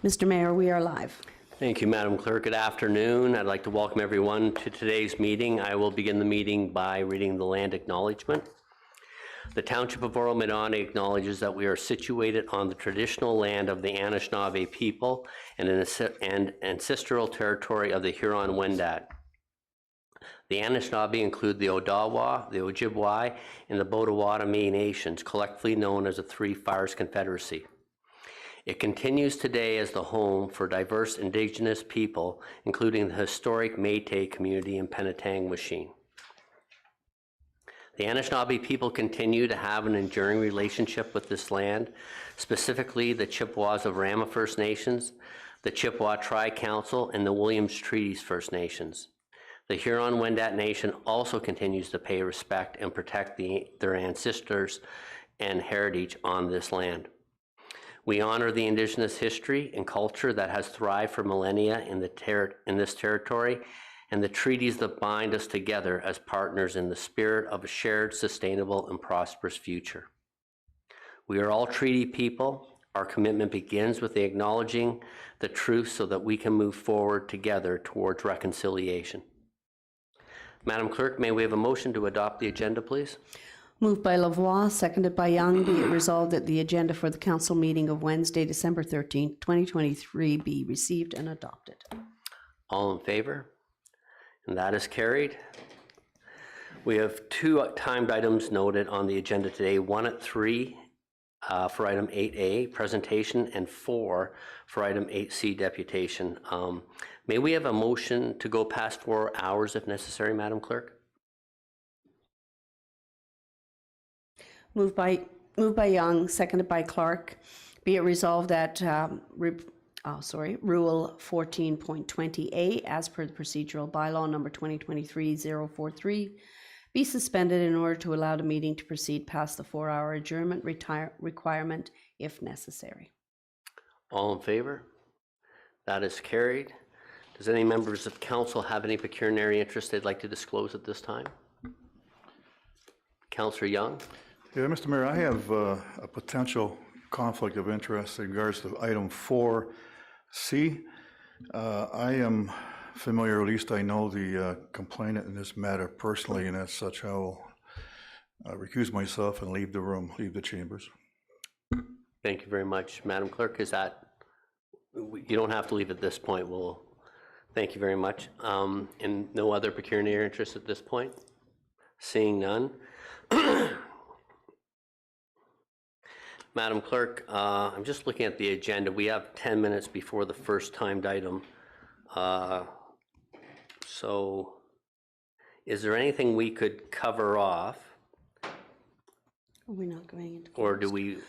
Mr. Mayor, we are live. Thank you, Madam Clerk. Good afternoon. I'd like to welcome everyone to today's meeting. I will begin the meeting by reading the land acknowledgement. The Township of Oro-Medonte acknowledges that we are situated on the traditional land of the Anishinaabe people and ancestral territory of the Huron-Wendat. The Anishinaabe include the Odawa, the Ojibwe, and the Potawatomi nations, collectively known as the Three Fires Confederacy. It continues today as the home for diverse Indigenous people, including the historic Métis community in Penetang-Washing. The Anishinaabe people continue to have an enduring relationship with this land, specifically the Chippewas of Rama First Nations, the Chippewa Tri-Council, and the Williams Treaties First Nations. The Huron-Wendat Nation also continues to pay respect and protect their ancestors and heritage on this land. We honor the Indigenous history and culture that has thrived for millennia in this territory, and the treaties that bind us together as partners in the spirit of a shared, sustainable, and prosperous future. We are all treaty people. Our commitment begins with acknowledging the truth so that we can move forward together towards reconciliation. Madam Clerk, may we have a motion to adopt the agenda, please? Moved by Lavoie, seconded by Young, be it resolved that the agenda for the council meeting of Wednesday, December 13th, 2023 be received and adopted. All in favor? And that is carried. We have two timed items noted on the agenda today, one at 3 for item 8A, presentation, and 4 for item 8C, deputation. May we have a motion to go past 4 hours if necessary, Madam Clerk? Moved by Young, seconded by Clark. Be it resolved that Rule 14.20A, as per the procedural bylaw number 2023-043, be suspended in order to allow the meeting to proceed past the 4-hour adjournment requirement if necessary. All in favor? That is carried. Does any members of council have any pecuniary interest they'd like to disclose at this time? Councillor Young? Yeah, Mr. Mayor, I have a potential conflict of interest in regards to item 4C. I am familiar, or at least I know the complainant in this matter personally, and as such, I will recuse myself and leave the room, leave the chambers. Thank you very much, Madam Clerk. Is that, you don't have to leave at this point. We'll, thank you very much. And no other pecuniary interest at this point? Seeing none. Madam Clerk, I'm just looking at the agenda. We have 10 minutes before the first timed item. So is there anything we could cover off? We're not going into closed. Or do we?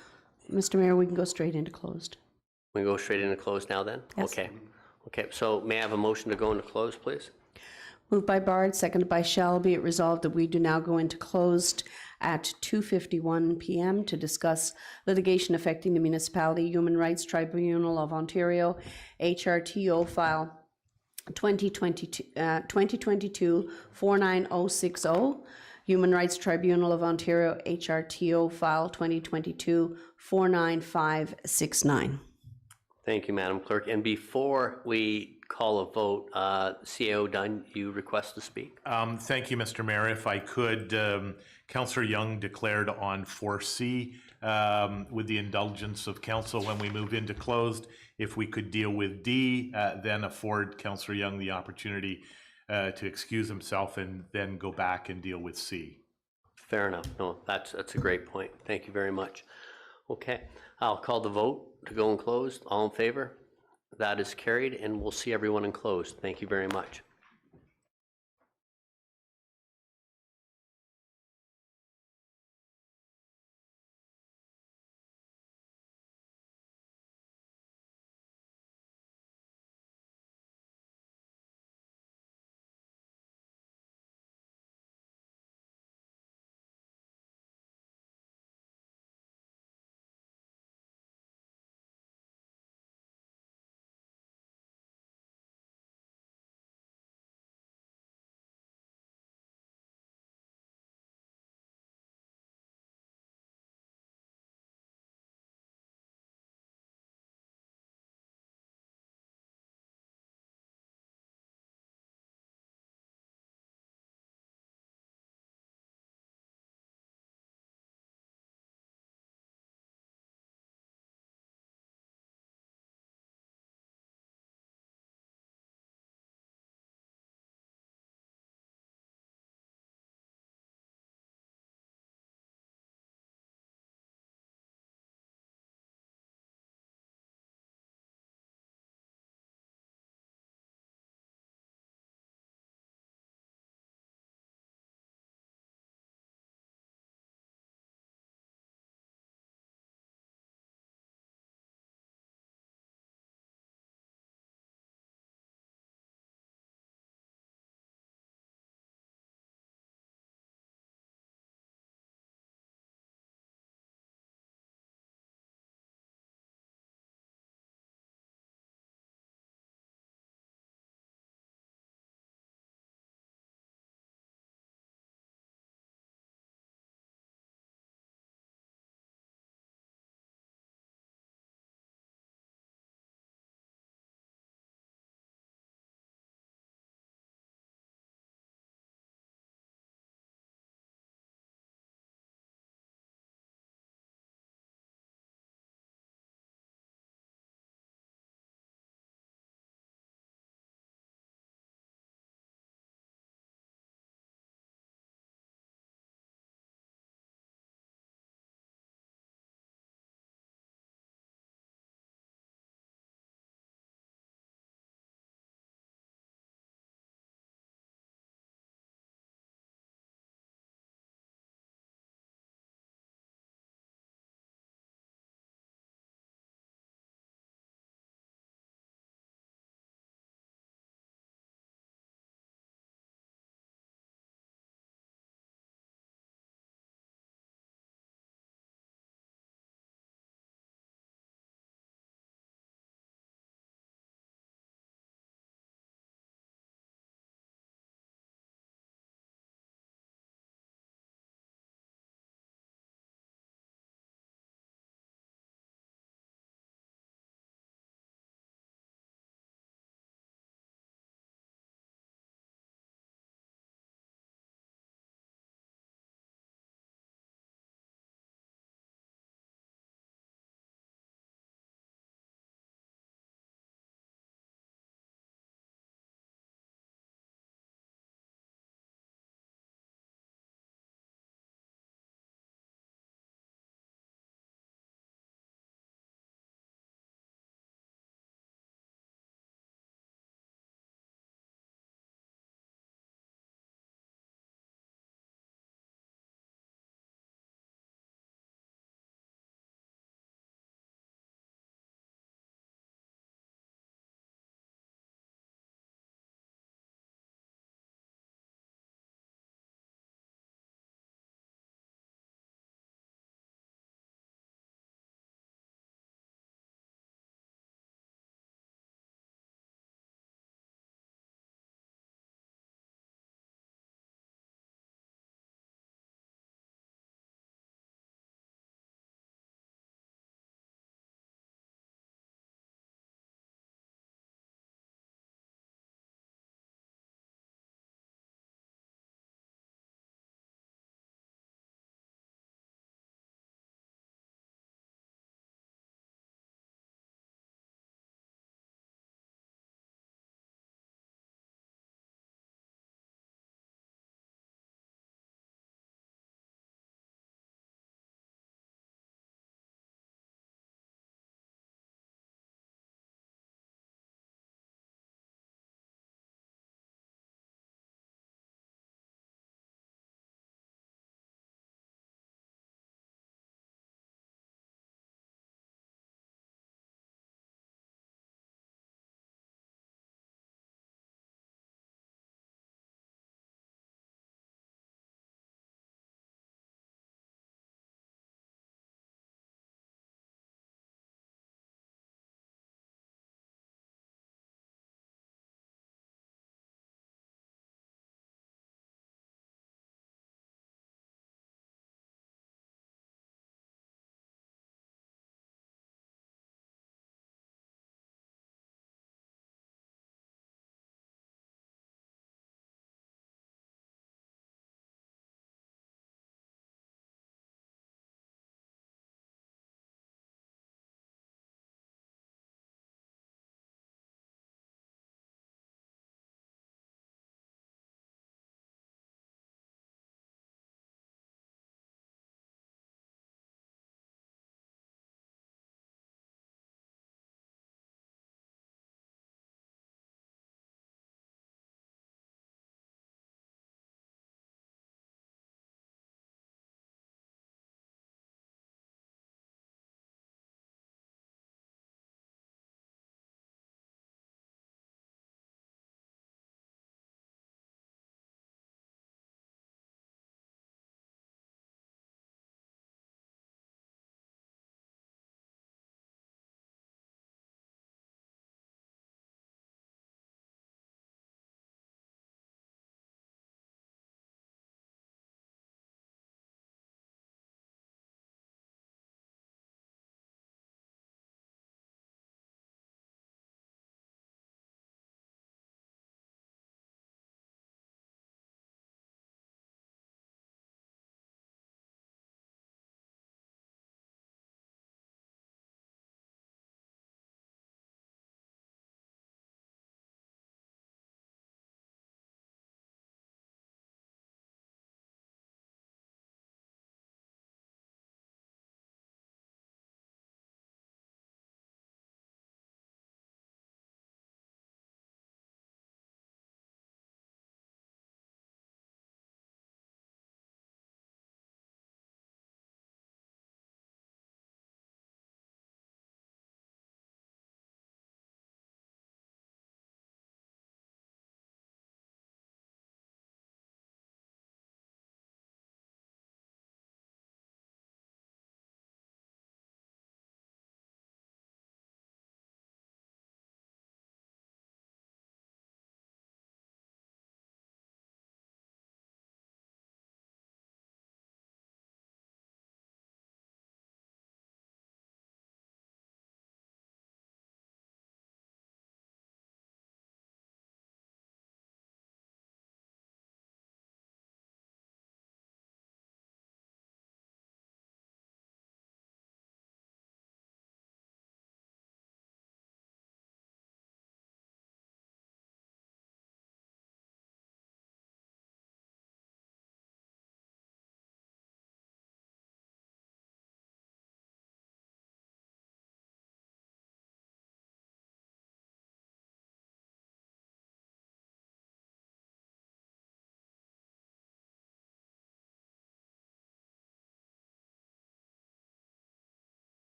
Mr. Mayor, we can go straight into closed. We can go straight into closed now then? Yes. Okay. Okay, so may I have a motion to go into closed, please? Moved by Bard, seconded by Shell. Be it resolved that we do now go into closed at 2:51 p.m. to discuss litigation affecting the Municipality Human Rights Tribunal of Ontario, HRTO file 2022-49060, Human Rights Tribunal of Ontario, HRTO file 2022-49569. Thank you, Madam Clerk. And before we call a vote, CAO Dunn, you request to speak? Thank you, Mr. Mayor. If I could, Councillor Young declared on 4C with the indulgence of council when we move into closed. If we could deal with D, then afford Councillor Young the opportunity to excuse himself and then go back and deal with C. Fair enough. No, that's a great point. Thank you very much. Okay, I'll call the vote to go in closed. All in favor? That is carried, and we'll see everyone in closed. Thank you very much.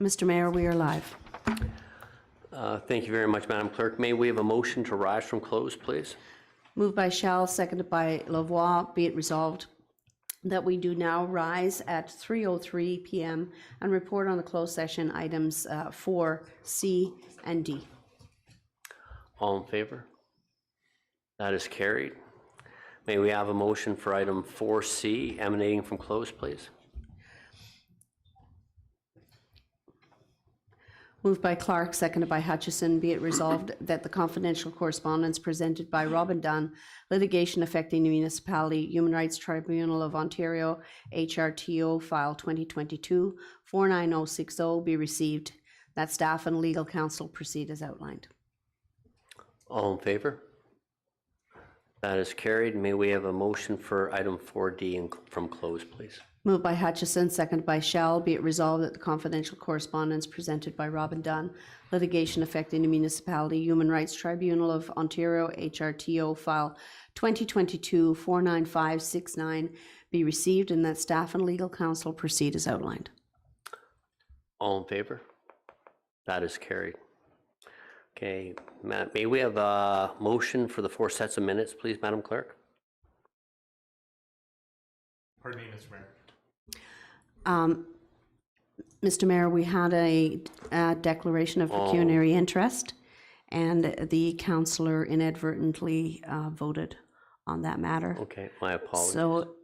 Mr. Mayor, we are live. Thank you very much, Madam Clerk. May we have a motion to rise from close, please? Moved by Shell, seconded by Lavoie. Be it resolved that we do now rise at 3:03 p.m. and report on the closed session items 4C and D. All in favor? That is carried. May we have a motion for item 4C emanating from close, please? Moved by Clark, seconded by Hutchison. Be it resolved that the confidential correspondence presented by Robin Dunn, litigation affecting the municipality, Human Rights Tribunal of Ontario, HRTO file 2022-49060 be received, that staff and legal counsel proceed as outlined. All in favor? That is carried. May we have a motion for item 4D from close, please? Moved by Hutchison, seconded by Shell. Be it resolved that the confidential correspondence presented by Robin Dunn, litigation affecting the municipality, Human Rights Tribunal of Ontario, HRTO file 2022-49569 be received and that staff and legal counsel proceed as outlined. All in favor? That is carried. Okay, may we have a motion for the 4 sets of minutes, please, Madam Clerk? Pardon me, Mr. Mayor. Mr. Mayor, we had a declaration of pecuniary interest, and the councillor inadvertently voted on that matter. Okay, my apologies. So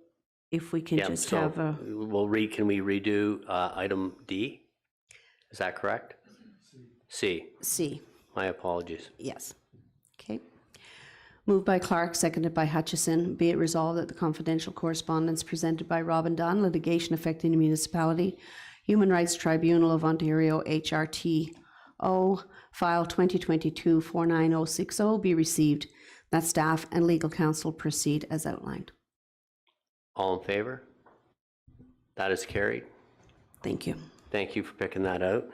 if we can just have a... Can we redo item D? Is that correct? C. C. My apologies. Yes. Okay. Moved by Clark, seconded by Hutchison. Be it resolved that the confidential correspondence presented by Robin Dunn, litigation affecting the municipality, Human Rights Tribunal of Ontario, HRTO, file 2022-49060 be received, that staff and legal counsel proceed as outlined. All in favor? That is carried. Thank you. Thank you for picking that out.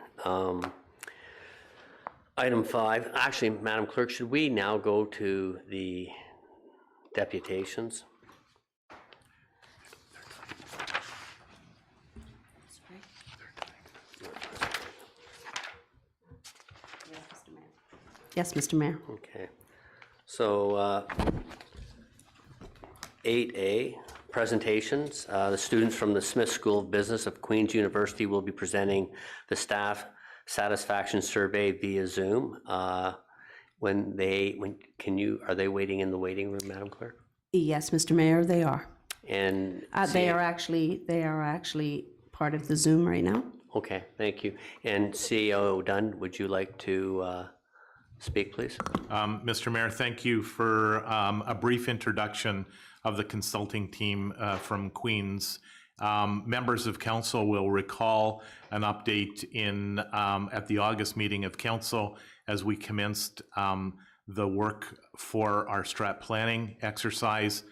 Item 5, actually, Madam Clerk, should we now go to the deputations? Yes, Mr. Mayor. Okay. So 8A, presentations. The students from the Smith School of Business of Queen's University will be presenting the staff satisfaction survey via Zoom. Are they waiting in the waiting room, Madam Clerk? Yes, Mr. Mayor, they are. And They are actually part of the Zoom right now. okay, thank you. And CEO Dunn, would you like to speak, please? Mr. Mayor, thank you for a brief introduction of the consulting team from Queen's. Members of council will recall an update at the August meeting of council as we commenced the work for our strat planning exercise.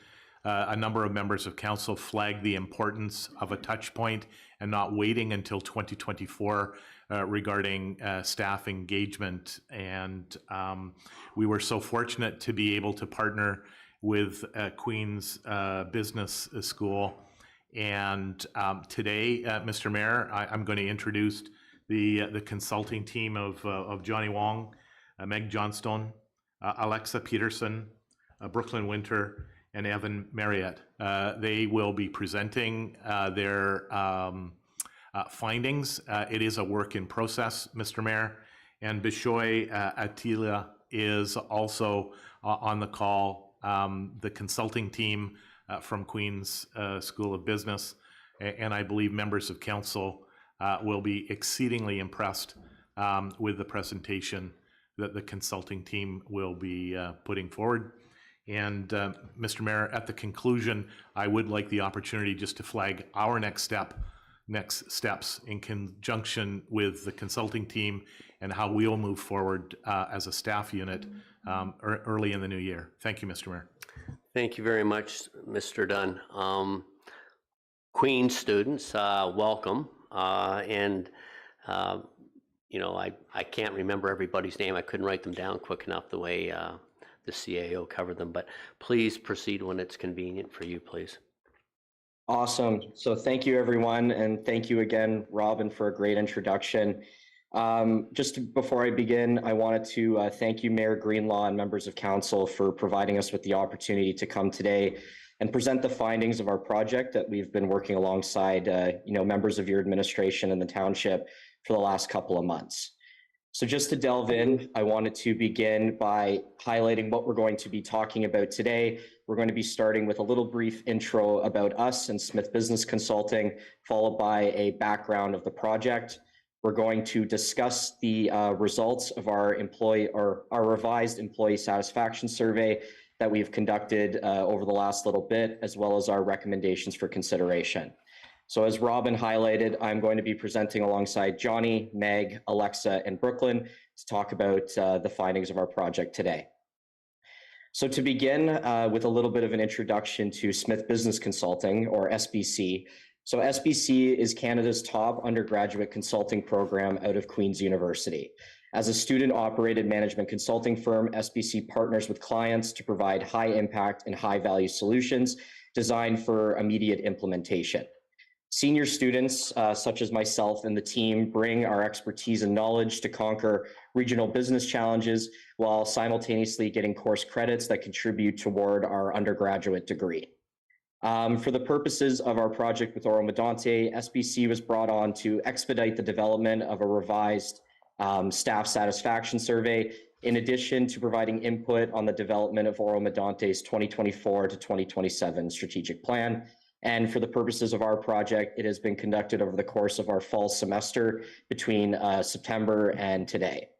A number of members of council flagged the importance of a touch point and not waiting until 2024 regarding staff engagement. And we were so fortunate to be able to partner with Queen's Business School. And today, Mr. Mayor, I'm going to introduce the consulting team of Johnny Wong, Meg Johnstone, Alexa Peterson, Brooklyn Winter, and Evan Marriott. They will be presenting their findings. It is a work in process, Mr. Mayor. And Bishoy Attila is also on the call, the consulting team from Queen's School of Business. And I believe members of council will be exceedingly impressed with the presentation that the consulting team will be putting forward. And Mr. Mayor, at the conclusion, I would like the opportunity just to flag our next steps in conjunction with the consulting team and how we'll move forward as a staff unit early in the new year. Thank you, Mr. Mayor. Thank you very much, Mr. Dunn. Queen's students, welcome. You know, I can't remember everybody's name. I couldn't write them down quick enough the way the CAO covered them, but please proceed when it's convenient for you, please. Awesome. So thank you, everyone. And thank you again, Robin, for a great introduction. Before I begin, I wanted to thank you, Mayor Greenlaw, and members of council for providing us with the opportunity to come today and present the findings of our project that we've been working alongside members of your administration and the township for the last couple of months. So just to delve in, I wanted to begin by highlighting what we're going to be talking about today. We're going to be starting with a little brief intro about us and Smith Business Consulting, followed by a background of the project. We're going to discuss the results of our revised employee satisfaction survey that we've conducted over the last little bit, as well as our recommendations for consideration. So as Robin highlighted, I'm going to be presenting alongside Johnny, Meg, Alexa, and Brooklyn to talk about the findings of our project today. So to begin with a little bit of an introduction to Smith Business Consulting, or SBC. So SBC is Canada's top undergraduate consulting program out of Queen's University. As a student-operated management consulting firm, SBC partners with clients to provide high-impact and high-value solutions designed for immediate implementation. Senior students, such as myself and the team, bring our expertise and knowledge to conquer regional business challenges while simultaneously getting course credits that contribute toward our undergraduate degree. For the purposes of our project with Oro-Medonte, SBC was brought on to expedite the development of a revised staff satisfaction survey, in addition to providing input on the development of Oro-Medonte's 2024 to 2027 strategic plan. And for the purposes of our project, it has been conducted over the course of our fall semester between September and today.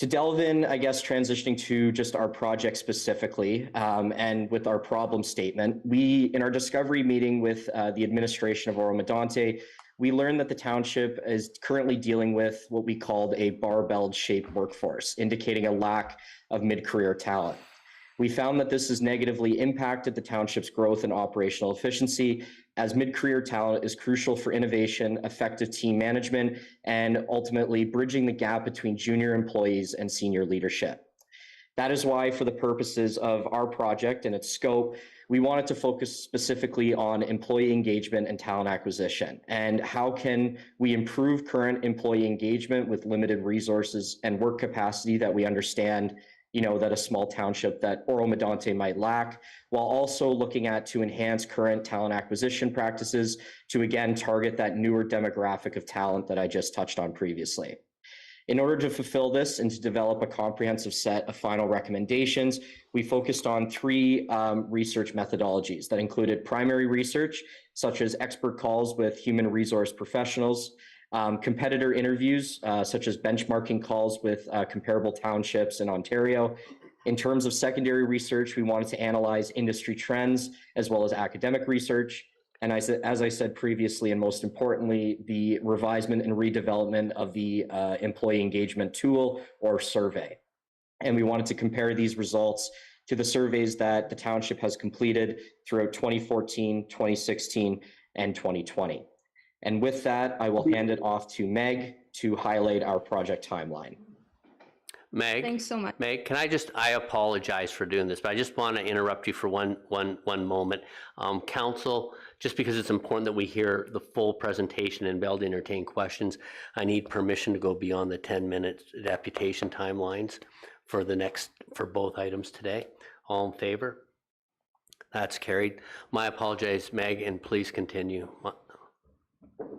To delve in, I guess, transitioning to just our project specifically, and with our problem statement, in our discovery meeting with the administration of Oro-Medonte, we learned that the township is currently dealing with what we called a barbell-shaped workforce, indicating a lack of mid-career talent. We found that this has negatively impacted the township's growth and operational efficiency, as mid-career talent is crucial for innovation, effective team management, and ultimately bridging the gap between junior employees and senior leadership. That is why, for the purposes of our project and its scope, we wanted to focus specifically on employee engagement and talent acquisition, and how can we improve current employee engagement with limited resources and work capacity that we understand that a small township that Oro-Medonte might lack, while also looking at to enhance current talent acquisition practices to again target that newer demographic of talent that I just touched on previously. In order to fulfill this and to develop a comprehensive set of final recommendations, we focused on three research methodologies that included primary research, such as expert calls with human resource professionals, competitor interviews, such as benchmarking calls with comparable townships in Ontario. In terms of secondary research, we wanted to analyze industry trends as well as academic research. And as I said previously, and most importantly, the revisement and redevelopment of the employee engagement tool or survey. And we wanted to compare these results to the surveys that the township has completed throughout 2014, 2016, and 2020. And with that, I will hand it off to Meg to highlight our project timeline. Meg? Thanks so much. Meg, I apologize for doing this, but I just want to interrupt you for one moment. Council, just because it's important that we hear the full presentation and be able to entertain questions, I need permission to go beyond the 10-minute deputation timelines for both items today. All in favor? That's carried. My apologies, Meg, and please continue.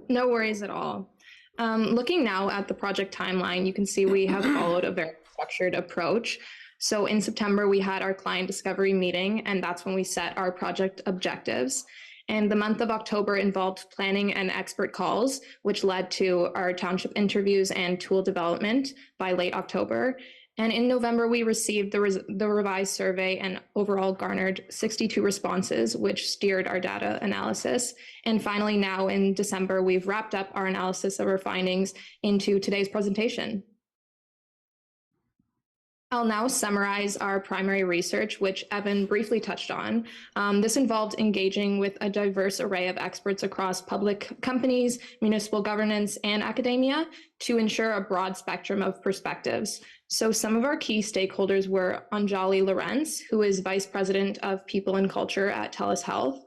No worries at all. Looking now at the project timeline, you can see we have followed a very structured approach. So in September, we had our client discovery meeting, and that's when we set our project objectives. And the month of October involved planning and expert calls, which led to our township interviews and tool development by late October. And in November, we received the revised survey and overall garnered 62 responses, which steered our data analysis. And finally, now in December, we've wrapped up our analysis of our findings into today's presentation. I'll now summarize our primary research, which Evan briefly touched on. This involved engaging with a diverse array of experts across public companies, municipal governance, and academia to ensure a broad spectrum of perspectives. So some of our key stakeholders were Anjali Lorenz, who is Vice President of People and Culture at TELUS Health,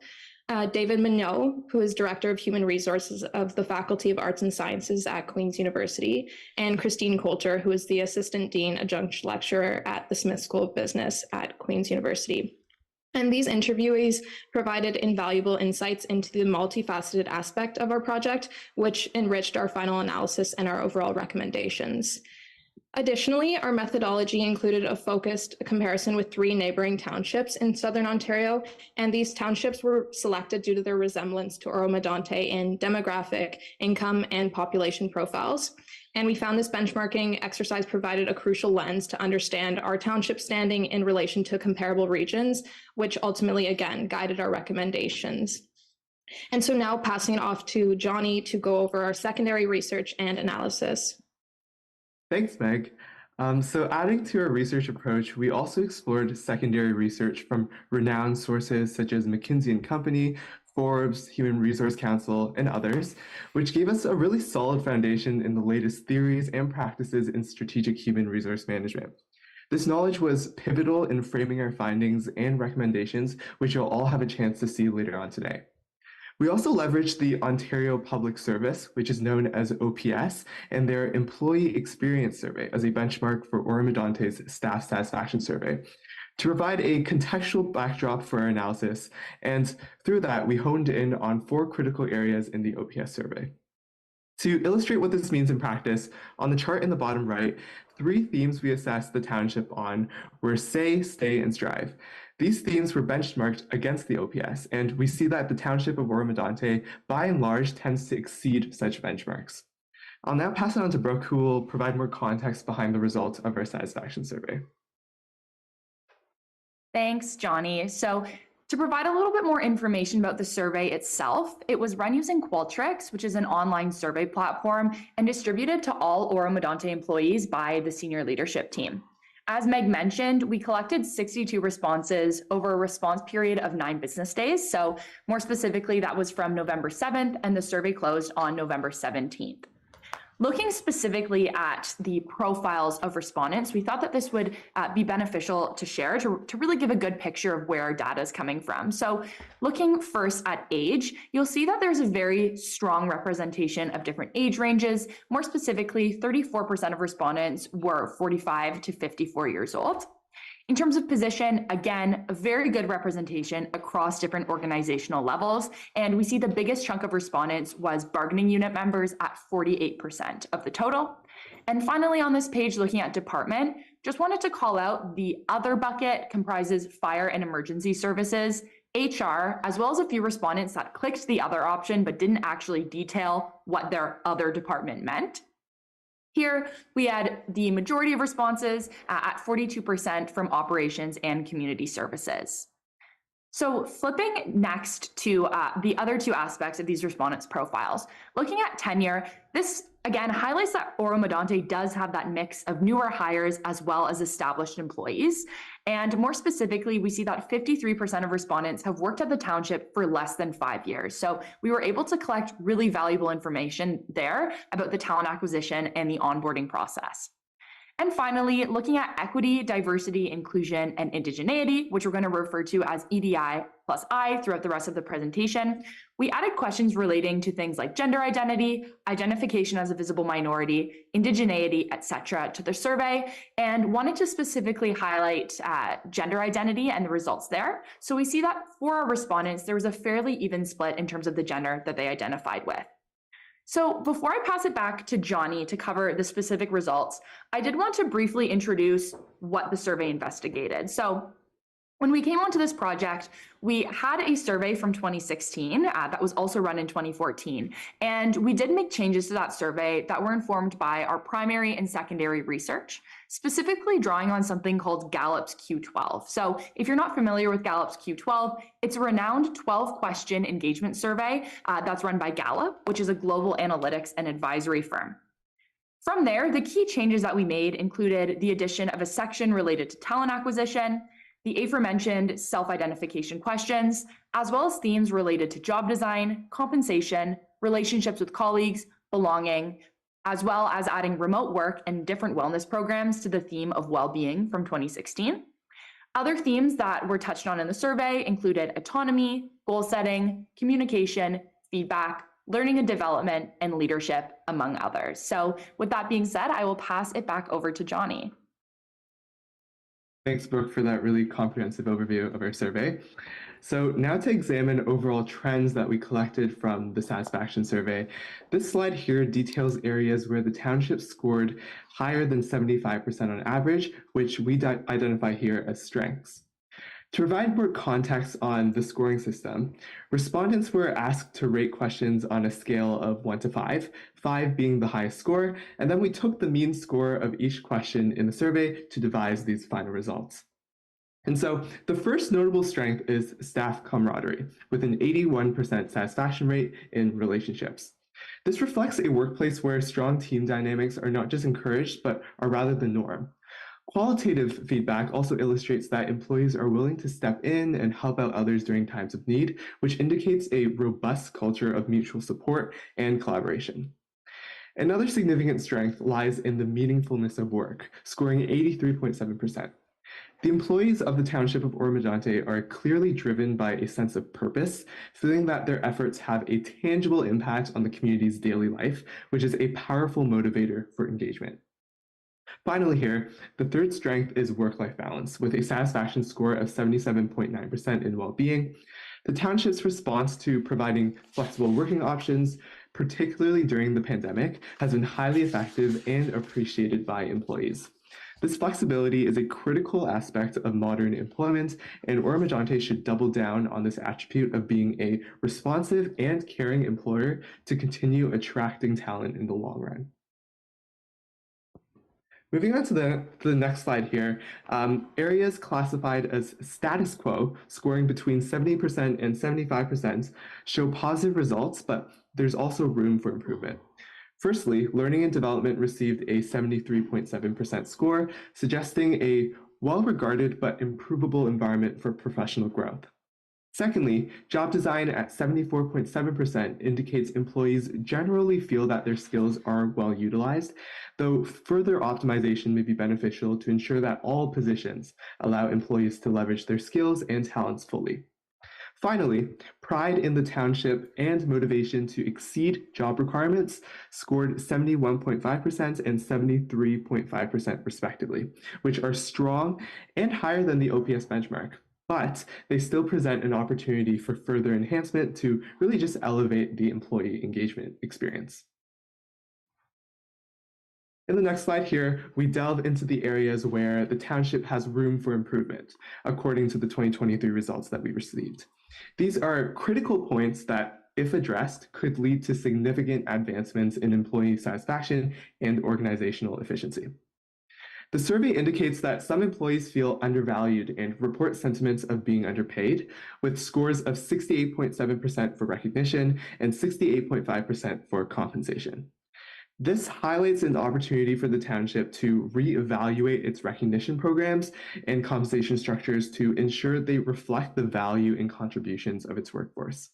David Mignot, who is Director of Human Resources of the Faculty of Arts and Sciences at Queen's University, and Christine Coulter, who is the Assistant Dean Adjunct Lecturer at the Smith School of Business at Queen's University. And these interviewees provided invaluable insights into the multifaceted aspect of our project, which enriched our final analysis and our overall recommendations. Additionally, our methodology included a focused comparison with 3 neighboring townships in Southern Ontario, and these townships were selected due to their resemblance to Oro-Medonte in demographic, income, and population profiles. And we found this benchmarking exercise provided a crucial lens to understand our township standing in relation to comparable regions, which ultimately, again, guided our recommendations. And so now passing it off to Johnny to go over our secondary research and analysis. Thanks, Meg. So adding to our research approach, we also explored secondary research from renowned sources such as McKinsey & Company, Forbes, Human Resource Council, and others, which gave us a really solid foundation in the latest theories and practices in strategic human resource management. This knowledge was pivotal in framing our findings and recommendations, which you'll all have a chance to see later on today. We also leveraged the Ontario Public Service, which is known as OPS, and their Employee Experience Survey as a benchmark for Oro-Medonte's Staff Satisfaction Survey to provide a contextual backdrop for our analysis. And through that, we honed in on 4 critical areas in the OPS survey. To illustrate what this means in practice, on the chart in the bottom right, 3 themes we assessed the township on were say, stay, and strive. These themes were benchmarked against the OPS, and we see that the township of Oro-Medonte, by and large, tends to exceed such benchmarks. I'll now pass it on to Brooke, who will provide more context behind the results of our satisfaction survey. Thanks, Johnny. So to provide a little bit more information about the survey itself, it was run using Qualtrics, which is an online survey platform, and distributed to all Oro-Medonte employees by the senior leadership team. As Meg mentioned, we collected 62 responses over a response period of 9 business days. So more specifically, that was from November 7th, and the survey closed on November 17th. Looking specifically at the profiles of respondents, we thought that this would be beneficial to share to really give a good picture of where our data is coming from. So looking first at age, you'll see that there's a very strong representation of different age ranges. More specifically, 34% of respondents were 45 to 54 years old. In terms of position, again, a very good representation across different organizational levels. And we see the biggest chunk of respondents was bargaining unit members at 48% of the total. And finally, on this page, looking at department, just wanted to call out the other bucket comprises fire and emergency services, HR, as well as a few respondents that clicked the other option, but didn't actually detail what their other department meant. Here, we had the majority of responses at 42% from operations and community services. So flipping next to the other 2 aspects of these respondents' profiles, looking at tenure, this again highlights that Oro-Medonte does have that mix of newer hires as well as established employees. And more specifically, we see that 53% of respondents have worked at the township for less than 5 years. So we were able to collect really valuable information there about the talent acquisition and the onboarding process. And finally, looking at equity, diversity, inclusion, and indigeneity, which we're going to refer to as EDI plus I throughout the rest of the presentation, we added questions relating to things like gender identity, identification as a visible minority, indigeneity, etc. to the survey, and wanted to specifically highlight gender identity and the results there. So we see that for our respondents, there was a fairly even split in terms of the gender that they identified with. So before I pass it back to Johnny to cover the specific results, I did want to briefly introduce what the survey investigated. So when we came onto this project, we had a survey from 2016 that was also run in 2014. And we did make changes to that survey that were informed by our primary and secondary research, specifically drawing on something called Gallup's Q12. So if you're not familiar with Gallup's Q12, it's a renowned 12-question engagement survey that's run by Gallup, which is a global analytics and advisory firm. From there, the key changes that we made included the addition of a section related to talent acquisition, the aforementioned self-identification questions, as well as themes related to job design, compensation, relationships with colleagues, belonging, as well as adding remote work and different wellness programs to the theme of well-being from 2016. Other themes that were touched on in the survey included autonomy, goal setting, communication, feedback, learning and development, and leadership, among others. So with that being said, I will pass it back over to Johnny. Thanks, Brooke, for that really comprehensive overview of our survey. So now to examine overall trends that we collected from the satisfaction survey. This slide here details areas where the township scored higher than 75% on average, which we identify here as strengths. To provide more context on the scoring system, respondents were asked to rate questions on a scale of 1 to 5, 5 being the highest score, and then we took the mean score of each question in the survey to devise these final results. And so the first notable strength is staff camaraderie, with an 81% satisfaction rate in relationships. This reflects a workplace where strong team dynamics are not just encouraged, but are rather the norm. Qualitative feedback also illustrates that employees are willing to step in and help out others during times of need, which indicates a robust culture of mutual support and collaboration. Another significant strength lies in the meaningfulness of work, scoring 83.7%. The employees of the township of Oro-Medonte are clearly driven by a sense of purpose, feeling that their efforts have a tangible impact on the community's daily life, which is a powerful motivator for engagement. Finally here, the third strength is work-life balance, with a satisfaction score of 77.9% in well-being. The township's response to providing flexible working options, particularly during the pandemic, has been highly effective and appreciated by employees. This flexibility is a critical aspect of modern employment, and Oro-Medonte should double down on this attribute of being a responsive and caring employer to continue attracting talent in the long run. Moving on to the next slide here, areas classified as status quo, scoring between 70% and 75%, show positive results, but there's also room for improvement. Firstly, learning and development received a 73.7% score, suggesting a well-regarded but improvable environment for professional growth. Secondly, job design at 74.7% indicates employees generally feel that their skills are well utilized, though further optimization may be beneficial to ensure that all positions allow employees to leverage their skills and talents fully. Finally, pride in the township and motivation to exceed job requirements scored 71.5% and 73.5% respectively, which are strong and higher than the OPS benchmark. But they still present an opportunity for further enhancement to really just elevate the employee engagement experience. In the next slide here, we delve into the areas where the township has room for improvement, according to the 2023 results that we received. These are critical points that, if addressed, could lead to significant advancements in employee satisfaction and organizational efficiency. The survey indicates that some employees feel undervalued and report sentiments of being underpaid, with scores of 68.7% for recognition and 68.5% for compensation. This highlights an opportunity for the township to reevaluate its recognition programs and compensation structures to ensure they reflect the value and contributions of its workforce.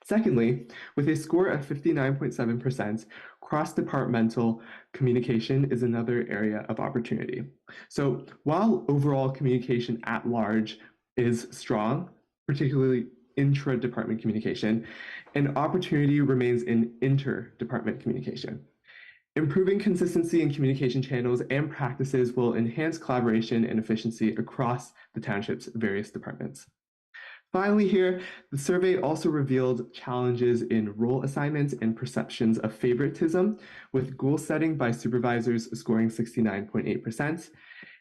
Secondly, with a score of 59.7%, cross-departmental communication is another area of opportunity. So while overall communication at large is strong, particularly intra-department communication, an opportunity remains in inter-department communication. Improving consistency in communication channels and practices will enhance collaboration and efficiency across the township's various departments. Finally here, the survey also revealed challenges in role assignments and perceptions of favoritism, with goal setting by supervisors scoring 69.8%.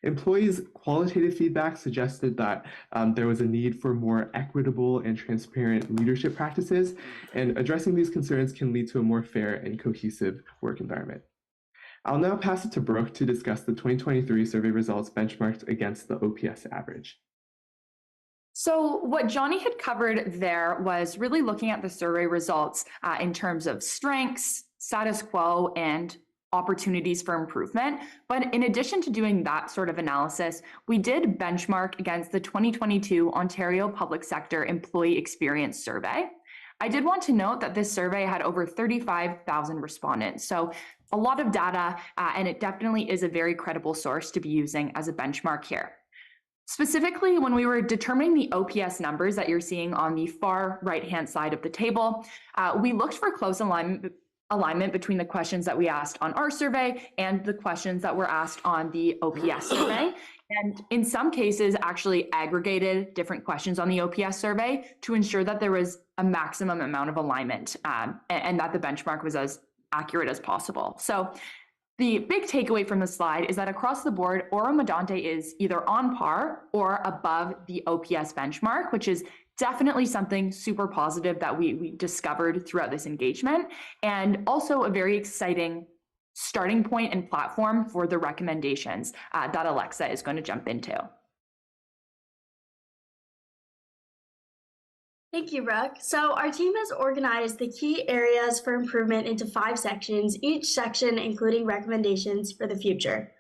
Employees' qualitative feedback suggested that there was a need for more equitable and transparent leadership practices, and addressing these concerns can lead to a more fair and cohesive work environment. I'll now pass it to Brooke to discuss the 2023 survey results benchmarked against the OPS average. So what Johnny had covered there was really looking at the survey results in terms of strengths, status quo, and opportunities for improvement. But in addition to doing that sort of analysis, we did benchmark against the 2022 Ontario Public Sector Employee Experience Survey. I did want to note that this survey had over 35,000 respondents. So a lot of data, and it definitely is a very credible source to be using as a benchmark here. Specifically, when we were determining the OPS numbers that you're seeing on the far right-hand side of the table, we looked for close alignment between the questions that we asked on our survey and the questions that were asked on the OPS survey. And in some cases, actually aggregated different questions on the OPS survey to ensure that there was a maximum amount of alignment and that the benchmark was as accurate as possible. So the big takeaway from the slide is that across the board, Oro-Medonte is either on par or above the OPS benchmark, which is definitely something super positive that we discovered throughout this engagement, and also a very exciting starting point and platform for the recommendations that Alexa is going to jump into. Thank you, Brooke. So our team has organized the key areas for improvement into 5 sections, each section including recommendations for the future.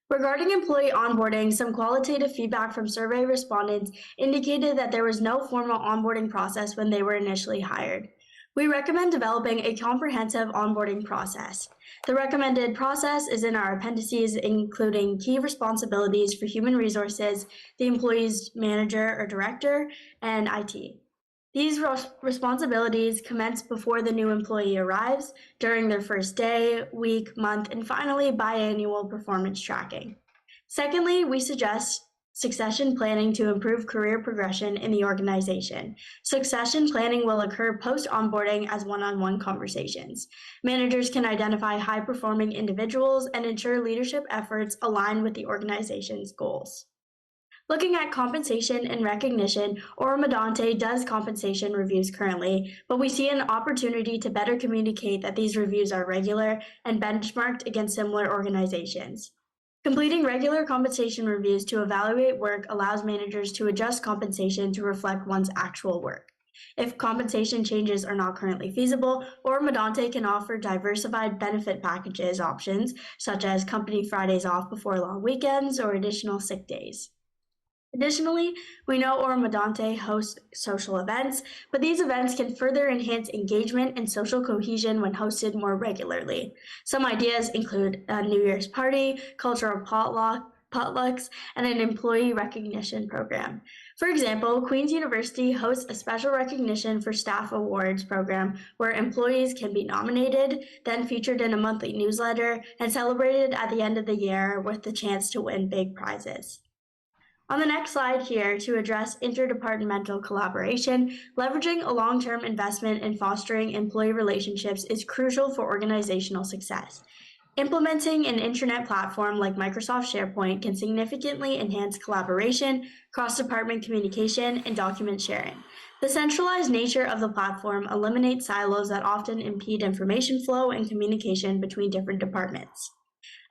Regarding employee onboarding, some qualitative feedback from survey respondents indicated that there was no formal onboarding process when they were initially hired. We recommend developing a comprehensive onboarding process. The recommended process is in our appendices, including key responsibilities for human resources, the employee's manager or director, and IT. These responsibilities commence before the new employee arrives, during their first day, week, month, and finally biannual performance tracking. Secondly, we suggest succession planning to improve career progression in the organization. Succession planning will occur post-onboarding as one-on-one conversations. Managers can identify high-performing individuals and ensure leadership efforts align with the organization's goals. Looking at compensation and recognition, Oro-Medonte does compensation reviews currently, but we see an opportunity to better communicate that these reviews are regular and benchmarked against similar organizations. Completing regular compensation reviews to evaluate work allows managers to adjust compensation to reflect one's actual work. If compensation changes are not currently feasible, Oro-Medonte can offer diversified benefit packages options, such as company Fridays off before long weekends or additional sick days. Additionally, we know Oro-Medonte hosts social events, but these events can further enhance engagement and social cohesion when hosted more regularly. Some ideas include a New Year's party, cultural potlucks, and an employee recognition program. For example, Queen's University hosts a special recognition for staff awards program where employees can be nominated, then featured in a monthly newsletter, and celebrated at the end of the year with the chance to win big prizes. On the next slide here, to address interdepartmental collaboration, leveraging a long-term investment in fostering employee relationships is crucial for organizational success. Implementing an intranet platform like Microsoft SharePoint can significantly enhance collaboration, cross-department communication, and document sharing. The centralized nature of the platform eliminates silos that often impede information flow and communication between different departments.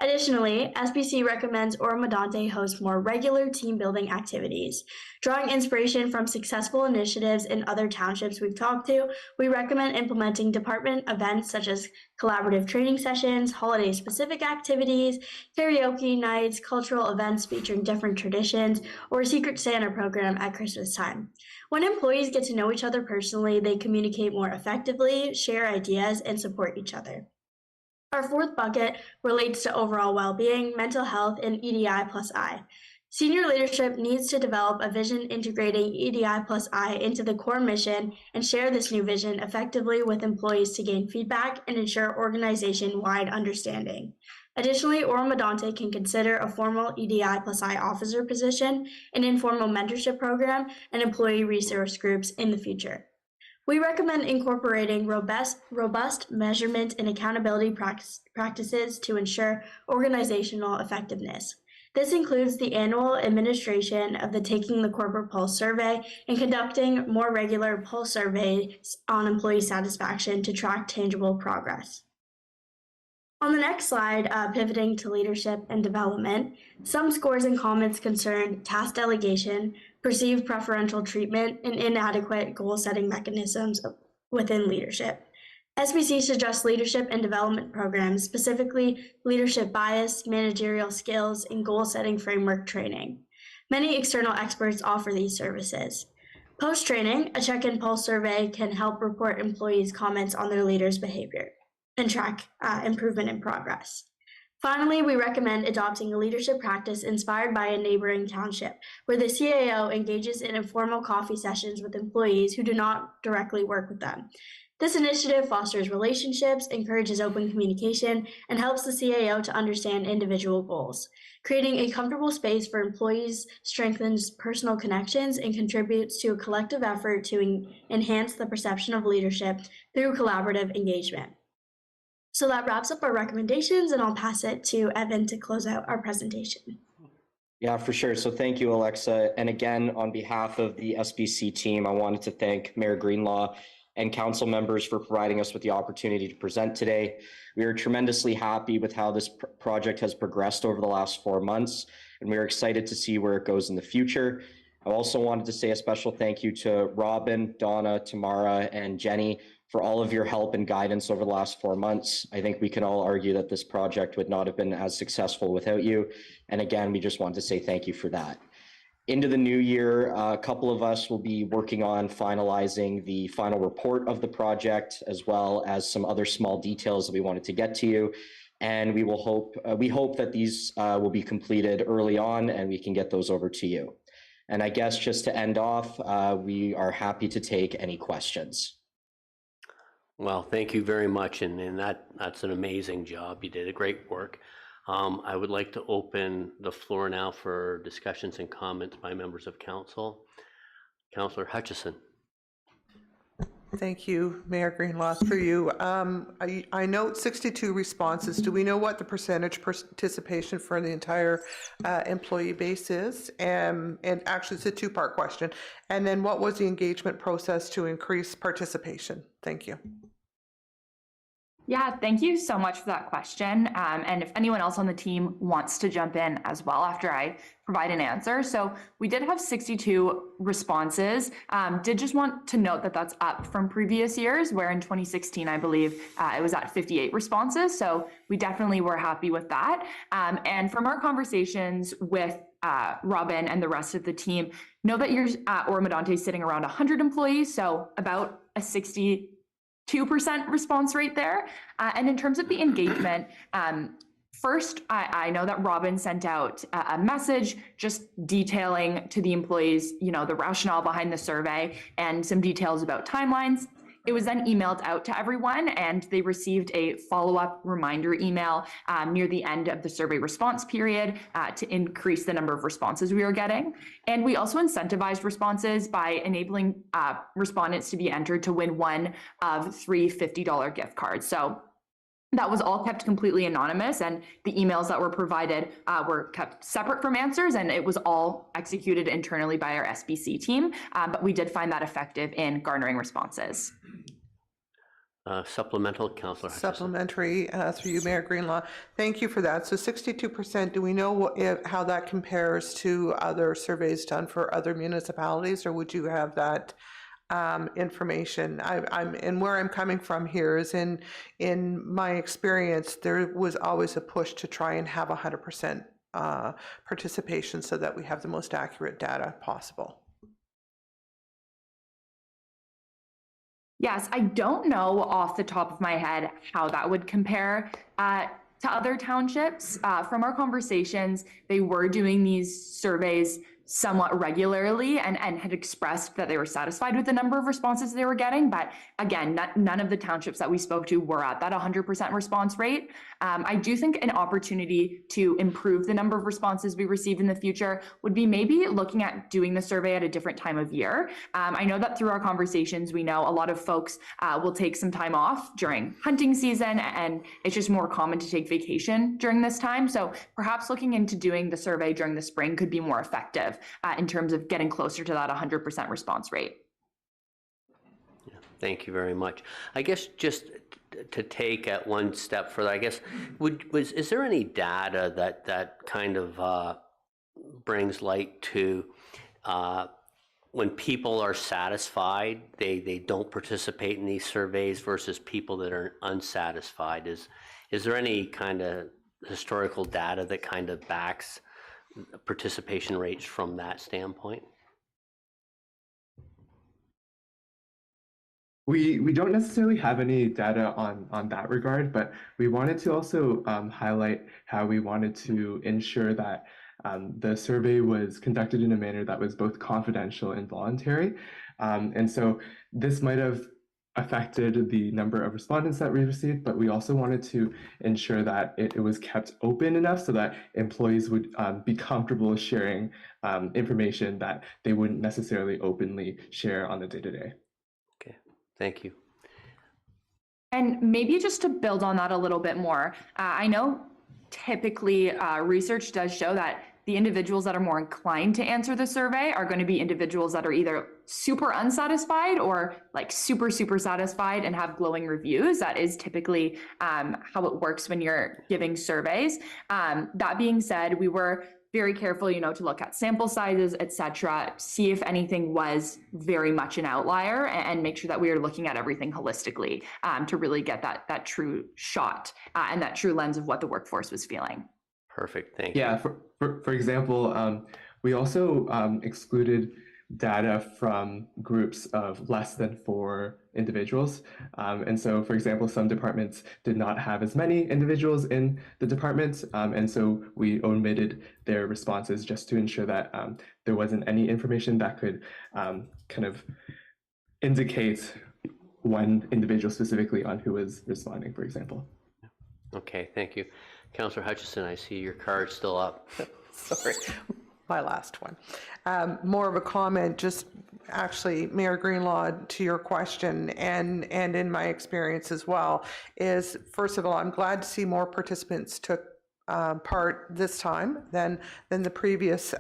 Additionally, SBC recommends Oro-Medonte host more regular team-building activities. Drawing inspiration from successful initiatives in other townships we've talked to, we recommend implementing department events such as collaborative training sessions, holiday-specific activities, karaoke nights, cultural events featuring different traditions, or a Secret Santa program at Christmas time. When employees get to know each other personally, they communicate more effectively, share ideas, and support each other. Our fourth bucket relates to overall well-being, mental health, and EDI plus I. Senior leadership needs to develop a vision integrating EDI plus I into the core mission and share this new vision effectively with employees to gain feedback and ensure organization-wide understanding. Additionally, Oro-Medonte can consider a formal EDI plus I officer position, an informal mentorship program, and employee resource groups in the future. We recommend incorporating robust measurement and accountability practices to ensure organizational effectiveness. This includes the annual administration of the Taking the Corporate Pulse survey and conducting more regular pulse surveys on employee satisfaction to track tangible progress. On the next slide, pivoting to leadership and development, some scores and comments concern task delegation, perceived preferential treatment, and inadequate goal-setting mechanisms within leadership. SBC suggests leadership and development programs, specifically leadership bias, managerial skills, and goal-setting framework training. Many external experts offer these services. Post-training, a check-in pulse survey can help report employees' comments on their leaders' behavior and track improvement in progress. Finally, we recommend adopting a leadership practice inspired by a neighboring township, where the CAO engages in informal coffee sessions with employees who do not directly work with them. This initiative fosters relationships, encourages open communication, and helps the CAO to understand individual goals. Creating a comfortable space for employees strengthens personal connections and contributes to a collective effort to enhance the perception of leadership through collaborative engagement. So that wraps up our recommendations, and I'll pass it to Evan to close out our presentation. Yeah, for sure. So thank you, Alexa. And again, on behalf of the SBC team, I wanted to thank Mayor Greenlaw and council members for providing us with the opportunity to present today. We are tremendously happy with how this project has progressed over the last 4 months, and we are excited to see where it goes in the future. I also wanted to say a special thank you to Robin, Donna, Tamara, and Jenny for all of your help and guidance over the last 4 months. I think we can all argue that this project would not have been as successful without you. And again, we just want to say thank you for that. Into the new year, a couple of us will be working on finalizing the final report of the project, as well as some other small details that we wanted to get to you. And we hope that these will be completed early on and we can get those over to you. And I guess just to end off, we are happy to take any questions. Well, thank you very much, and that's an amazing job. You did a great work. I would like to open the floor now for discussions and comments by members of council. Councillor Hutchison. Thank you, Mayor Greenlaw, through you. I note 62 responses. Do we know what the percentage participation for the entire employee base is? And actually, it's a two-part question. And then what was the engagement process to increase participation? Thank you. Yeah, thank you so much for that question. And if anyone else on the team wants to jump in as well after I provide an answer. So we did have 62 responses. Did just want to note that that's up from previous years, where in 2016, I believe it was at 58 responses. So we definitely were happy with that. And from our conversations with Robin and the rest of the team, know that you're at Oro-Medonte sitting around 100 employees, so about a 62% response rate there. And in terms of the engagement, first, I know that Robin sent out a message just detailing to the employees, the rationale behind the survey and some details about timelines. It was then emailed out to everyone, and they received a follow-up reminder email near the end of the survey response period to increase the number of responses we were getting. And we also incentivized responses by enabling respondents to be entered to win one of 3 $50 gift cards. So that was all kept completely anonymous, and the emails that were provided were kept separate from answers, and it was all executed internally by our SBC team. But we did find that effective in garnering responses. Supplemental, Councillor Hutchison. Supplementary through you, Mayor Greenlaw. Thank you for that. So 62%, do we know how that compares to other surveys done for other municipalities, or would you have that information? And where I'm coming from here is in my experience, there was always a push to try and have 100% participation so that we have the most accurate data possible. Yes, I don't know off the top of my head how that would compare to other townships. From our conversations, they were doing these surveys somewhat regularly and had expressed that they were satisfied with the number of responses they were getting. But again, none of the townships that we spoke to were at that 100% response rate. I do think an opportunity to improve the number of responses we receive in the future would be maybe looking at doing the survey at a different time of year. I know that through our conversations, we know a lot of folks will take some time off during hunting season, and it's just more common to take vacation during this time. So perhaps looking into doing the survey during the spring could be more effective in terms of getting closer to that 100% response rate. Yeah, thank you very much. I guess just to take it one step further, I guess, is there any data that kind of brings light to when people are satisfied, they don't participate in these surveys versus people that are unsatisfied. Is there any kind of historical data that kind of backs participation rates from that standpoint? We don't necessarily have any data on that regard, but we wanted to also highlight how we wanted to ensure that the survey was conducted in a manner that was both confidential and voluntary. And so this might have affected the number of respondents that we received, but we also wanted to ensure that it was kept open enough so that employees would be comfortable sharing information that they wouldn't necessarily openly share on the day-to-day. Okay, thank you. And maybe just to build on that a little bit more, I know typically research does show that the individuals that are more inclined to answer the survey are going to be individuals that are either super unsatisfied or like super satisfied and have glowing reviews. That is typically how it works when you're giving surveys. That being said, we were very careful, to look at sample sizes, et cetera, see if anything was very much an outlier, and make sure that we are looking at everything holistically to really get that true shot and that true lens of what the workforce was feeling. Perfect, thank you. Yeah, for example, we also excluded data from groups of less than 4 individuals. And so, for example, some departments did not have as many individuals in the department. And so we omitted their responses just to ensure that there wasn't any information that could kind of indicate one individual specifically on who was responding, for example. Okay, thank you. Councillor Hutchison, I see your card's still up. Sorry, my last one. More of a comment, just actually, Mayor Greenlaw, to your question, and in my experience as well, is first of all, I'm glad to see more participants took part this time than the previous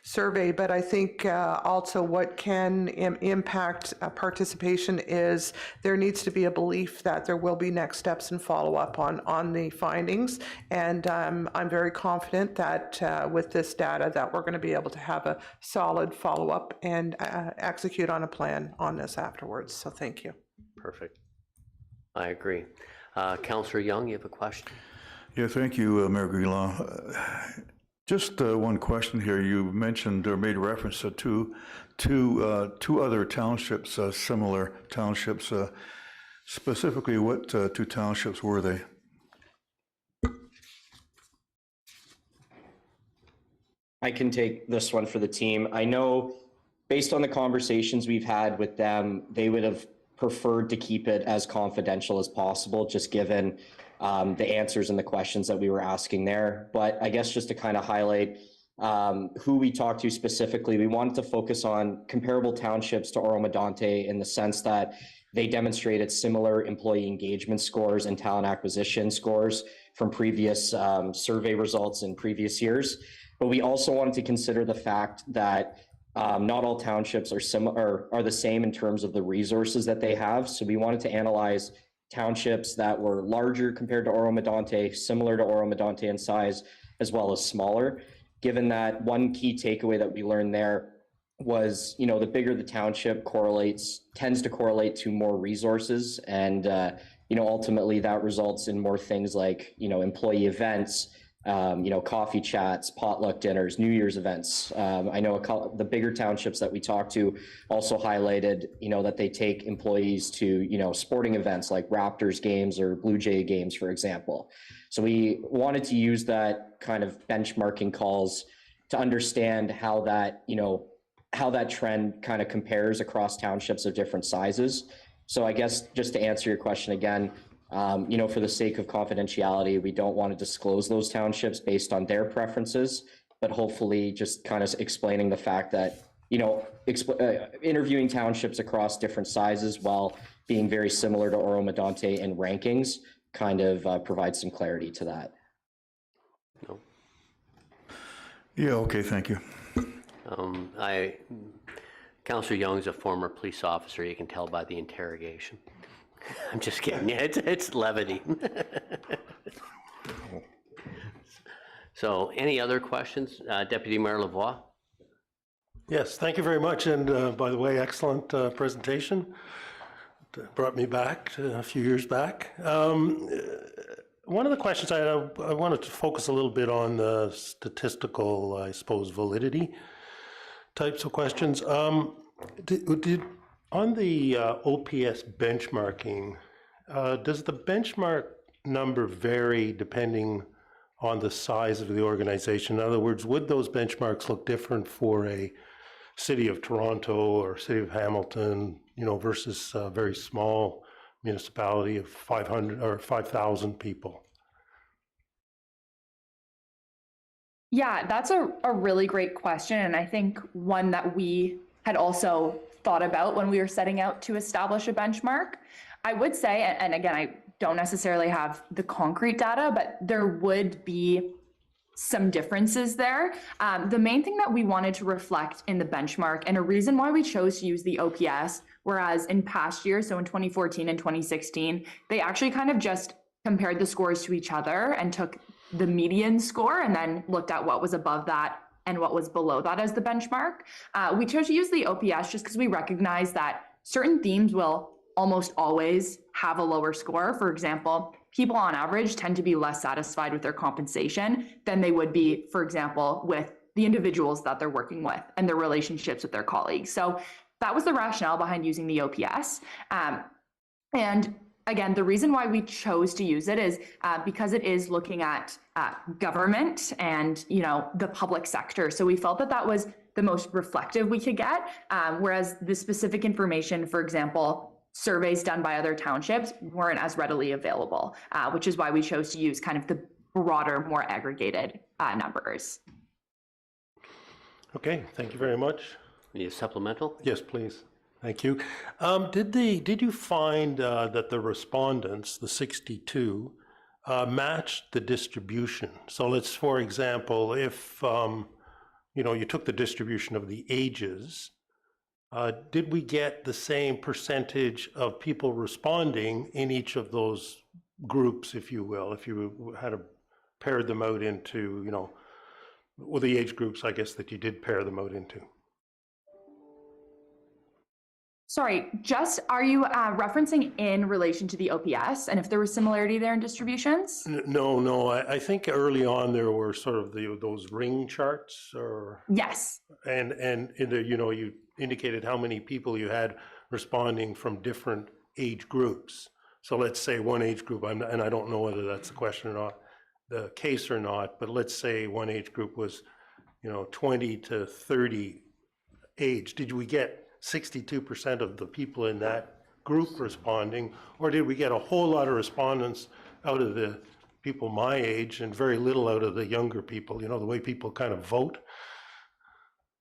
survey. But I think also what can impact participation is there needs to be a belief that there will be next steps and follow up on the findings. And I'm very confident that with this data that we're going to be able to have a solid follow up and execute on a plan on this afterwards. So thank you. Perfect. I agree. Councillor Young, you have a question? Yeah, thank you, Mayor Greenlaw. Just one question here. You mentioned or made reference to two other townships, similar townships. Specifically, what 2 townships were they? I can take this one for the team. I know based on the conversations we've had with them, they would have preferred to keep it as confidential as possible, just given the answers and the questions that we were asking there. But I guess just to kind of highlight who we talked to specifically, we wanted to focus on comparable townships to Oro-Medonte in the sense that they demonstrated similar employee engagement scores and talent acquisition scores from previous survey results in previous years. But we also wanted to consider the fact that not all townships are similar, are the same in terms of the resources that they have. So we wanted to analyze townships that were larger compared to Oro-Medonte, similar to Oro-Medonte in size, as well as smaller, given that one key takeaway that we learned there was, the bigger the township tends to correlate to more resources. And, ultimately that results in more things like, employee events, coffee chats, potluck dinners, New Year's events. I know the bigger townships that we talked to also highlighted, that they take employees to, sporting events like Raptors games or Blue Jay games, for example. So we wanted to use that kind of benchmarking calls to understand how that trend kind of compares across townships of different sizes. So I guess just to answer your question again, for the sake of confidentiality, we don't want to disclose those townships based on their preferences, but hopefully just kind of explaining the fact that, interviewing townships across different sizes while being very similar to Oro-Medonte in rankings kind of provides some clarity to that. No. Yeah, okay, thank you. Councillor Young's a former police officer, you can tell by the interrogation. I'm just kidding. It's levity. So, any other questions? Deputy Mayor Lavoie? Yes, thank you very much. And by the way, excellent presentation. Brought me back to a few years back. One of the questions I wanted to focus a little bit on the statistical, I suppose, validity types of questions. On the OPS benchmarking, does the benchmark number vary depending on the size of the organization? In other words, would those benchmarks look different for a city of Toronto or city of Hamilton, versus a very small municipality of 500 or 5,000 people? Yeah, that's a really great question. And I think one that we had also thought about when we were setting out to establish a benchmark. I would say, and again, I don't necessarily have the concrete data, but there would be some differences there. The main thing that we wanted to reflect in the benchmark, and a reason why we chose to use the OPS, whereas in past years, so in 2014 and 2016, they actually kind of just compared the scores to each other and took the median score and then looked at what was above that and what was below that as the benchmark. We chose to use the OPS just because we recognize that certain themes will almost always have a lower score. For example, people on average tend to be less satisfied with their compensation than they would be, for example, with the individuals that they're working with and their relationships with their colleagues. So that was the rationale behind using the OPS. And again, the reason why we chose to use it is because it is looking at government and the public sector. So we felt that that was the most reflective we could get, whereas the specific information, for example, surveys done by other townships weren't as readily available, which is why we chose to use kind of the broader, more aggregated numbers. Okay, thank you very much. Need a supplemental? Yes, please. Thank you. Did you find that the respondents, the 62, matched the distribution? So let's, for example, if you took the distribution of the ages, did we get the same percentage of people responding in each of those groups, if you will, if you had paired them out into, the age groups, I guess, that you did pair them out into? Sorry, are you referencing in relation to the OPS and if there was similarity there in distributions? No. I think early on there were sort of those ring charts, or yes, and you indicated how many people you had responding from different age groups. So let's say one age group, and I don't know whether that's the question or not, the case or not, but let's say one age group was 20 to 30 age. Did we get 62% of the people in that group responding, or did we get a whole lot of respondents out of the people my age and very little out of the younger people, the way people kind of vote?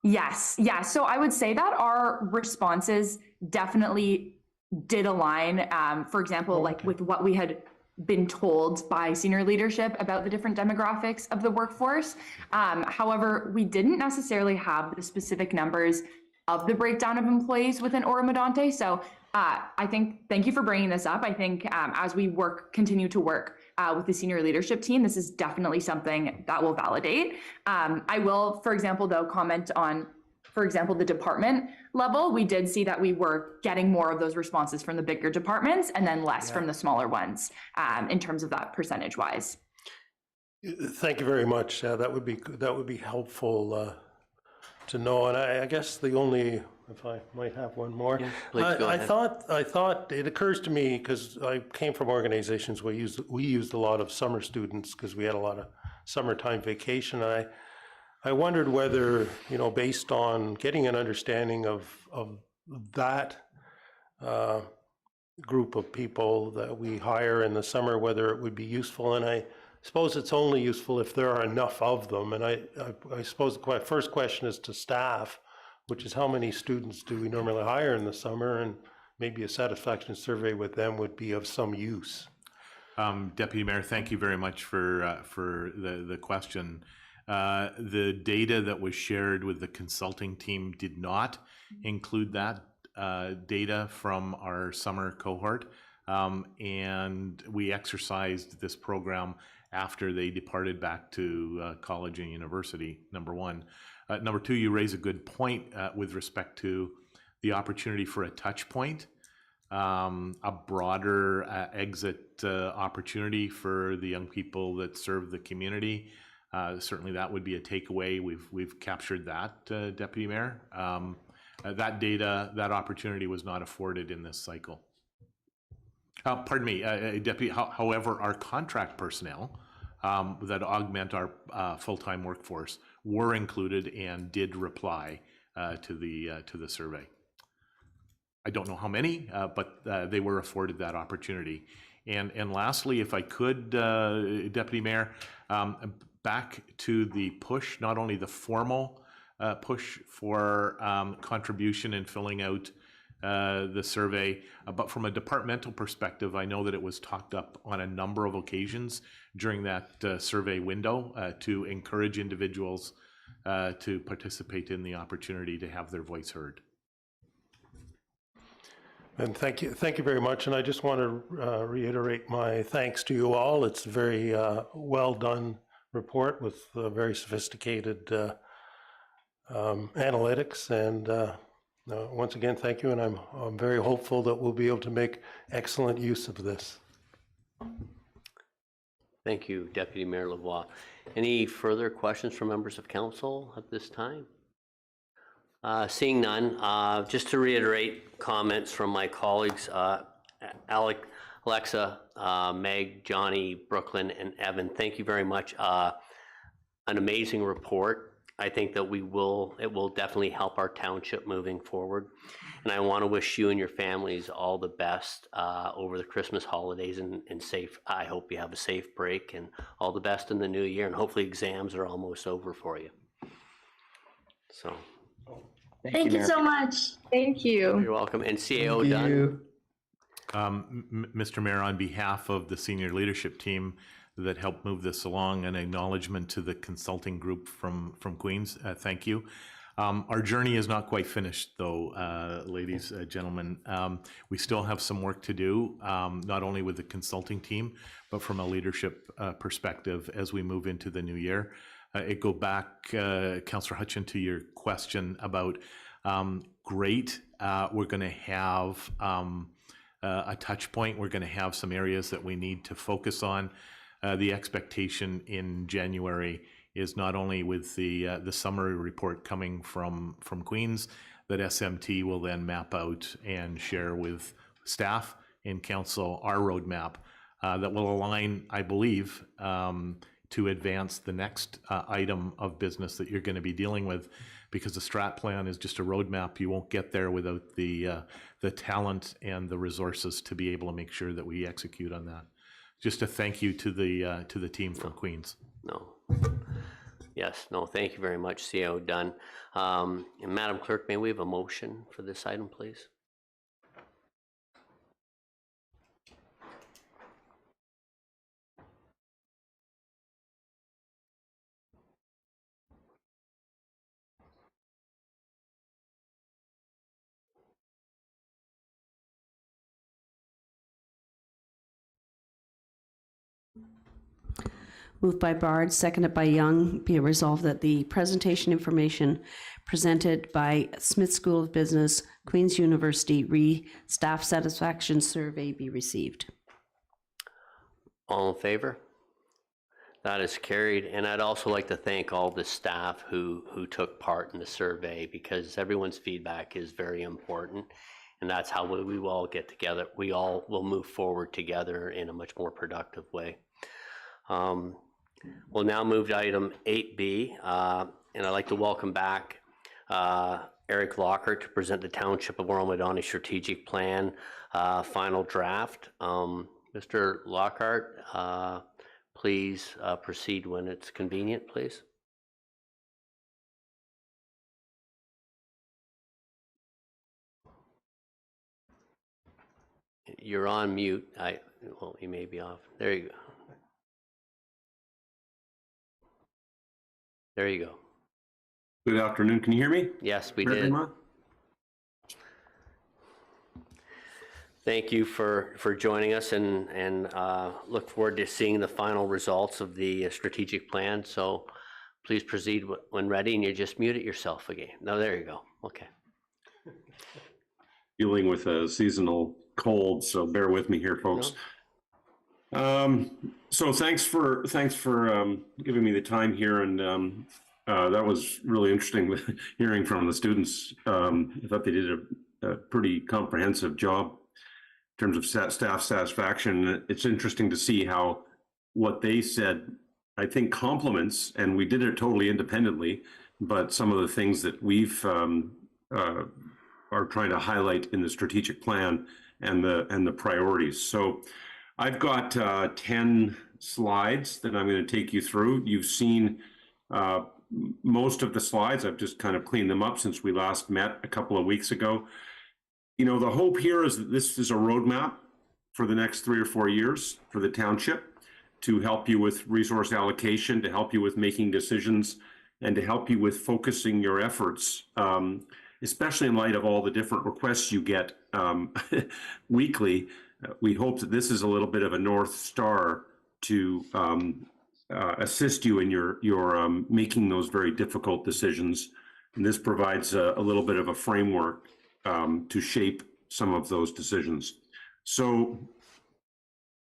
Yes. Yeah. So I would say that our responses definitely did align, for example, like with what we had been told by senior leadership about the different demographics of the workforce. However, we didn't necessarily have the specific numbers of the breakdown of employees within Oro-Medonte. So thank you for bringing this up. I think as we continue to work with the senior leadership team, this is definitely something that will validate. I will, for example, though, comment on, for example, the department level. We did see that we were getting more of those responses from the bigger departments and then less from the smaller ones in terms of that percentage wise. Thank you very much. That would be helpful to know. And I guess the only, if I might have one more. Yeah, please go ahead. I thought it occurs to me, because I came from organizations where we used a lot of summer students because we had a lot of summertime vacation. I wondered whether, based on getting an understanding of that group of people that we hire in the summer, whether it would be useful. And I suppose it's only useful if there are enough of them. And I suppose the first question is to staff, which is how many students do we normally hire in the summer, and maybe a satisfaction survey with them would be of some use. Deputy Mayor, thank you very much for the question. The data that was shared with the consulting team did not include that data from our summer cohort, and we exercised this program after they departed back to college and university, number one. Number two, you raise a good point with respect to the opportunity for a touch point, a broader exit opportunity for the young people that serve the community. Certainly that would be a takeaway. We've captured that, Deputy Mayor. That data, that opportunity was not afforded in this cycle. Pardon me, Deputy, however, our contract personnel that augment our full-time workforce were included and did reply to the survey. I don't know how many, but they were afforded that opportunity. And lastly, if I could, Deputy Mayor, back to the push, not only the formal push for contribution in filling out the survey, but from a departmental perspective, I know that it was talked up on a number of occasions during that survey window to encourage individuals to participate in the opportunity to have their voice heard. And thank you very much. And I just want to reiterate my thanks to you all. It's a very well done report with very sophisticated analytics. And once again, thank you. And I'm very hopeful that we'll be able to make excellent use of this. Thank you, Deputy Mayor Lavoie. Any further questions from members of council at this time? Seeing none, just to reiterate comments from my colleagues, Alexa, Meg, Johnny, Brooklyn, and Evan, thank you very much. An amazing report. I think that it will definitely help our township moving forward. And I want to wish you and your families all the best over the Christmas holidays and safe. I hope you have a safe break and all the best in the new year. And hopefully exams are almost over for you. So. Thank you so much. Thank you. You're welcome. And CAO done. Mr. Mayor, on behalf of the senior leadership team that helped move this along, an acknowledgement to the consulting group from Queens. Thank you. Our journey is not quite finished, though, ladies, gentlemen. We still have some work to do, not only with the consulting team, but from a leadership perspective as we move into the new year. It go back, Councillor Hutchin, to your question about great. We're going to have a touch point. We're going to have some areas that we need to focus on. The expectation in January is not only with the summary report coming from Queens, that SMT will then map out and share with staff and council our roadmap that will align, I believe, to advance the next item of business that you're going to be dealing with, because the strat plan is just a roadmap. You won't get there without the talent and the resources to be able to make sure that we execute on that. Just a thank you to the team from Queens. No. Yes, no, thank you very much, CAO Dunn. And Madam Clerk, may we have a motion for this item, please? Moved by Bard, seconded by Young, be it resolved that the presentation information presented by Smith School of Business, Queen's University Staff Satisfaction Survey be received. All in favor? That is carried. And I'd also like to thank all the staff who took part in the survey, because everyone's feedback is very important. And that's how we will all get together. We all will move forward together in a much more productive way. We'll now move to item 8B, and I'd like to welcome back Eric Lockhart to present the Township of Oro-Medonte Strategic Plan final draft. Mr. Lockhart, please proceed when it's convenient, please. You're on mute. Well, you may be off. There you go. There you go. Good afternoon. Can you hear me? Yes, we did. Thank you for joining us, and look forward to seeing the final results of the strategic plan. So Please proceed when ready, and you just mute it yourself again. No, there you go. Okay. Dealing with a seasonal cold, so bear with me here, folks. So thanks for giving me the time here, and that was really interesting with hearing from the students. I thought they did a pretty comprehensive job in terms of staff satisfaction. It's interesting to see how what they said, I think, complements, and we did it totally independently, but some of the things that we've are trying to highlight in the strategic plan and the priorities. So I've got 10 slides that I'm going to take you through. You've seen most of the slides. I've just kind of cleaned them up since we last met a couple of weeks ago. You know, the hope here is that this is a roadmap for the next 3 or 4 years for the township to help you with resource allocation, to help you with making decisions, and to help you with focusing your efforts, especially in light of all the different requests you get weekly. We hope that this is a little bit of a North Star to assist you in your making those very difficult decisions. And this provides a little bit of a framework to shape some of those decisions. So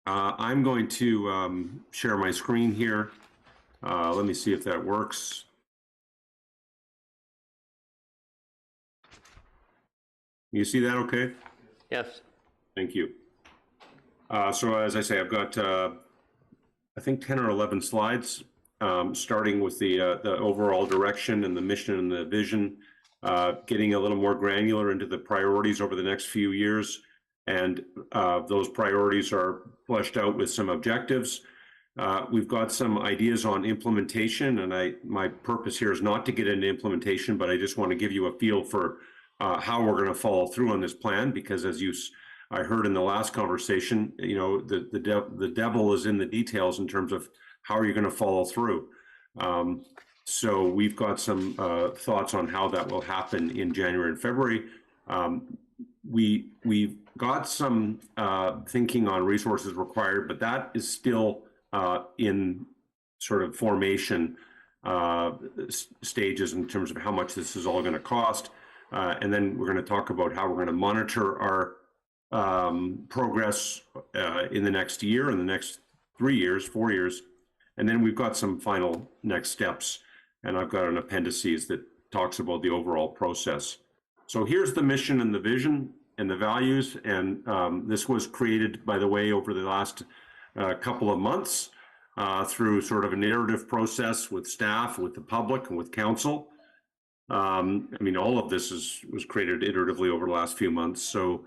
I'm going to share my screen here. Let me see if that works. You see that okay? Yes. Thank you. So as I say, I've got, I think 10 or 11 slides, starting with the overall direction and the mission and the vision, getting a little more granular into the priorities over the next few years. And those priorities are fleshed out with some objectives. We've got some ideas on implementation, and my purpose here is not to get into implementation, but I just want to give you a feel for how we're going to follow through on this plan, because as I heard in the last conversation, you know, the devil is in the details in terms of how are you going to follow through. So we've got some thoughts on how that will happen in January and February. We've got some thinking on resources required, but that is still in sort of formation stages in terms of how much this is all going to cost. And then we're going to talk about how we're going to monitor our progress in the next year, in the next 3 years, 4 years. And then we've got some final next steps. And I've got an appendices that talks about the overall process. So here's the mission and the vision and the values. And this was created, by the way, over the last couple of months through sort of a narrative process with staff, with the public, and with council. I mean, all of this was created iteratively over the last few months. So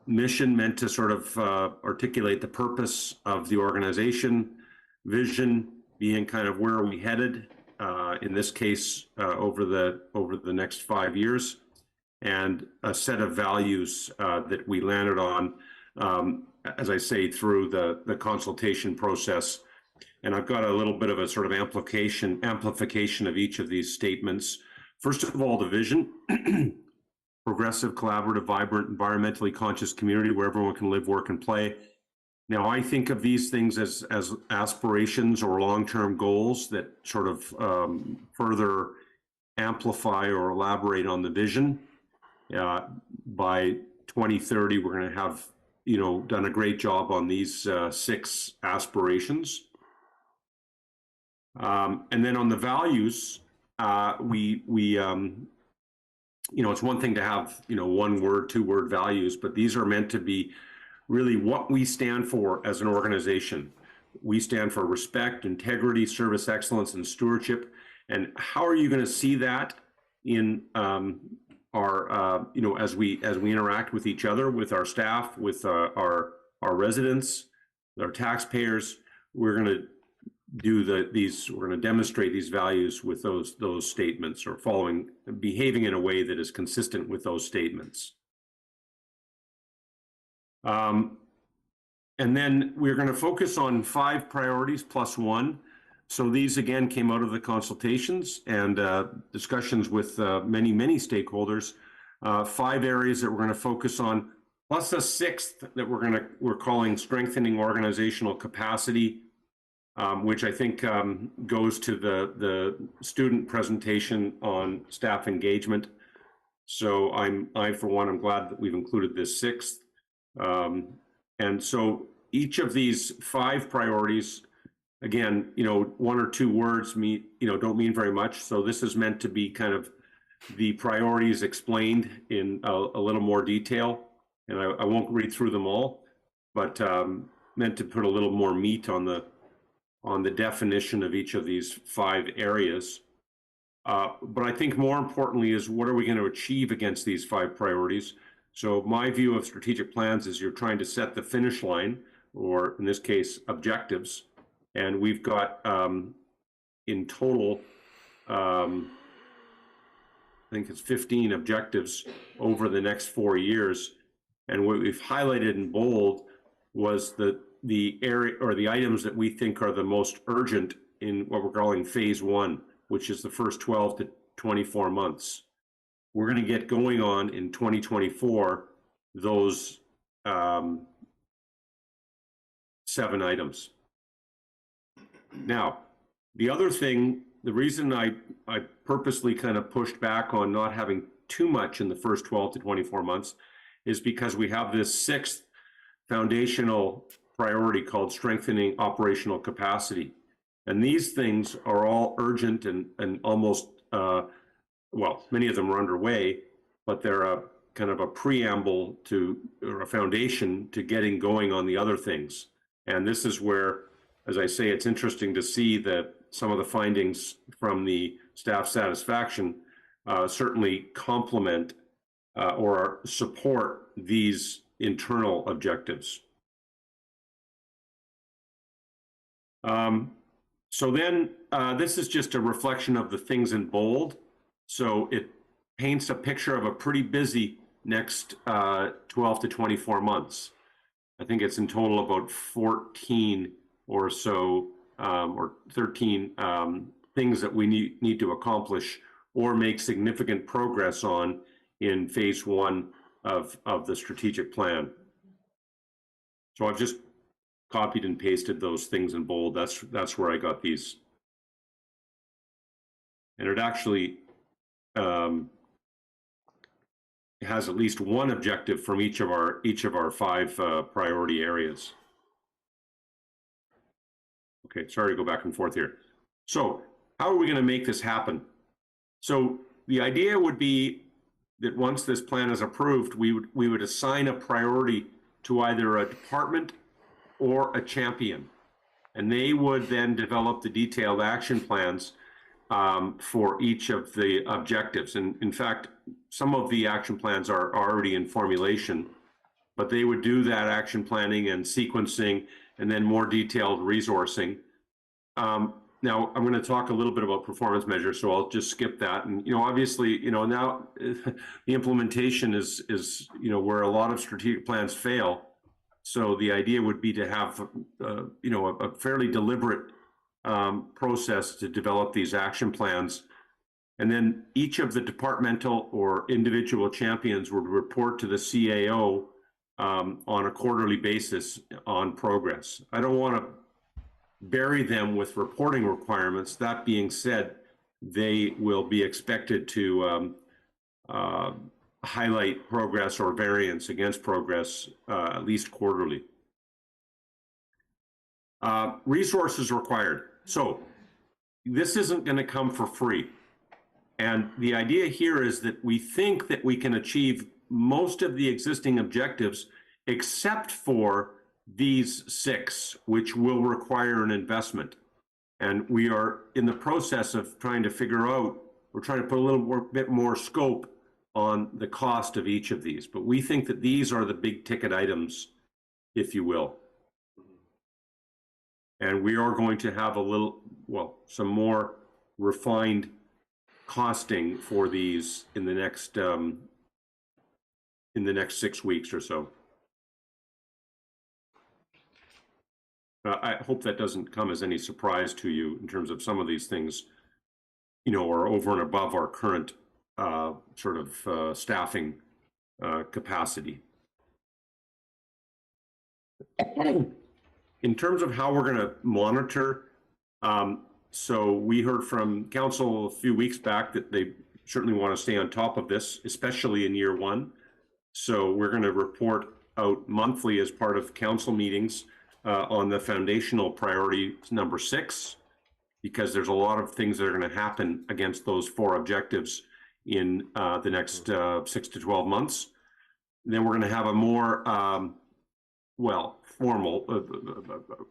mission meant to sort of articulate the purpose of the organization, vision being kind of where are we headed, in this case, over the next 5 years, and a set of values that we landed on, as I say, through the consultation process. And I've got a little bit of a sort of amplification of each of these statements. First of all, the vision, progressive, collaborative, vibrant, environmentally conscious community where everyone can live, work, and play. Now, I think of these things as aspirations or long-term goals that sort of further amplify or elaborate on the vision. By 2030, we're going to have, you know, done a great job on these 6 aspirations. And then on the values, you know, it's one thing to have, you know, 1-word, 2-word values, but these are meant to be really what we stand for as an organization. We stand for respect, integrity, service excellence, and stewardship. And how are you going to see that in our, you know, as we interact with each other, with our staff, with our residents, our taxpayers? We're going to we're going to demonstrate these values with those statements, or behaving in a way that is consistent with those statements. And then we're going to focus on 5 priorities plus 1. So these again came out of the consultations and discussions with many stakeholders. 5 areas that we're going to focus on, plus a 6th that we're calling strengthening organizational capacity. which I think goes to the student presentation on staff engagement. So I for one, I'm glad that we've included this sixth. And so each of these 5 priorities, again, you know, 1 or 2 words don't mean very much. So this is meant to be kind of the priorities explained in a little more detail. And I won't read through them all, but meant to put a little more meat on the definition of each of these 5 areas. But I think more importantly is, what are we going to achieve against these 5 priorities? So my view of strategic plans is you're trying to set the finish line, or in this case, objectives. And we've got in total, I think it's 15 objectives over the next 4 years. And what we've highlighted in bold was the area or the items that we think are the most urgent in what we're calling phase 1, which is the first 12 to 24 months. We're going to get going on in 2024, those 7 items. Now, the other thing, the reason I purposely kind of pushed back on not having too much in the first 12 to 24 months is because we have this 6th foundational priority called strengthening operational capacity. And these things are all urgent and almost, well, many of them are underway, but they're a kind of a preamble to, or a foundation to getting going on the other things. And this is where, as I say, it's interesting to see that some of the findings from the staff satisfaction certainly complement or support these internal objectives. So then this is just a reflection of the things in bold. So it paints a picture of a pretty busy next 12 to 24 months. I think it's in total about 14 or so, or 13 things that we need to accomplish or make significant progress on in phase 1 of the strategic plan. So I've just copied and pasted those things in bold. That's where I got these. And it actually has at least one objective from each of our 5 priority areas. Okay, sorry to go back and forth here. So how are we going to make this happen? So the idea would be that once this plan is approved, we would assign a priority to either a department or a champion, and they would then develop the detailed action plans for each of the objectives. And in fact, some of the action plans are already in formulation, but they would do that action planning and sequencing and then more detailed resourcing. Now I'm going to talk a little bit about performance measures, so I'll just skip that. And, obviously, now the implementation is, where a lot of strategic plans fail. So the idea would be to have, a fairly deliberate process to develop these action plans. And then each of the departmental or individual champions would report to the CAO on a quarterly basis on progress. I don't want to bury them with reporting requirements. That being said, they will be expected to highlight progress or variance against progress at least quarterly. Resources required. So this isn't going to come for free. And the idea here is that we think that we can achieve most of the existing objectives except for these 6, which will require an investment. And we are in the process of trying to figure out, we're trying to put a little bit more scope on the cost of each of these. But we think that these are the big ticket items, if you will. And we are going to have some more refined costing for these in the next 6 weeks or so. I hope that doesn't come as any surprise to you in terms of some of these things, are over and above our current staffing capacity. In terms of how we're going to monitor, so we heard from council a few weeks back that they certainly want to stay on top of this, especially in year one. So we're going to report out monthly as part of council meetings on the foundational priority number 6, because there's a lot of things that are going to happen against those 4 objectives in the next 6 to 12 months. Then we're going to have a more, formal,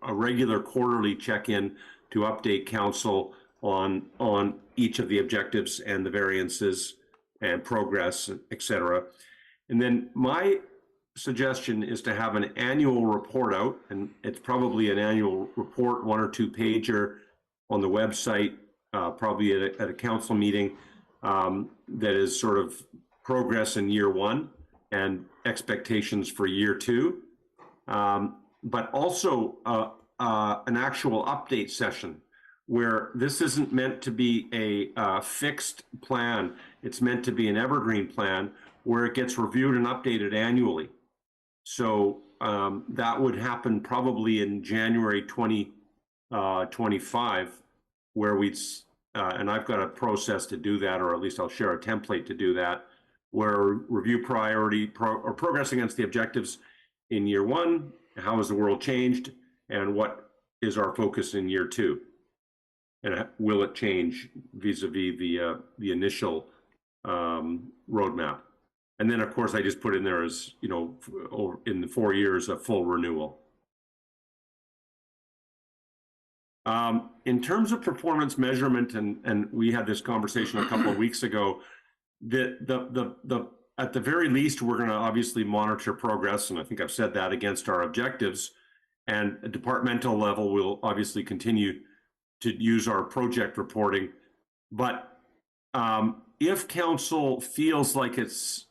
a regular quarterly check-in to update council on each of the objectives and the variances and progress, et cetera. And then my suggestion is to have an annual report out, and it's probably an annual report, 1 or 2 pager on the website, probably at a council meeting, that is sort of progress in year 1 and expectations for year 2, but also an actual update session where this isn't meant to be a fixed plan. It's meant to be an evergreen plan where it gets reviewed and updated annually. So that would happen probably in January 2025, where we'd, and I've got a process to do that, or at least I'll share a template to do that, where review priority or progress against the objectives in year 1, how has the world changed, and what is our focus in year 2, and will it change vis-a-vis the initial roadmap. And then, of course, I just put in there as, you know, in the 4 years, a full renewal. In terms of performance measurement, and we had this conversation a couple of weeks ago, at the very least, we're going to obviously monitor progress, and I think I've said that, against our objectives. And at departmental level, we'll obviously continue to use our project reporting. But if council feels like it's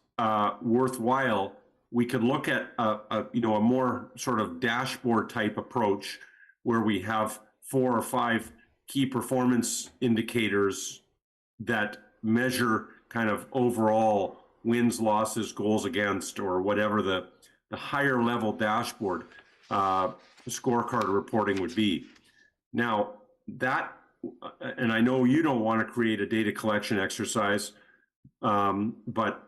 worthwhile, we could look at a more sort of dashboard type approach where we have 4 or 5 key performance indicators that measure kind of overall wins, losses, goals against, or whatever the higher level dashboard scorecard reporting would be. Now that, and I know you don't want to create a data collection exercise, but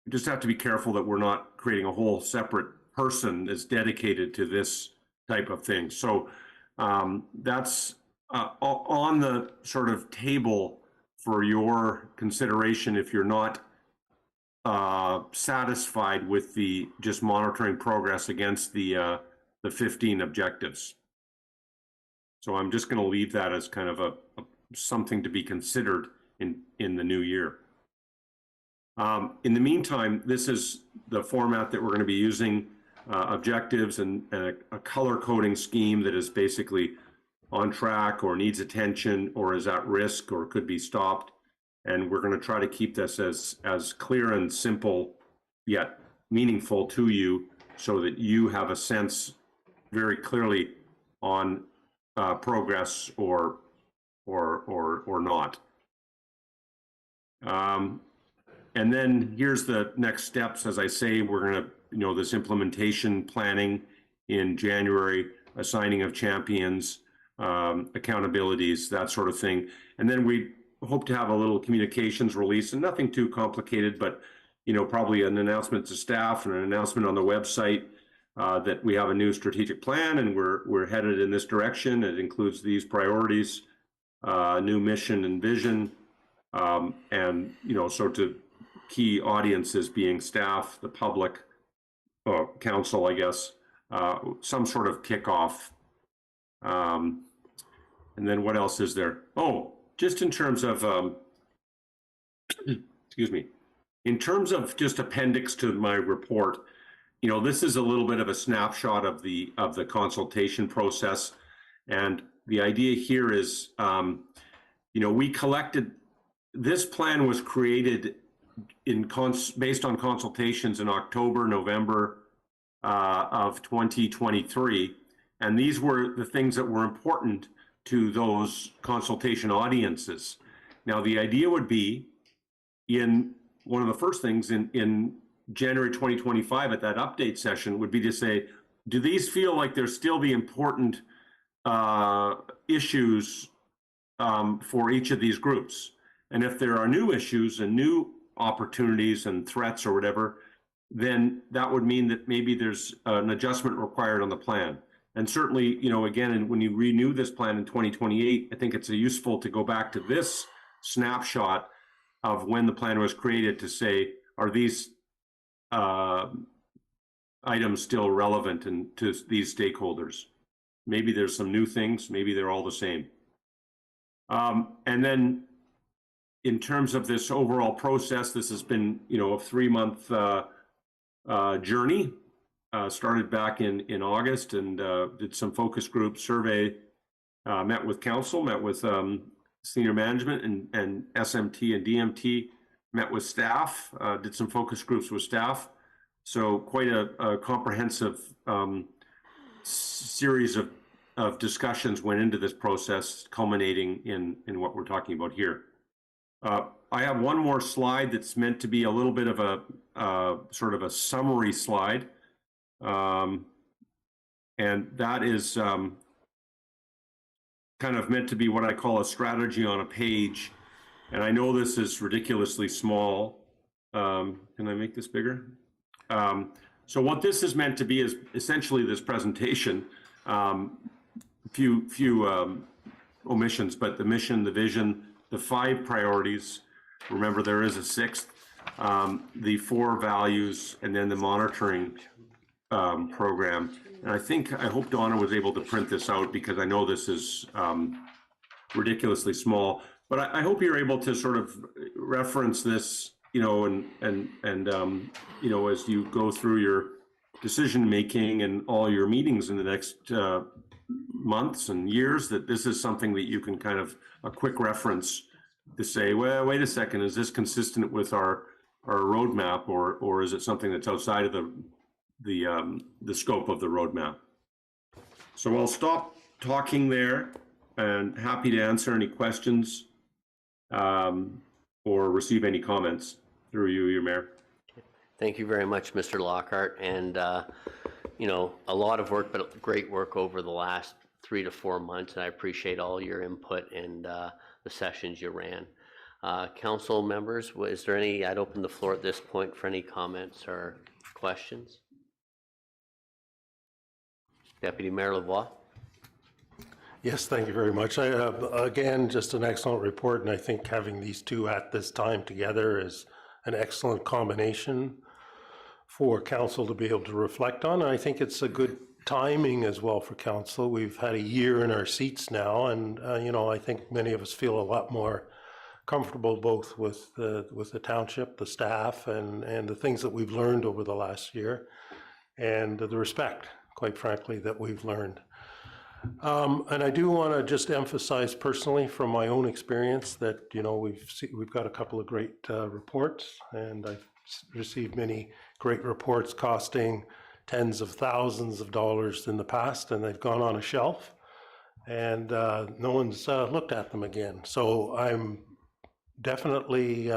we just have to be careful that we're not creating a whole separate person that's dedicated to this type of thing. So that's on the sort of table for your consideration if you're not satisfied with the just monitoring progress against the 15 objectives. So I'm just going to leave that as kind of something to be considered in the new year. In the meantime, this is the format that we're going to be using, objectives and a color coding scheme that is basically on track or needs attention or is at risk or could be stopped. And we're going to try to keep this as clear and simple yet meaningful to you so that you have a sense very clearly on progress or not. And then here's the next steps. As I say, we're going to, this implementation planning in January, assigning of champions, accountabilities, that sort of thing. And then we hope to have a little communications release, and nothing too complicated, but probably an announcement to staff and an announcement on the website that we have a new strategic plan and we're headed in this direction. It includes these priorities, new mission and vision, and so to key audiences being staff, the public, council, I guess, some sort of kickoff. And then what else is there? Oh, just in terms of, excuse me, in terms of just appendix to my report, this is a little bit of a snapshot of the consultation process. And the idea here is, we collected, this plan was created based on consultations in October, November of 2023. And these were the things that were important to those consultation audiences. Now, the idea would be in one of the first things in January 2025 at that update session would be to say, do these feel like they're still the important issues for each of these groups? And if there are new issues and new opportunities and threats or whatever, then that would mean that maybe there's an adjustment required on the plan. And certainly, you know, again, when you renew this plan in 2028, I think it's useful to go back to this snapshot of when the plan was created to say, are these items still relevant to these stakeholders? Maybe there's some new things, maybe they're all the same. And then in terms of this overall process, this has been, you know, a 3-month journey. Started back in August and did some focus group survey, met with council, met with senior management and SMT and DMT, met with staff, did some focus groups with staff. So quite a comprehensive series of discussions went into this process, culminating in what we're talking about here. I have one more slide that's meant to be a little bit of a sort of a summary slide. And that is kind of meant to be what I call a strategy on a page. And I know this is ridiculously small. Can I make this bigger? So what this is meant to be is essentially this presentation. Few omissions, but the mission, the vision, the 5 priorities. Remember, there is a 6th. The 4 values, and then the monitoring program. And I hope Donna was able to print this out because I know this is ridiculously small, but I hope you're able to sort of reference this, you know, and you know, as you go through your decision making and all your meetings in the next months and years, that this is something that you can kind of a quick reference to say, well, wait a second, is this consistent with our roadmap, or is it something that's outside of the scope of the roadmap? So I'll stop talking there and happy to answer any questions or receive any comments through you, your mayor. Thank you very much, Mr. Lockhart. And, you know, a lot of work, but great work over the last 3 to 4 months. And I appreciate all your input and the sessions you ran. Council members, is there any, I'd open the floor at this point for any comments or questions. Deputy Mayor Lavoie. Yes, thank you very much. I have, again, just an excellent report, and I think having these two at this time together is an excellent combination for council to be able to reflect on. And I think it's a good timing as well for council. We've had a year in our seats now, and you know, I think many of us feel a lot more comfortable both with the township, the staff, and the things that we've learned over the last year, and the respect, quite frankly, that we've learned. And I do want to just emphasize personally from my own experience that, you know, we've got a couple of great reports, and I've received many great reports costing tens of thousands of dollars in the past, and they've gone on a shelf, and no one's looked at them again. So I'm definitely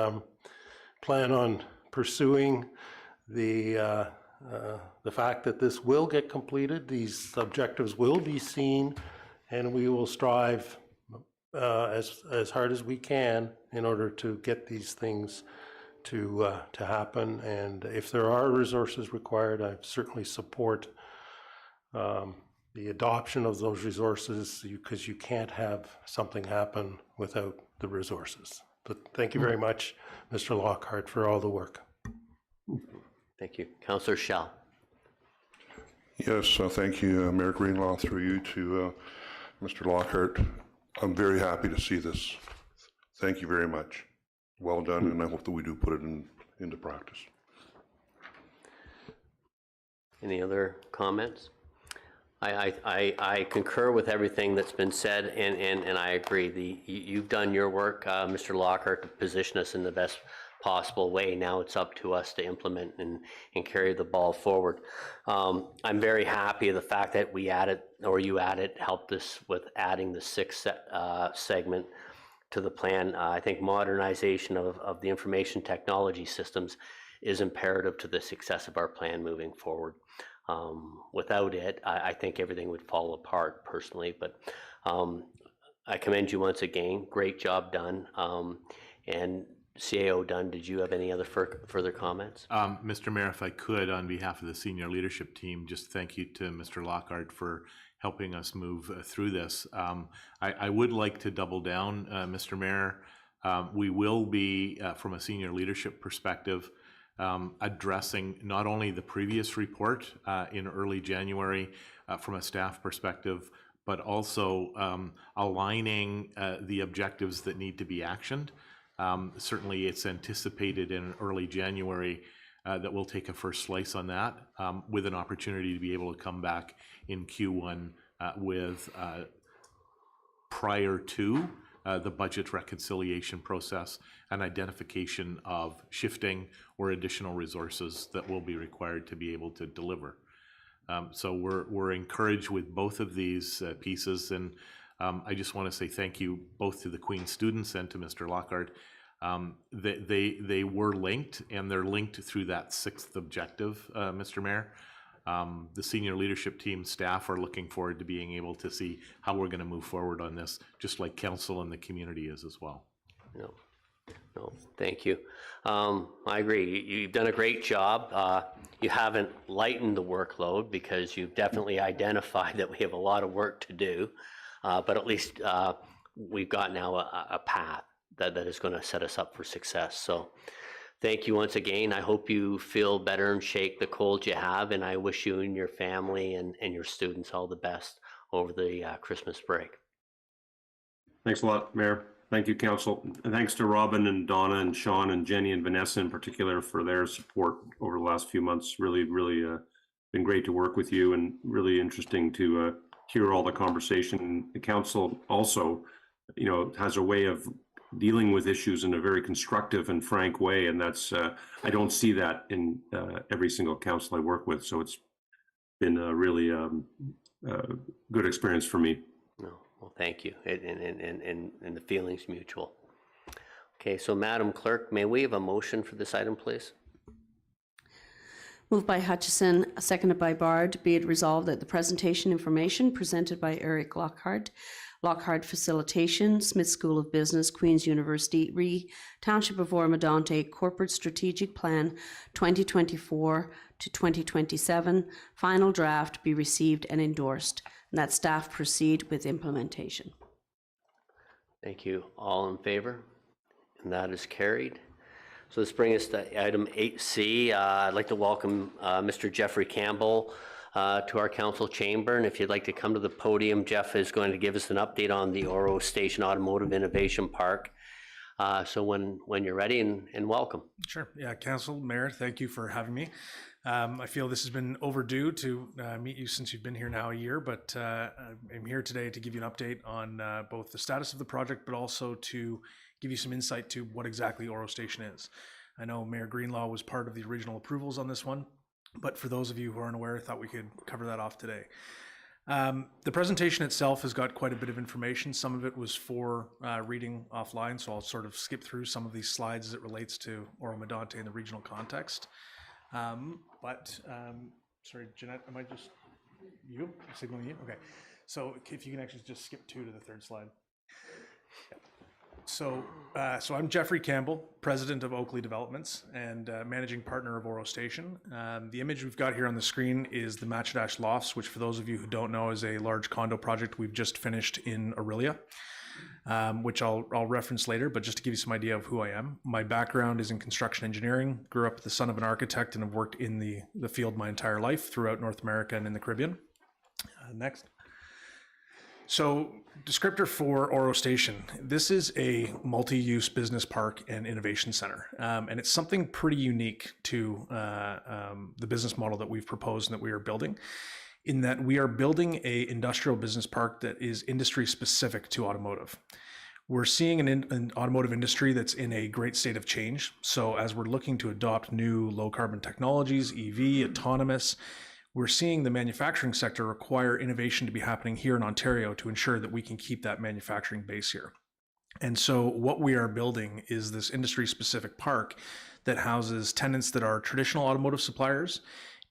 plan on pursuing the fact that this will get completed, these objectives will be seen, and we will strive as hard as we can in order to get these things to happen. And if there are resources required, I certainly support the adoption of those resources, because you can't have something happen without the resources. But thank you very much, Mr. Lockhart, for all the work. Thank you. Councillor Schell. Yes, thank you, Mayor Greenlaw, through you to Mr. Lockhart. I'm very happy to see this. Thank you very much. Well done, and I hope that we do put it into practice. Any other comments? I concur with everything that's been said, and I agree. You've done your work, Mr. Lockhart, to position us in the best possible way. Now it's up to us to implement and carry the ball forward. I'm very happy of the fact that we added, or you added, helped us with adding the 6th segment to the plan. I think modernization of the information technology systems is imperative to the success of our plan moving forward. Without it, I think everything would fall apart personally, but I commend you once again. Great job done. And CAO Dunn, did you have any other further comments? Mr. Mayor, if I could, on behalf of the senior leadership team, just thank you to Mr. Lockhart for helping us move through this. I would like to double down, Mr. Mayor. We will be, from a senior leadership perspective, addressing not only the previous report in early January from a staff perspective, but also aligning the objectives that need to be actioned. Certainly, it's anticipated in early January that we'll take a first slice on that with an opportunity to be able to come back in Q1 with prior to the budget reconciliation process and identification of shifting or additional resources that will be required to be able to deliver. So we're encouraged with both of these pieces, and I just want to say thank you both to the Queen students and to Mr. Lockhart. They were linked, and they're linked through that sixth objective, Mr. Mayor. The senior leadership team staff are looking forward to being able to see how we're going to move forward on this, just like council and the community is as well. No, thank you. I agree. You've done a great job. You haven't lightened the workload because you've definitely identified that we have a lot of work to do, but at least we've got now a path that is going to set us up for success. So thank you once again. I hope you feel better and shake the cold you have, and I wish you and your family and your students all the best over the Christmas break. Thanks a lot, Mayor. Thank you, Council. And thanks to Robin and Donna and Sean and Jenny and Vanessa in particular for their support over the last few months. Really been great to work with you, and really interesting to hear all the conversation. The Council also, has a way of dealing with issues in a very constructive and frank way, and that's I don't see that in every single council I work with. So it's been a really good experience for me. No, well, thank you, and the feeling's mutual. Okay, so Madam Clerk, may we have a motion for this item, please? Moved by Hutchison, seconded by Bard. Be it resolved that the presentation information presented by Eric Lockhart, Lockhart Facilitation, Smith School of Business, Queen's University, Township of Oro-Medonte, Corporate Strategic Plan 2024 to 2027, final draft be received and endorsed, and that staff proceed with implementation. Thank you. All in favor? And that is carried. So this brings us to item 8C. I'd like to welcome Mr. Jeffrey Campbell to our council chamber, and if you'd like to come to the podium, Jeff is going to give us an update on the Oro Station Automotive Innovation Park. So when you're ready, and welcome. Sure. Yeah, Council, Mayor, thank you for having me. I feel this has been overdue to meet you since you've been here now a year, but I'm here today to give you an update on both the status of the project, but also to give you some insight to what exactly Oro Station is. I know Mayor Greenlaw was part of the original approvals on this one, but for those of you who aren't aware, I thought we could cover that off today. The presentation itself has got quite a bit of information. Some of it was for reading offline, so I'll sort of skip through some of these slides as it relates to Oro-Medonte in the regional context. Sorry, Jeanette, am I just you? Signaling you? Okay. So if you can actually just skip to the third slide. Yeah. So I'm Jeffrey Campbell, president of Oakley Developments and managing partner of Oro Station. The image we've got here on the screen is the Matchdash Lofts, which for those of you who don't know is a large condo project we've just finished in Orillia, which I'll reference later, but just to give you some idea of who I am. My background is in construction engineering, grew up the son of an architect, and have worked in the field my entire life throughout North America and in the Caribbean. Next. So, descriptor for Oro Station. This is a multi-use business park and innovation center, and it's something pretty unique to the business model that we've proposed and that we are building, in that we are building a industrial business park that is industry specific to automotive. We're seeing an automotive industry that's in a great state of change. So as we're looking to adopt new low carbon technologies, EV, autonomous, we're seeing the manufacturing sector require innovation to be happening here in Ontario to ensure that we can keep that manufacturing base here. And so what we are building is this industry-specific park that houses tenants that are traditional automotive suppliers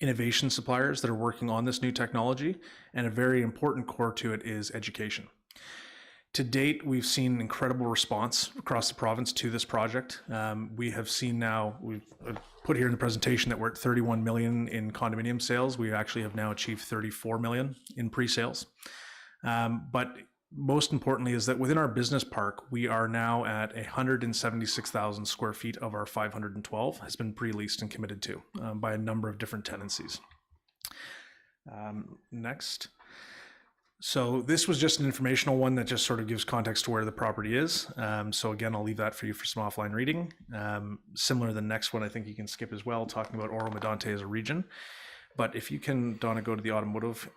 innovation suppliers that are working on this new technology, and a very important core to it is education. To date, we've seen incredible response across the province to this project. We have seen now, we've put here in the presentation that we're at 31 million in condominium sales. We actually have now achieved 34 million in pre-sales. But most importantly is that within our business park, we are now at 176,000 square feet of our 512 has been pre-leased and committed to by a number of different tenancies. Next. So this was just an informational one that just sort of gives context to where the property is. So again, I'll leave that for you for some offline reading. Similar to the next one, I think you can skip as well, talking about Oro-Medonte as a region. But if you can, Donna, go to the automotive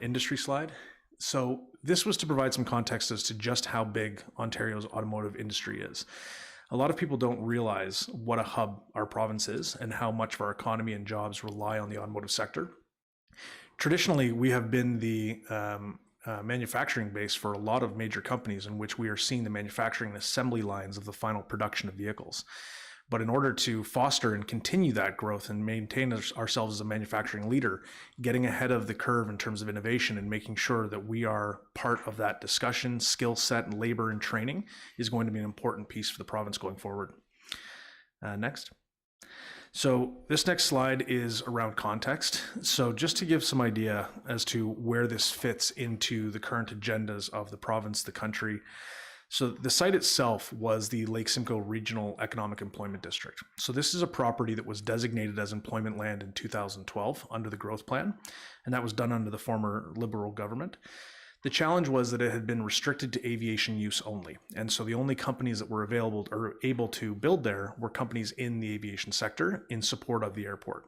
industry slide. So this was to provide some context as to just how big Ontario's automotive industry is. A lot of people don't realize what a hub our province is and how much of our economy and jobs rely on the automotive sector. Traditionally, we have been the manufacturing base for a lot of major companies in which we are seeing the manufacturing and assembly lines of the final production of vehicles. But in order to foster and continue that growth and maintain ourselves as a manufacturing leader, getting ahead of the curve in terms of innovation and making sure that we are part of that discussion, skill set, and labor and training is going to be an important piece for the province going forward. Next. So this next slide is around context. So just to give some idea as to where this fits into the current agendas of the province, the country. So the site itself was the Lake Simcoe Regional Economic Employment District. So this is a property that was designated as employment land in 2012 under the growth plan, and that was done under the former Liberal government. The challenge was that it had been restricted to aviation use only. And so the only companies that were available or able to build there were companies in the aviation sector in support of the airport.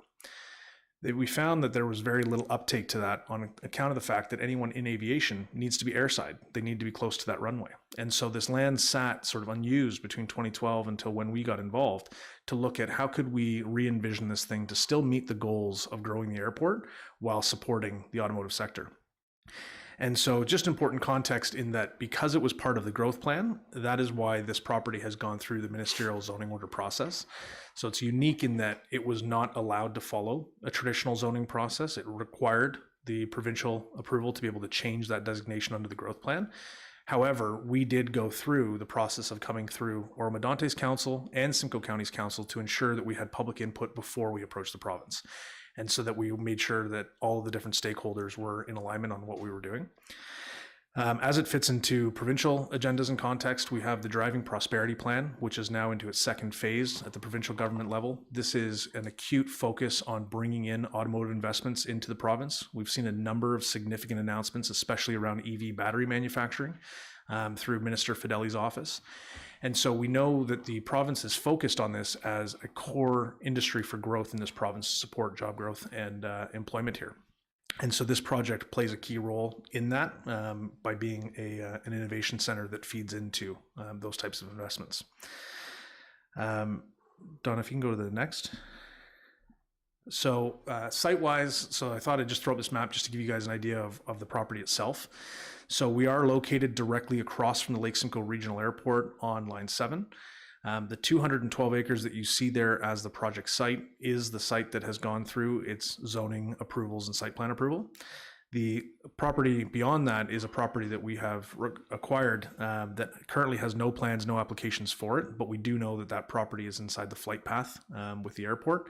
We found that there was very little uptake to that on account of the fact that anyone in aviation needs to be airside. They need to be close to that runway. And so this land sat sort of unused between 2012 until when we got involved to look at how could we re-envision this thing to still meet the goals of growing the airport while supporting the automotive sector. And so just important context in that because it was part of the growth plan, that is why this property has gone through the ministerial zoning order process. So it's unique in that it was not allowed to follow a traditional zoning process. It required the provincial approval to be able to change that designation under the growth plan. However, we did go through the process of coming through Oro-Medonte's council and Simcoe County's council to ensure that we had public input before we approached the province. And so that we made sure that all of the different stakeholders were in alignment on what we were doing. As it fits into provincial agendas and context, we have the Driving Prosperity Plan, which is now into its second phase at the provincial government level. This is an acute focus on bringing in automotive investments into the province. We've seen a number of significant announcements, especially around EV battery manufacturing through Minister Fideli's office. And so we know that the province is focused on this as a core industry for growth in this province to support job growth and employment here. And so this project plays a key role in that by being an innovation center that feeds into those types of investments. Donna, if you can go to the next. So site-wise, so I thought I'd just throw up this map just to give you guys an idea of the property itself. So we are located directly across from the Lake Simcoe Regional Airport on Line 7. The 212 acres that you see there as the project site is the site that has gone through its zoning approvals and site plan approval. The property beyond that is a property that we have acquired that currently has no plans, no applications for it, but we do know that that property is inside the flight path with the airport.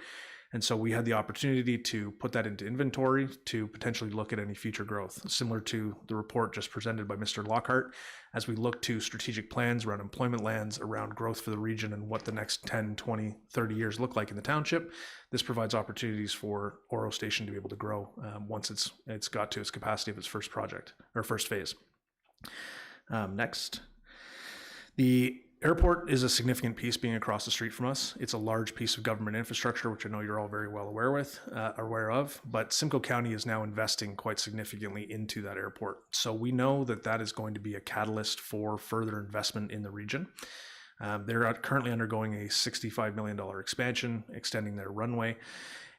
And so we had the opportunity to put that into inventory to potentially look at any future growth, similar to the report just presented by Mr. Lockhart, as we look to strategic plans around employment lands, around growth for the region and what the next 10, 20, 30 years look like in the township. This provides opportunities for Oro Station to be able to grow once it's got to its capacity of its first project or first phase. Next. The airport is a significant piece being across the street from us. It's a large piece of government infrastructure, which I know you're all very well aware of, but Simcoe County is now investing quite significantly into that airport. So we know that that is going to be a catalyst for further investment in the region. They're currently undergoing a $65 million expansion, extending their runway.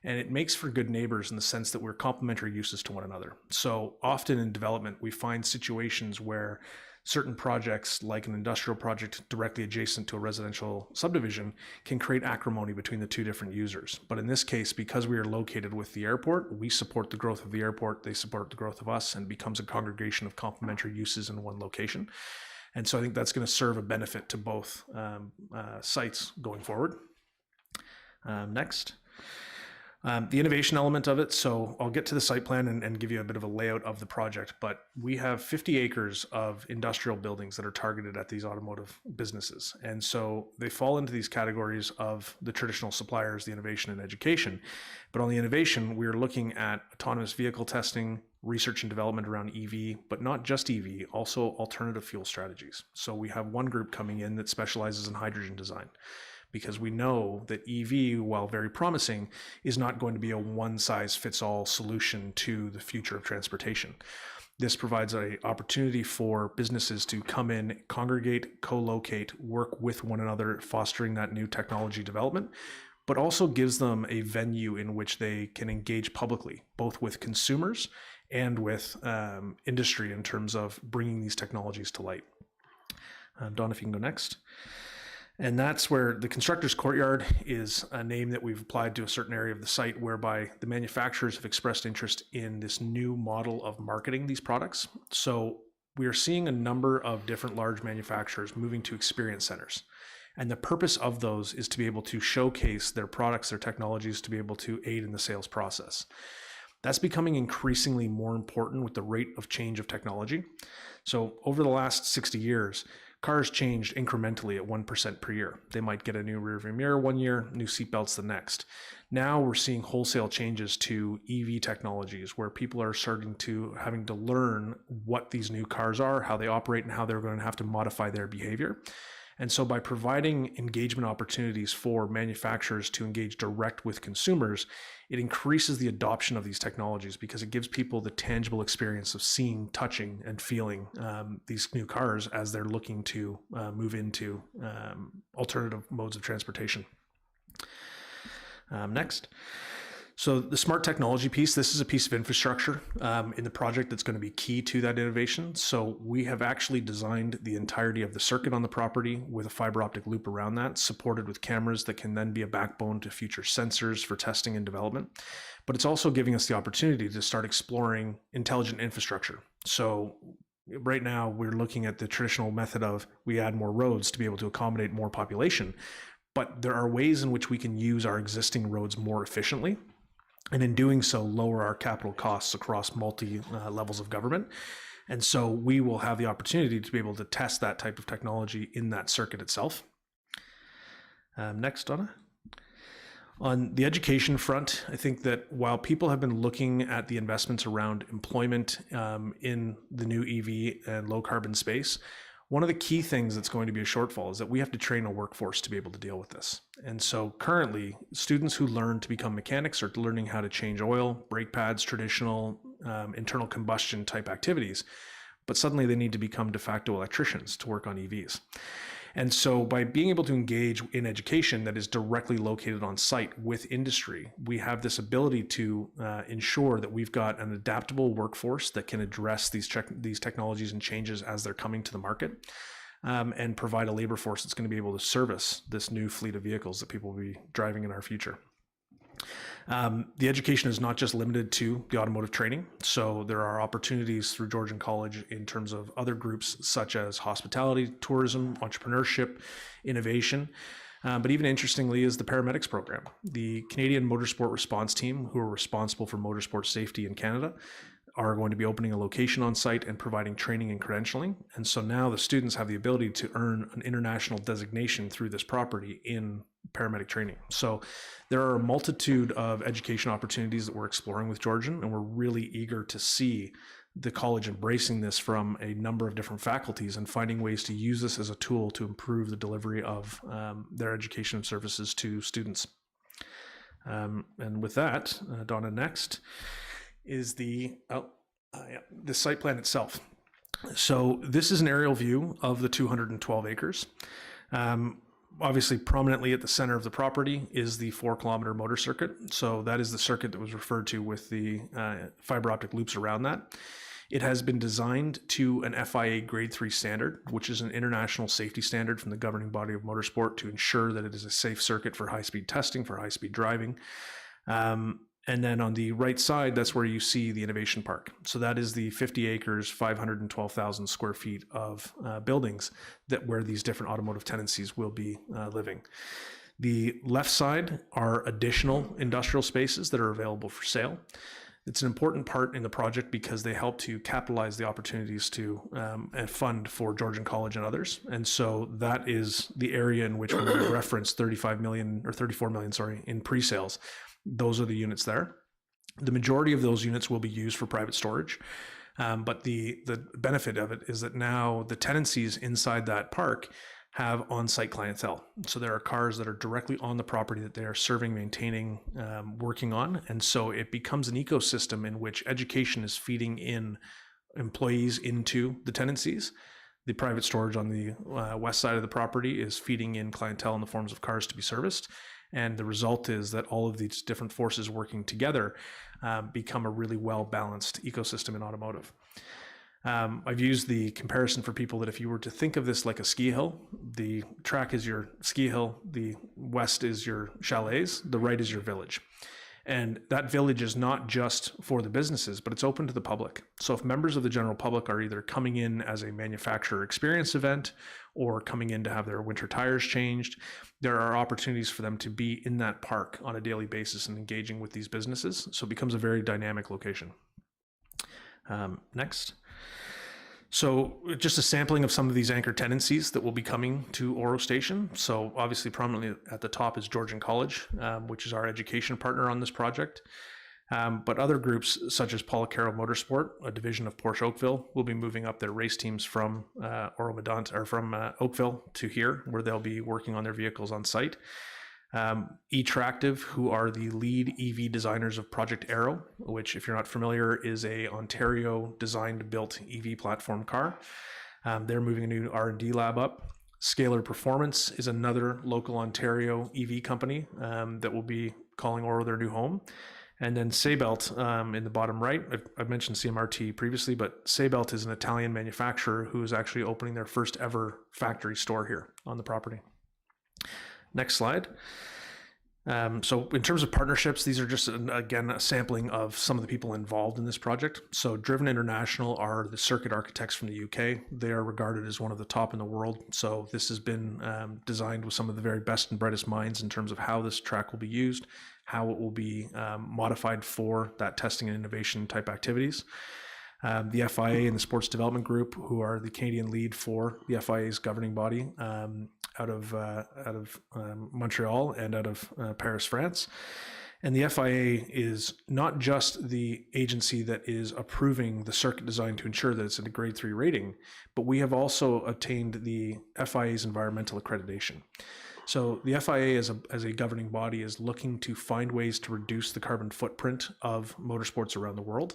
And it makes for good neighbors in the sense that we're complementary uses to one another. So often in development, we find situations where certain projects, like an industrial project directly adjacent to a residential subdivision, can create acrimony between the two different users. But in this case, because we are located with the airport, we support the growth of the airport, they support the growth of us, and becomes a congregation of complementary uses in one location. And so I think that's going to serve a benefit to both sites going forward. Next. The innovation element of it, so I'll get to the site plan and give you a bit of a layout of the project, but we have 50 acres of industrial buildings that are targeted at these automotive businesses. And so they fall into these categories of the traditional suppliers, the innovation and education. But on the innovation, we're looking at autonomous vehicle testing, research and development around EV, but not just EV, also alternative fuel strategies. So we have one group coming in that specializes in hydrogen design, because we know that EV, while very promising, is not going to be a one-size-fits-all solution to the future of transportation. This provides an opportunity for businesses to come in, congregate, co-locate, work with one another, fostering that new technology development, but also gives them a venue in which they can engage publicly, both with consumers and with industry in terms of bringing these technologies to light. Dawn, if you can go next. And that's where the constructor's courtyard is a name that we've applied to a certain area of the site, whereby the manufacturers have expressed interest in this new model of marketing these products. So we are seeing a number of different large manufacturers moving to experience centers. And the purpose of those is to be able to showcase their products, their technologies, to be able to aid in the sales process. That's becoming increasingly more important with the rate of change of technology. So over the last 60 years, cars changed incrementally at 1% per year. They might get a new rearview mirror one year, new seatbelts the next. Now we're seeing wholesale changes to EV technologies, where people are having to learn what these new cars are, how they operate, and how they're going to have to modify their behavior. And so by providing engagement opportunities for manufacturers to engage direct with consumers, it increases the adoption of these technologies, because it gives people the tangible experience of seeing, touching, and feeling these new cars as they're looking to move into alternative modes of transportation. Next. So the smart technology piece, this is a piece of infrastructure in the project that's going to be key to that innovation. So we have actually designed the entirety of the circuit on the property with a fiber optic loop around that, supported with cameras that can then be a backbone to future sensors for testing and development. But it's also giving us the opportunity to start exploring intelligent infrastructure. So right now we're looking at the traditional method of we add more roads to be able to accommodate more population. But there are ways in which we can use our existing roads more efficiently, and in doing so, lower our capital costs across multi levels of government. And so we will have the opportunity to be able to test that type of technology in that circuit itself. Next, Donna. On the education front, I think that while people have been looking at the investments around employment in the new EV and low carbon space, one of the key things that's going to be a shortfall is that we have to train a workforce to be able to deal with this. And so currently, students who learn to become mechanics are learning how to change oil, brake pads, traditional internal combustion type activities, but suddenly they need to become de facto electricians to work on EVs. And so by being able to engage in education that is directly located on site with industry, we have this ability to ensure that we've got an adaptable workforce that can address these technologies and changes as they're coming to the market, and provide a labor force that's going to be able to service this new fleet of vehicles that people will be driving in our future. The education is not just limited to the automotive training. So there are opportunities through Georgian College in terms of other groups such as hospitality, tourism, entrepreneurship, innovation. But even interestingly is the paramedics program. The Canadian Motorsport Response Team, who are responsible for motorsport safety in Canada, are going to be opening a location on site and providing training and credentialing. And so now the students have the ability to earn an international designation through this property in paramedic training. So there are a multitude of education opportunities that we're exploring with Georgian, and we're really eager to see the college embracing this from a number of different faculties and finding ways to use this as a tool to improve the delivery of their education services to students. And with that, Donna, next is the site plan itself. So this is an aerial view of the 212 acres. obviously, prominently at the center of the property is the 4-kilometer motor circuit. So that is the circuit that was referred to with the fiber optic loops around that. It has been designed to an FIA Grade 3 standard, which is an international safety standard from the governing body of motorsport to ensure that it is a safe circuit for high-speed testing, for high-speed driving. And then on the right side, that's where you see the Innovation Park. So that is the 50 acres, 512,000 square feet of buildings where these different automotive tenancies will be living. The left side are additional industrial spaces that are available for sale. It's an important part in the project because they help to capitalize the opportunities to fund for Georgian College and others. And so that is the area in which we referenced 34 million, in pre-sales. Those are the units there. The majority of those units will be used for private storage. But the benefit of it is that now the tenancies inside that park have on-site clientele. So there are cars that are directly on the property that they are serving, maintaining, working on. And so it becomes an ecosystem in which education is feeding in employees into the tenancies. The private storage on the west side of the property is feeding in clientele in the forms of cars to be serviced. And the result is that all of these different forces working together become a really well-balanced ecosystem in automotive. I've used the comparison for people that if you were to think of this like a ski hill, the track is your ski hill, the west is your chalets, the right is your village. And that village is not just for the businesses, but it's open to the public. So if members of the general public are either coming in as a manufacturer experience event or coming in to have their winter tires changed, there are opportunities for them to be in that park on a daily basis and engaging with these businesses. So it becomes a very dynamic location. Next. So just a sampling of some of these anchor tenancies that will be coming to Oro Station. So obviously prominently at the top is Georgian College, which is our education partner on this project. But other groups such as Policaro Motorsport, a division of Porsche Oakville, will be moving up their race teams from Oro-Medonte or from Oakville to here, where they'll be working on their vehicles on site. eTractive, who are the lead EV designers of Project Aero, which, if you're not familiar, is a Ontario designed built EV platform car. They're moving a new R&D lab up. Scalar Performance is another local Ontario EV company that will be calling Oro their new home. And then Seibelt in the bottom right, I've mentioned CMRT previously, but Seibelt is an Italian manufacturer who is actually opening their first ever factory store here on the property. Next slide. So in terms of partnerships, these are just, again, a sampling of some of the people involved in this project. So Driven International are the circuit architects from the UK. They are regarded as one of the top in the world. So this has been designed with some of the very best and brightest minds in terms of how this track will be used, how it will be modified for that testing and innovation type activities. The FIA and the Sports Development Group, who are the Canadian lead for the FIA's governing body, out of Montreal and out of Paris, France. And the FIA is not just the agency that is approving the circuit design to ensure that it's in a grade 3 rating, but we have also obtained the FIA's environmental accreditation. So the FIA as a governing body is looking to find ways to reduce the carbon footprint of motorsports around the world.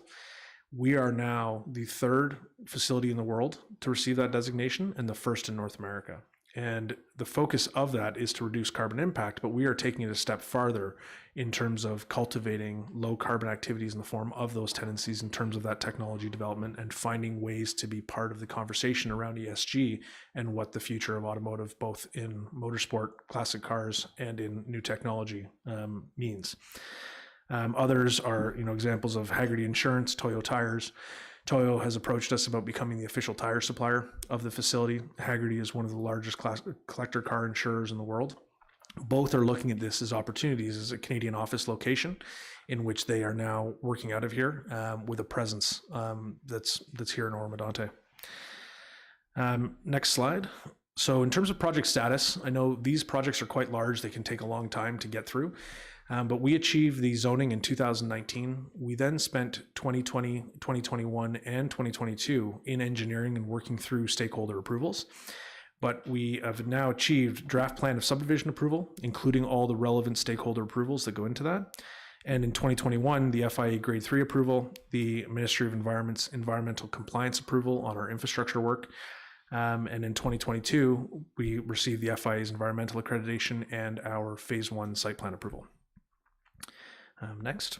We are now the third facility in the world to receive that designation and the first in North America. And the focus of that is to reduce carbon impact, but we are taking it a step farther in terms of cultivating low carbon activities in the form of those tendencies in terms of that technology development and finding ways to be part of the conversation around ESG and what the future of automotive, both in motorsport, classic cars, and in new technology means. Others are, examples of Hagerty Insurance, Toyo Tires. Toyo has approached us about becoming the official tire supplier of the facility. Hagerty is one of the largest collector car insurers in the world. Both are looking at this as opportunities as a Canadian office location in which they are now working out of here with a presence that's here in Oro-Medonte. Next slide. So in terms of project status, I know these projects are quite large. They can take a long time to get through. But we achieved the zoning in 2019. We then spent 2020, 2021, and 2022 in engineering and working through stakeholder approvals. But we have now achieved draft plan of subdivision approval, including all the relevant stakeholder approvals that go into that. And in 2021, the FIA Grade 3 approval, the Ministry of Environment's environmental compliance approval on our infrastructure work, And in 2022, we received the FIA's environmental accreditation and our phase 1 site plan approval. Next.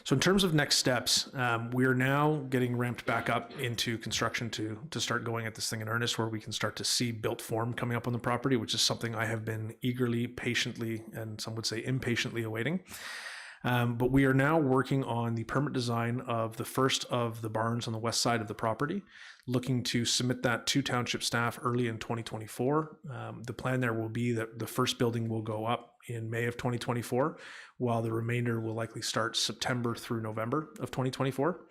So in terms of next steps, we are now getting ramped back up into construction to start going at this thing in earnest, where we can start to see built form coming up on the property, which is something I have been eagerly, patiently, and some would say impatiently awaiting. But we are now working on the permit design of the first of the barns on the west side of the property, looking to submit that to township staff early in 2024. The plan there will be that the first building will go up in May of 2024, while the remainder will likely start September through November of 2024.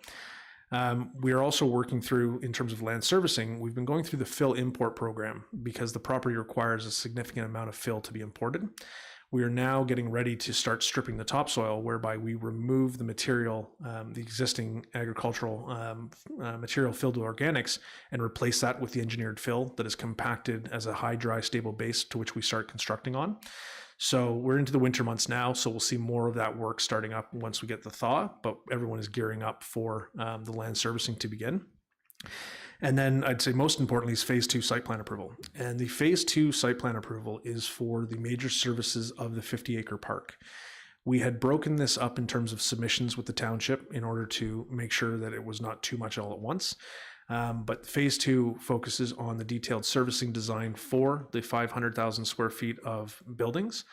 We are also working through, in terms of land servicing, we've been going through the fill import program because the property requires a significant amount of fill to be imported. We are now getting ready to start stripping the topsoil, whereby we remove the material, the existing agricultural material filled with organics, and replace that with the engineered fill that is compacted as a high, dry, stable base to which we start constructing on. So we're into the winter months now, so we'll see more of that work starting up once we get the thaw, but everyone is gearing up for the land servicing to begin. And then I'd say most importantly is phase 2 site plan approval. And the phase 2 site plan approval is for the major services of the 50-acre park. We had broken this up in terms of submissions with the township in order to make sure that it was not too much all at once. But phase 2 focuses on the detailed servicing design for the 500,000 square feet of buildings.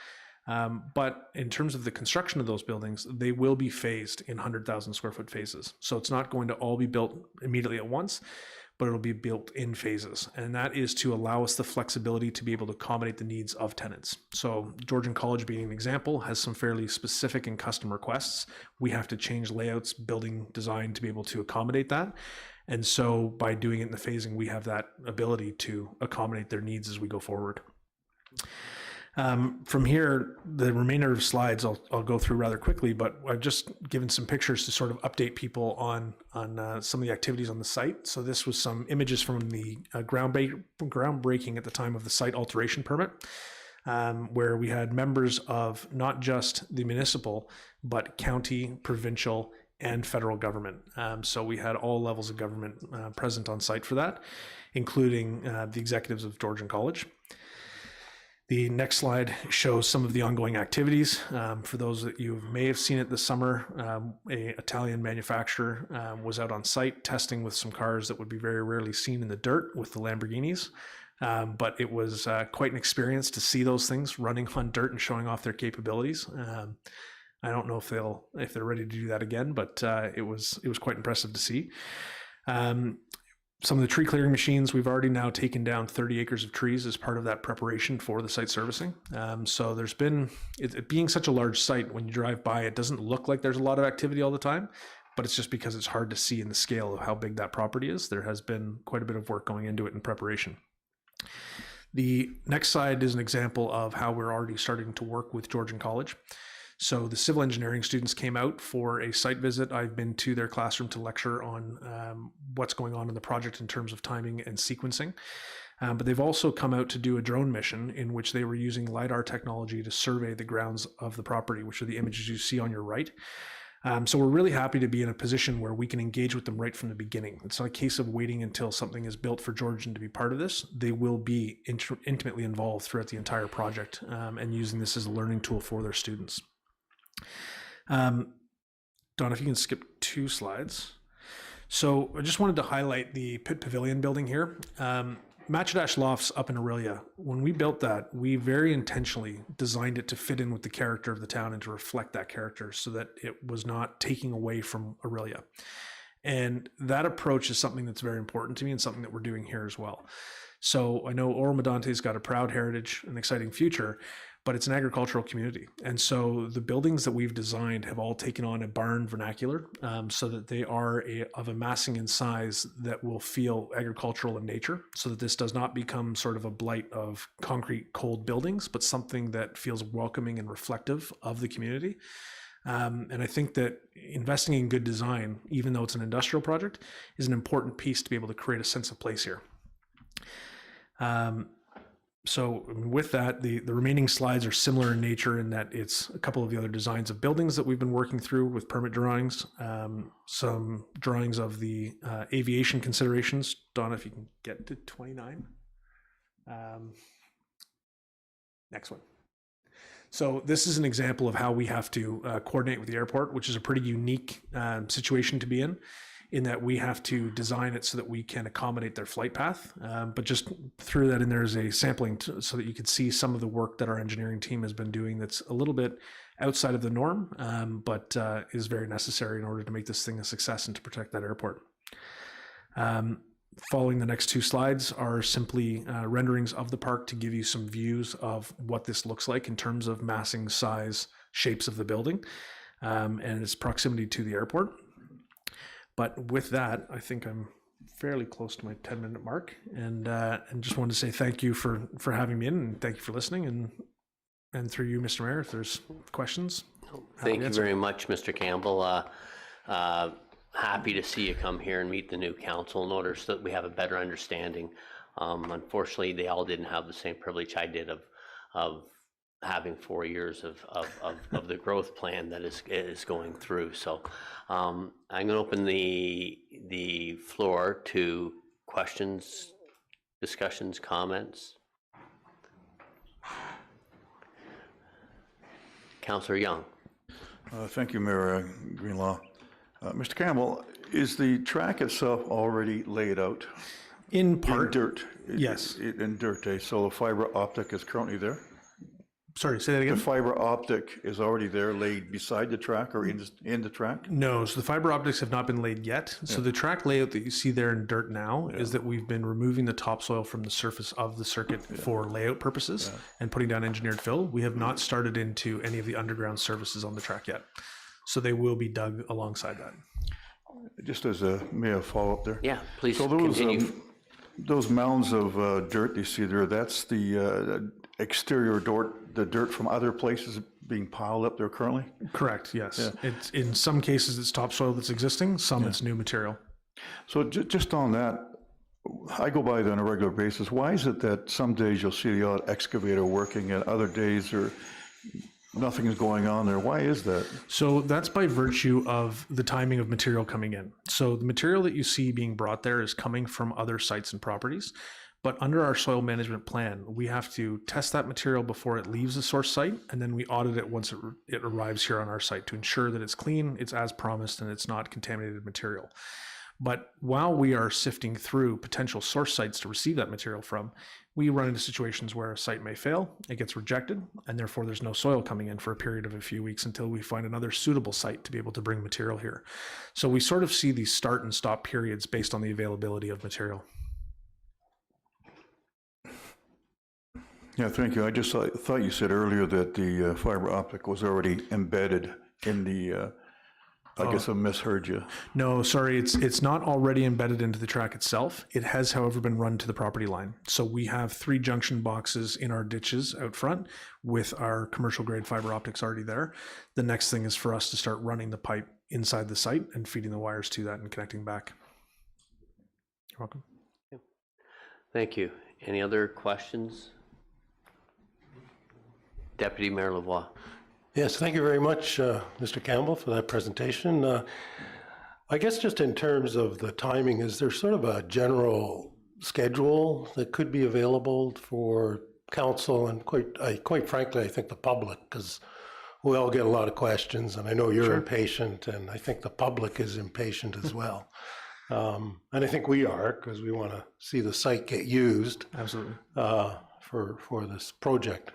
But in terms of the construction of those buildings, they will be phased in 100,000 square foot phases. So it's not going to all be built immediately at once, but it'll be built in phases. And that is to allow us the flexibility to be able to accommodate the needs of tenants. So Georgian College, being an example, has some fairly specific and custom requests. We have to change layouts, building design to be able to accommodate that. And so by doing it in the phasing, we have that ability to accommodate their needs as we go forward. From here, the remainder of slides I'll go through rather quickly, but I've just given some pictures to sort of update people on some of the activities on the site. So this was some images from the groundbreaking at the time of the site alteration permit, where we had members of not just the municipal, but county, provincial, and federal government. So we had all levels of government present on site for that, including the executives of Georgian College. The next slide shows some of the ongoing activities. For those that you may have seen it this summer, an Italian manufacturer was out on site testing with some cars that would be very rarely seen in the dirt with the Lamborghinis. But it was quite an experience to see those things running on dirt and showing off their capabilities. I don't know if they're ready to do that again, but it was quite impressive to see. Some of the tree clearing machines, we've already now taken down 30 acres of trees as part of that preparation for the site servicing. So there's been, it being such a large site, when you drive by, it doesn't look like there's a lot of activity all the time, but it's just because it's hard to see in the scale of how big that property is. There has been quite a bit of work going into it in preparation. The next slide is an example of how we're already starting to work with Georgian College. So the civil engineering students came out for a site visit. I've been to their classroom to lecture on what's going on in the project in terms of timing and sequencing. But they've also come out to do a drone mission in which they were using LiDAR technology to survey the grounds of the property, which are the images you see on your right. So we're really happy to be in a position where we can engage with them right from the beginning. It's not a case of waiting until something is built for Georgian to be part of this. They will be intimately involved throughout the entire project and using this as a learning tool for their students. Don, if you can skip 2 slides. So I just wanted to highlight the Pit Pavilion building here. Matchadash Lofts up in Aurelia, when we built that, we very intentionally designed it to fit in with the character of the town and to reflect that character so that it was not taking away from Aurelia. And that approach is something that's very important to me and something that we're doing here as well. So I know Oro-Medonte's got a proud heritage and exciting future, but it's an agricultural community. And so the buildings that we've designed have all taken on a barn vernacular so that they are of a massing in size that will feel agricultural in nature, so that this does not become sort of a blight of concrete cold buildings, but something that feels welcoming and reflective of the community. And I think that investing in good design, even though it's an industrial project, is an important piece to be able to create a sense of place here. So with that, the remaining slides are similar in nature in that it's a couple of the other designs of buildings that we've been working through with permit drawings, some drawings of the aviation considerations. Donna, if you can get to 29. Next one. So this is an example of how we have to coordinate with the airport, which is a pretty unique situation to be in that we have to design it so that we can accommodate their flight path. But just through that in there is a sampling so that you can see some of the work that our engineering team has been doing that's a little bit outside of the norm, but is very necessary in order to make this thing a success and to protect that airport. Following the next two slides are simply renderings of the park to give you some views of what this looks like in terms of massing, size, shapes of the building, and its proximity to the airport. But with that, I think I'm fairly close to my 10-minute mark, and just wanted to say thank you for having me in, and thank you for listening, and through you, Mr. Mayor, if there's questions. Thank you very much, Mr. Campbell. Happy to see you come here and meet the new council in order so that we have a better understanding. Unfortunately, they all didn't have the same privilege I did of having 4 years of the growth plan that is going through. So I'm going to open the floor to questions, discussions, comments. Councillor Young. Thank you, Mayor Greenlaw. Mr. Campbell, is the track itself already laid out? In part. In dirt? Yes. In dirt, so the fiber optic is currently there? Sorry, say that again? The fiber optic is already there, laid beside the track or in the track? No, so the fiber optics have not been laid yet. So the track layout that you see there in dirt now is that we've been removing the topsoil from the surface of the circuit for layout purposes and putting down engineered fill. We have not started into any of the underground services on the track yet. So they will be dug alongside that. Just as a follow-up there. Yeah, please so continue. Those mounds of dirt you see there, that's the exterior dirt, the dirt from other places being piled up there currently? Correct, yes. It's in some cases it's topsoil that's existing, some it's new material. So just on that, I go by there on a regular basis. Why is it that some days you'll see the odd excavator working and other days nothing is going on there? Why is that? So that's by virtue of the timing of material coming in. So the material that you see being brought there is coming from other sites and properties. But under our soil management plan, we have to test that material before it leaves the source site, and then we audit it once it arrives here on our site to ensure that it's clean, it's as promised, and it's not contaminated material. But while we are sifting through potential source sites to receive that material from, we run into situations where a site may fail, it gets rejected, and therefore there's no soil coming in for a period of a few weeks until we find another suitable site to be able to bring material here. So we sort of see these start and stop periods based on the availability of material. Yeah, thank you. I just thought you said earlier that the fiber optic was already embedded in the, I guess I misheard you. No, sorry, it's not already embedded into the track itself. It has, however, been run to the property line. So we have 3 junction boxes in our ditches out front with our commercial grade fiber optics already there. The next thing is for us to start running the pipe inside the site and feeding the wires to that and connecting back. You're welcome. Thank you. Any other questions? Deputy Mayor Lavoie. Yes, thank you very much, Mr. Campbell, for that presentation. I guess just in terms of the timing, is there sort of a general schedule that could be available for council and quite frankly, I think the public, because we all get a lot of questions, and I know you're impatient, and I think the public is impatient as well. And I think we are, because we want to see the site get used. Absolutely. For this project.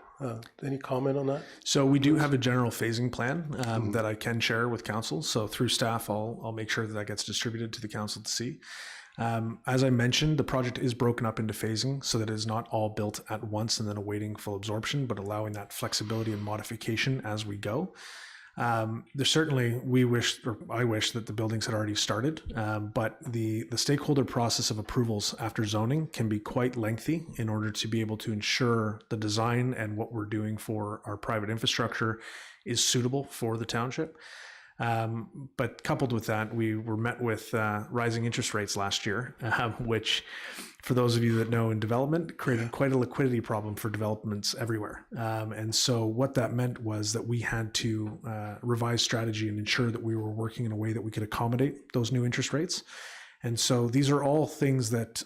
Any comment on that? So we do have a general phasing plan that I can share with council. So through staff, I'll make sure that gets distributed to the council to see. As I mentioned, the project is broken up into phasing so that it is not all built at once and then awaiting full absorption, but allowing that flexibility and modification as we go. There's certainly, I wish that the buildings had already started, but the stakeholder process of approvals after zoning can be quite lengthy in order to be able to ensure the design and what we're doing for our private infrastructure is suitable for the township. But coupled with that, we were met with rising interest rates last year, which, for those of you that know in development, created quite a liquidity problem for developments everywhere. And so what that meant was that we had to revise strategy and ensure that we were working in a way that we could accommodate those new interest rates. And so these are all things that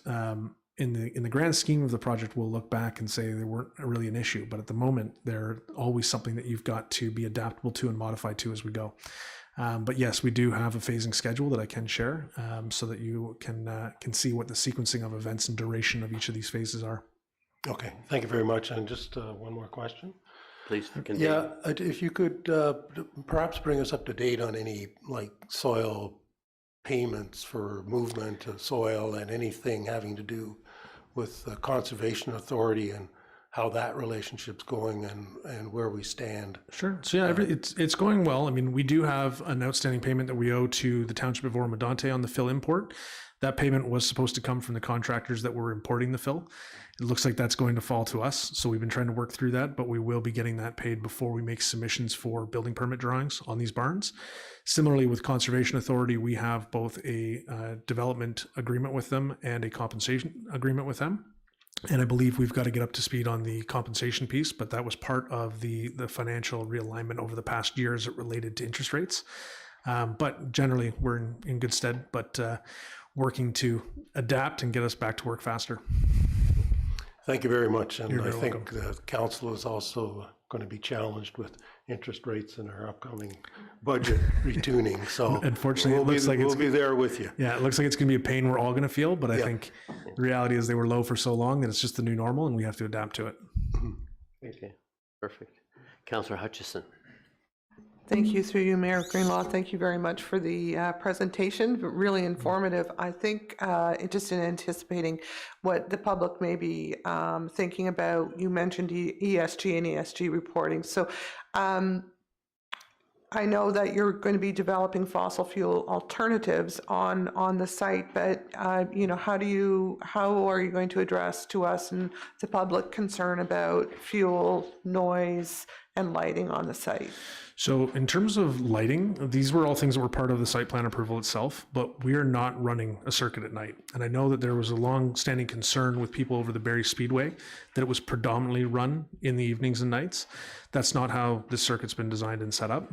in the grand scheme of the project, we'll look back and say they weren't really an issue, but at the moment, they're always something that you've got to be adaptable to and modify to as we go. But yes, we do have a phasing schedule that I can share so that you can see what the sequencing of events and duration of each of these phases are. Okay, thank you very much. And just one more question. Please continue. Yeah, if you could perhaps bring us up to date on any like soil payments for movement of soil and anything having to do with the Conservation Authority and how that relationship's going and where we stand. Sure. So yeah, it's going well. I mean, we do have an outstanding payment that we owe to the Township of Oro-Medonte on the fill import. That payment was supposed to come from the contractors that were importing the fill. It looks like that's going to fall to us. So we've been trying to work through that, but we will be getting that paid before we make submissions for building permit drawings on these barns. Similarly, with Conservation Authority, we have both a development agreement with them and a compensation agreement with them. And I believe we've got to get up to speed on the compensation piece, but that was part of the financial realignment over the past year as it related to interest rates. But generally, we're in good stead, but working to adapt and get us back to work faster. Thank you very much. And You're I very think welcome. the council is also going to be challenged with interest rates in our upcoming budget retuning. So Unfortunately, it looks like we'll be there with you. Yeah, it looks like it's going to be a pain we're all going to feel, but I Yeah. think the reality is they were low for so long that it's just the new normal and we have to adapt to it. Okay, perfect. Councillor Hutchison. Thank you, through you, Mayor Greenlaw. Thank you very much for the presentation, really informative. I think just in anticipating what the public may be thinking about, you mentioned ESG and ESG reporting. So I know that you're going to be developing fossil fuel alternatives on the site, but you know, how are you going to address to us and the public concern about fuel, noise, and lighting on the site? So in terms of lighting, these were all things that were part of the site plan approval itself, but we are not running a circuit at night. And I know that there was a long-standing concern with people over the Barrie Speedway that it was predominantly run in the evenings and nights. That's not how this circuit's been designed and set up,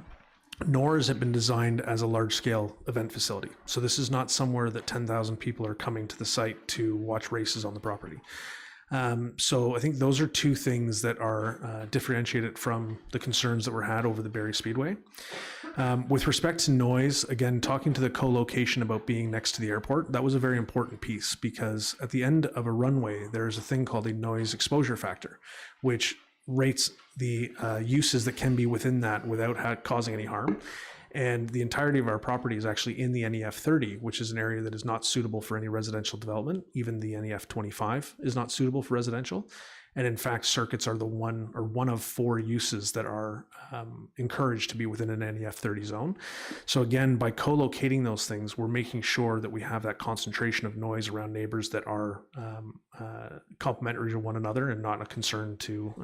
nor has it been designed as a large-scale event facility. So this is not somewhere that 10,000 people are coming to the site to watch races on the property. So I think those are two things that are differentiated from the concerns that were had over the Barrie Speedway. With respect to noise, again, talking to the co-location about being next to the airport, that was a very important piece because at the end of a runway, there's a thing called a noise exposure factor, which rates the uses that can be within that without causing any harm. And the entirety of our property is actually in the NEF 30, which is an area that is not suitable for any residential development. Even the NEF 25 is not suitable for residential. And in fact, circuits are the one of 4 uses that are encouraged to be within an NEF 30 zone. So again, by co-locating those things, we're making sure that we have that concentration of noise around neighbors that are complementary to one another and not a concern to,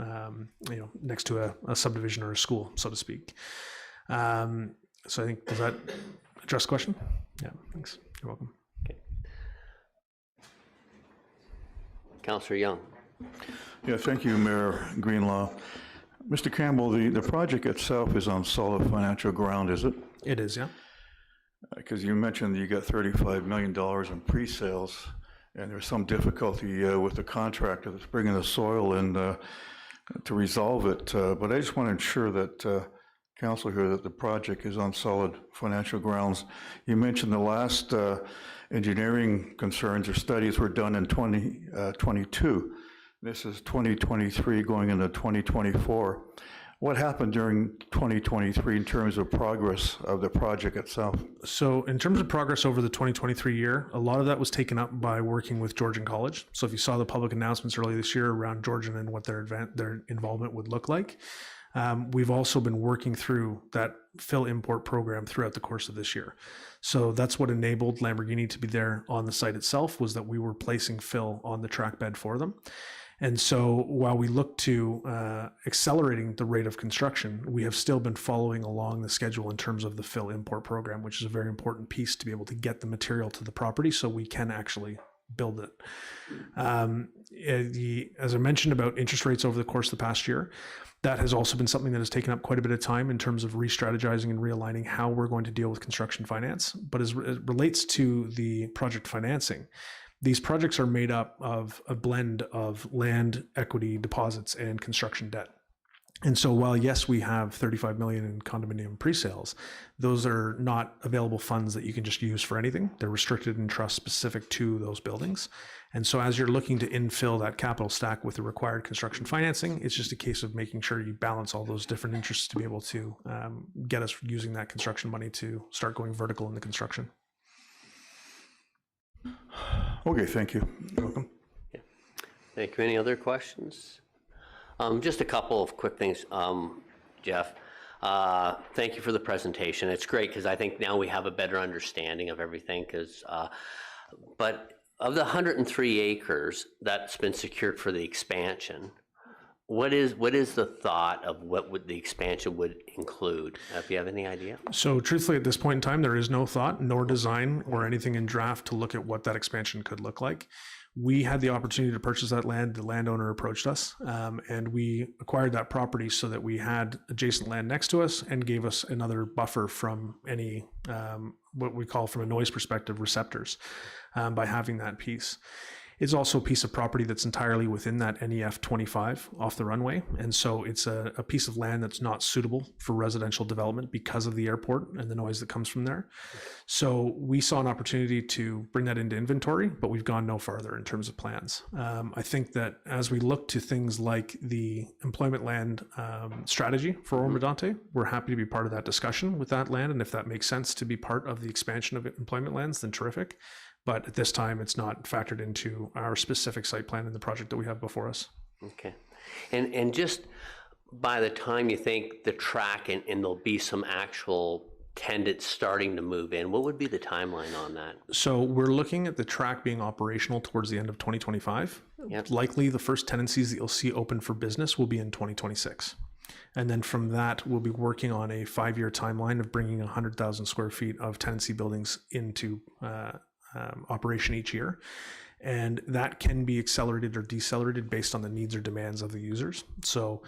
you know, next to a subdivision or a school, so to speak. So I think, does that address the question? Yeah, thanks. You're welcome. Okay. Councillor Young. Yeah, thank you, Mayor Greenlaw. Mr. Campbell, the project itself is on solid financial ground, is it? It is, yeah. Because you mentioned you got $35 million in pre-sales, and there's some difficulty with the contractor that's bringing the soil in to resolve it. But I just want to ensure that Council here that the project is on solid financial grounds. You mentioned the last engineering concerns or studies were done in 2022. This is 2023 going into 2024. What happened during 2023 in terms of progress of the project itself? So in terms of progress over the 2023 year, a lot of that was taken up by working with Georgian College. So if you saw the public announcements earlier this year around Georgian and what their involvement would look like, we've also been working through that fill import program throughout the course of this year. So that's what enabled Lamborghini to be there on the site itself, was that we were placing fill on the track bed for them. And so while we look to accelerating the rate of construction, we have still been following along the schedule in terms of the fill import program, which is a very important piece to be able to get the material to the property so we can actually build it. As I mentioned about interest rates over the course of the past year, that has also been something that has taken up quite a bit of time in terms of re-strategizing and realigning how we're going to deal with construction finance. But as it relates to the project financing, these projects are made up of a blend of land, equity, deposits, and construction debt. And so while, yes, we have 35 million in condominium pre-sales, those are not available funds that you can just use for anything. They're restricted in trust specific to those buildings. And so as you're looking to infill that capital stack with the required construction financing, it's just a case of making sure you balance all those different interests to be able to get us using that construction money to start going vertical in the construction. Okay, thank you. You're welcome. Yeah. Thank you. Any other questions? Just a couple of quick things, Jeff. Thank you for the presentation. It's great because I think now we have a better understanding of everything. But of the 103 acres that's been secured for the expansion, what is the thought of what the expansion would include? If you have any idea? So truthfully, at this point in time, there is no thought, nor design, or anything in draft to look at what that expansion could look like. We had the opportunity to purchase that land. The landowner approached us, and we acquired that property so that we had adjacent land next to us and gave us another buffer from any, what we call from a noise perspective, receptors, by having that piece. It's also a piece of property that's entirely within that NEF 25 off the runway. And so it's a piece of land that's not suitable for residential development because of the airport and the noise that comes from there. So we saw an opportunity to bring that into inventory, but we've gone no farther in terms of plans. I think that as we look to things like the employment land strategy for Oro-Medonte, we're happy to be part of that discussion with that land. And if that makes sense to be part of the expansion of employment lands, then terrific. But at this time, it's not factored into our specific site plan in the project that we have before us. Okay. And just by the time you think the track and there'll be some actual tenants starting to move in, what would be the timeline on that? So we're looking at the track being operational towards the end of 2025. Yep. Likely the first tenancies that you'll see open for business will be in 2026. And then from that, we'll be working on a 5-year timeline of bringing 100,000 square feet of tenancy buildings into operation each year. And that can be accelerated or decelerated based on the needs or demands of the users. So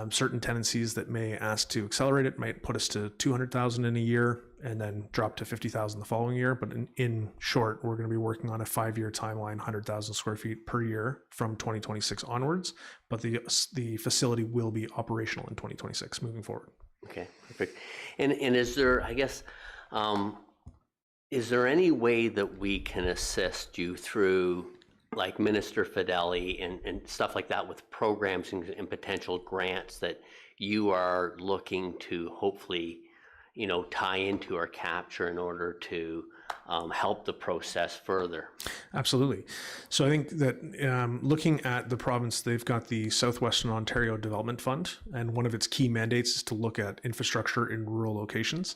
certain tenancies that may ask to accelerate it might put us to 200,000 in a year and then drop to 50,000 the following year. But in short, we're going to be working on a 5-year timeline, 100,000 square feet per year from 2026 onwards. But the facility will be operational in 2026 moving forward. Okay, perfect. And is there, I guess, is there any way that we can assist you through like Minister Fedeli and stuff like that with programs and potential grants that you are looking to hopefully, tie into or capture in order to help the process further? Absolutely. So I think that looking at the province, they've got the Southwestern Ontario Development Fund, and one of its key mandates is to look at infrastructure in rural locations.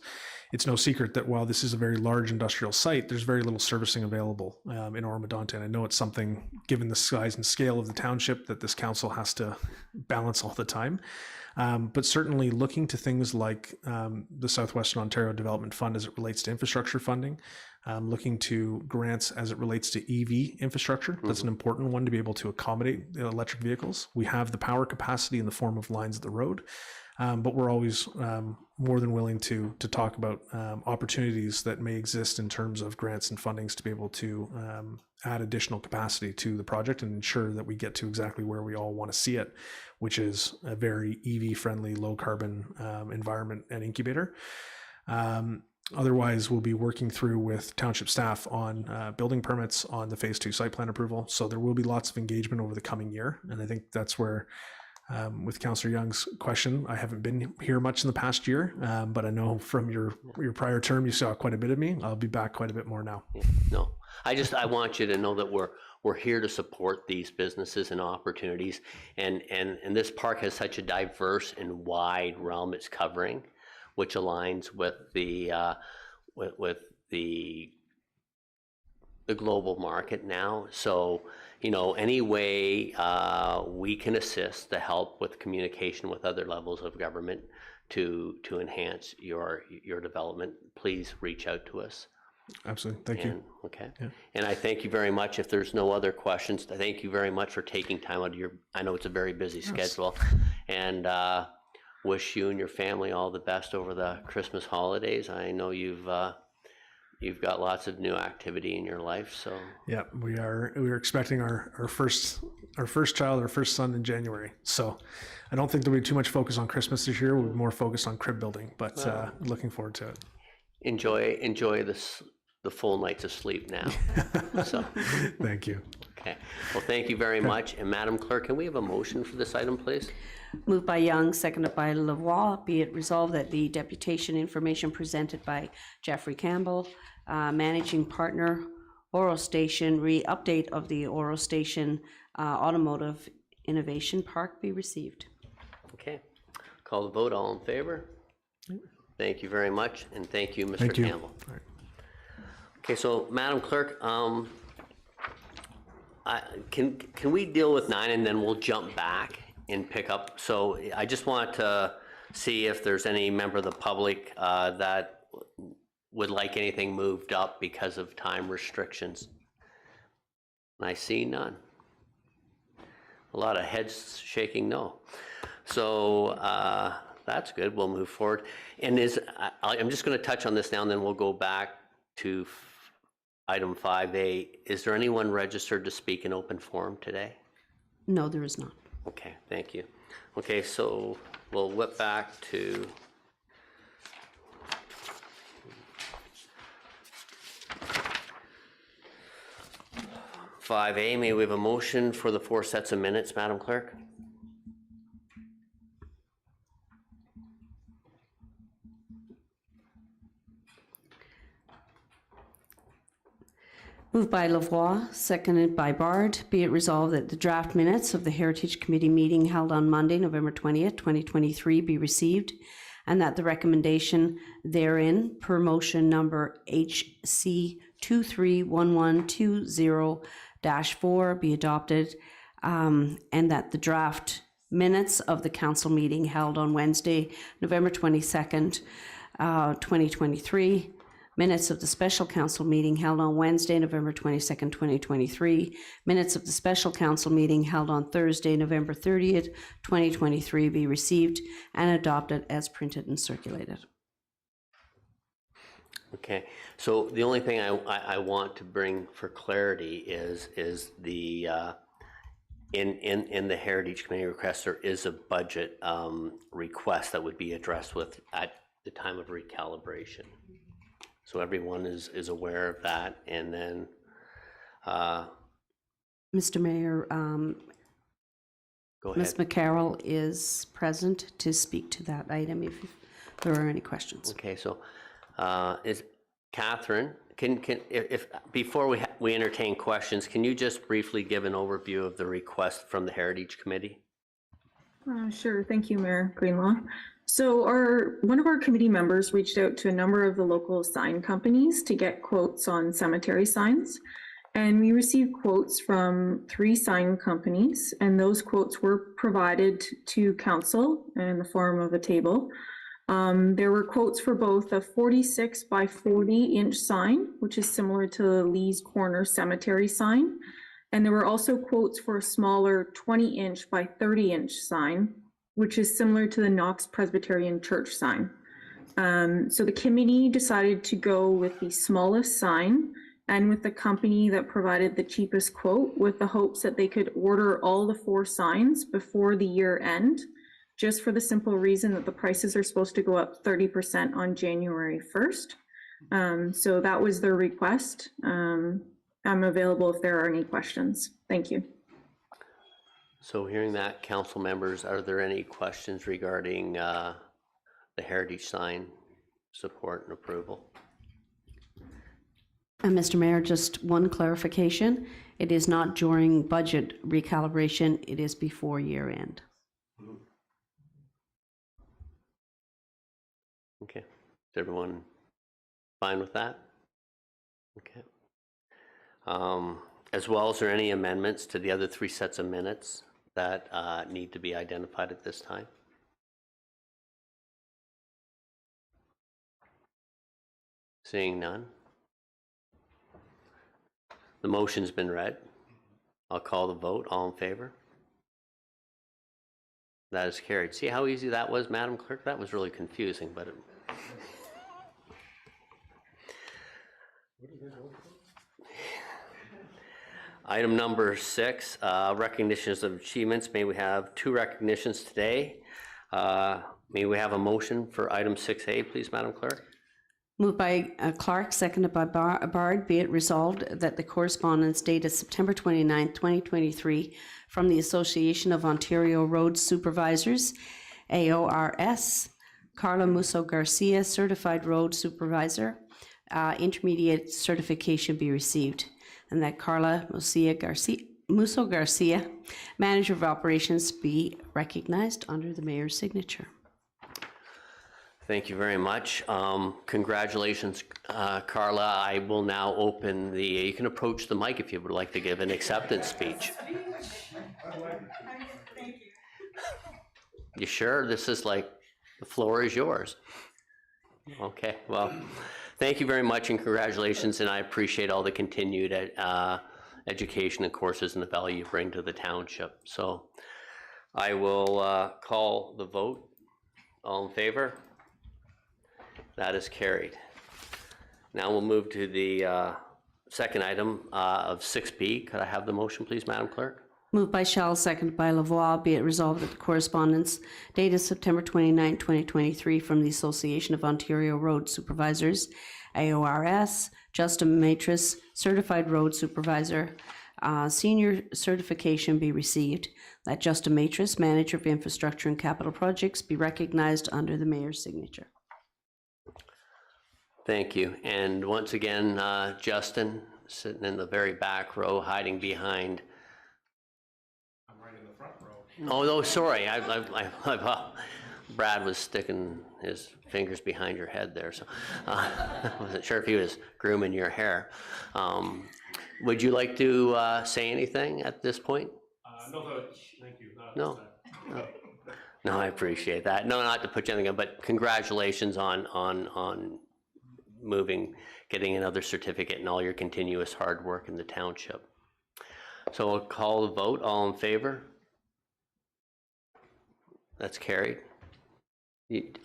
It's no secret that while this is a very large industrial site, there's very little servicing available in Oro-Medonte. And I know it's something, given the size and scale of the township, that this council has to balance all the time. But certainly looking to things like the Southwestern Ontario Development Fund as it relates to infrastructure funding, looking to grants as it relates to EV infrastructure. That's an important one to be able to accommodate electric vehicles. We have the power capacity in the form of lines at the road, but we're always more than willing to talk about opportunities that may exist in terms of grants and fundings to be able to add additional capacity to the project and ensure that we get to exactly where we all want to see it, which is a very EV-friendly, low-carbon environment and incubator. Otherwise, we'll be working through with township staff on building permits on the Phase 2 site plan approval. So there will be lots of engagement over the coming year. And I think that's where, with Councillor Young's question, I haven't been here much in the past year, but I know from your prior term, you saw quite a bit of me. I'll be back quite a bit more now. Yeah, no, I want you to know that we're here to support these businesses and opportunities. And this park has such a diverse and wide realm it's covering, which aligns with the global market now. So you know, any way we can assist to help with communication with other levels of government to enhance your development, please reach out to us. Absolutely. Thank you. Okay. Yeah. And I thank you very much. If there's no other questions, thank you very much for taking time out of your, I know it's a very busy schedule, and wish you and your family all the best over the Christmas holidays. I know you've got lots of new activity in your life, so. Yeah, we are expecting our first child, our first son in January. So I don't think there'll be too much focus on Christmas this year. We'll be more focused on crib building, but looking forward to it. Enjoy the full nights of sleep now. So. Thank you. Okay. Well, thank you very much. And Madam Clerk, can we have a motion for this item, please? Moved by Young, seconded by Lavoie. Be it resolved that the deputation information presented by Jeffrey Campbell, Managing Partner, Oro Station, update of the Oro Station Automotive Innovation Park be received. Okay. Call the vote. All in favor? Thank you very much, and thank you, Mr. Thank you. Campbell. Okay, so Madam Clerk, can we deal with 9 and then we'll jump back and pick up? So I just want to see if there's any member of the public that would like anything moved up because of time restrictions. I see none. A lot of heads shaking no. So that's good. We'll move forward. And I'm just going to touch on this now, and then we'll go back to item 5A. Is there anyone registered to speak in open forum today? No, there is not. Okay, thank you. Okay, so we'll whip back to (5A). May we have a motion for the 4 sets of minutes, Madam Clerk? Moved by Lavoie, seconded by Bard. Be it resolved that the draft minutes of the Heritage Committee meeting held on Monday, November 20th, 2023 be received, and that the recommendation therein per motion number HC 231120-4 be adopted, and that the draft minutes of the council meeting held on Wednesday, November 22nd, 2023, minutes of the special council meeting held on Wednesday, November 22nd, 2023, minutes of the special council meeting held on Thursday, November 30th, 2023 be received and adopted as printed and circulated. Okay, so the only thing I want to bring for clarity is the in the Heritage Committee request, there is a budget request that would be addressed with at the time of recalibration. So everyone is aware of that, and then Mr. Mayor, go ahead. Ms. McCarroll is present to speak to that item if there are any questions. Okay, so is Catherine, if before we entertain questions, can you just briefly give an overview of the request from the Heritage Committee? Sure, thank you, Mayor Greenlaw. So one of our committee members reached out to a number of the local sign companies to get quotes on cemetery signs. And we received quotes from 3 sign companies, and those quotes were provided to council in the form of a table. There were quotes for both a 46 by 40 inch sign, which is similar to Lee's Corner Cemetery sign. And there were also quotes for a smaller 20 inch by 30 inch sign, which is similar to the Knox Presbyterian Church sign. So the committee decided to go with the smallest sign and with the company that provided the cheapest quote, with the hopes that they could order all the 4 signs before the year end, just for the simple reason that the prices are supposed to go up 30% on January 1st. So that was their request. I'm available if there are any questions. Thank you. So hearing that, council members, are there any questions regarding the heritage sign support and approval? And Mr. Mayor, just one clarification. It is not during budget recalibration, it is before year end. Okay, is everyone fine with that? Okay. as well as there any amendments to the other 3 sets of minutes that need to be identified at this time? Seeing none. The motion's been read. I'll call the vote. All in favor? That is carried. See how easy that was, Madam Clerk? That was really confusing, but it... Item number 6, recognitions of achievements. May we have 2 recognitions today? May we have a motion for item 6A, please, Madam Clerk? Moved by Clark, seconded by Bard. Be it resolved that the correspondence dated September 29th, 2023, from the Association of Ontario Road Supervisors, AORS, Carla Musso Garcia, Certified Road Supervisor, intermediate certification be received, and that Carla Musso Garcia, Manager of Operations, be recognized under the mayor's signature. Thank you very much. Congratulations, Carla. I will now open the, you can approach the mic if you would like to give an acceptance speech. You sure? This is like, the floor is yours. Okay, well, thank you very much and congratulations, and I appreciate all the continued education and courses and the value you bring to the township. So I will call the vote. All in favor? That is carried. Now we'll move to the second item of 6B. Could I have the motion, please, Madam Clerk? Moved by Shell, seconded by Lavoie. Be it resolved that the correspondence dated September 29, 2023, from the Association of Ontario Road Supervisors, AORS, Justin Matris, Certified Road Supervisor, senior certification be received. That Justin Matris, Manager of Infrastructure and Capital Projects, be recognized under the mayor's signature. Thank you. And once again, Justin, sitting in the very back row, hiding behind. I'm right in the front row. Oh, no, sorry. Brad was sticking his fingers behind your head there, so I wasn't sure if he was grooming your hair. Would you like to say anything at this point? No, thank you. No. No, I appreciate that. No, not to put you anything on, but congratulations on moving, getting another certificate and all your continuous hard work in the township. So I'll call the vote. All in favor? That's carried.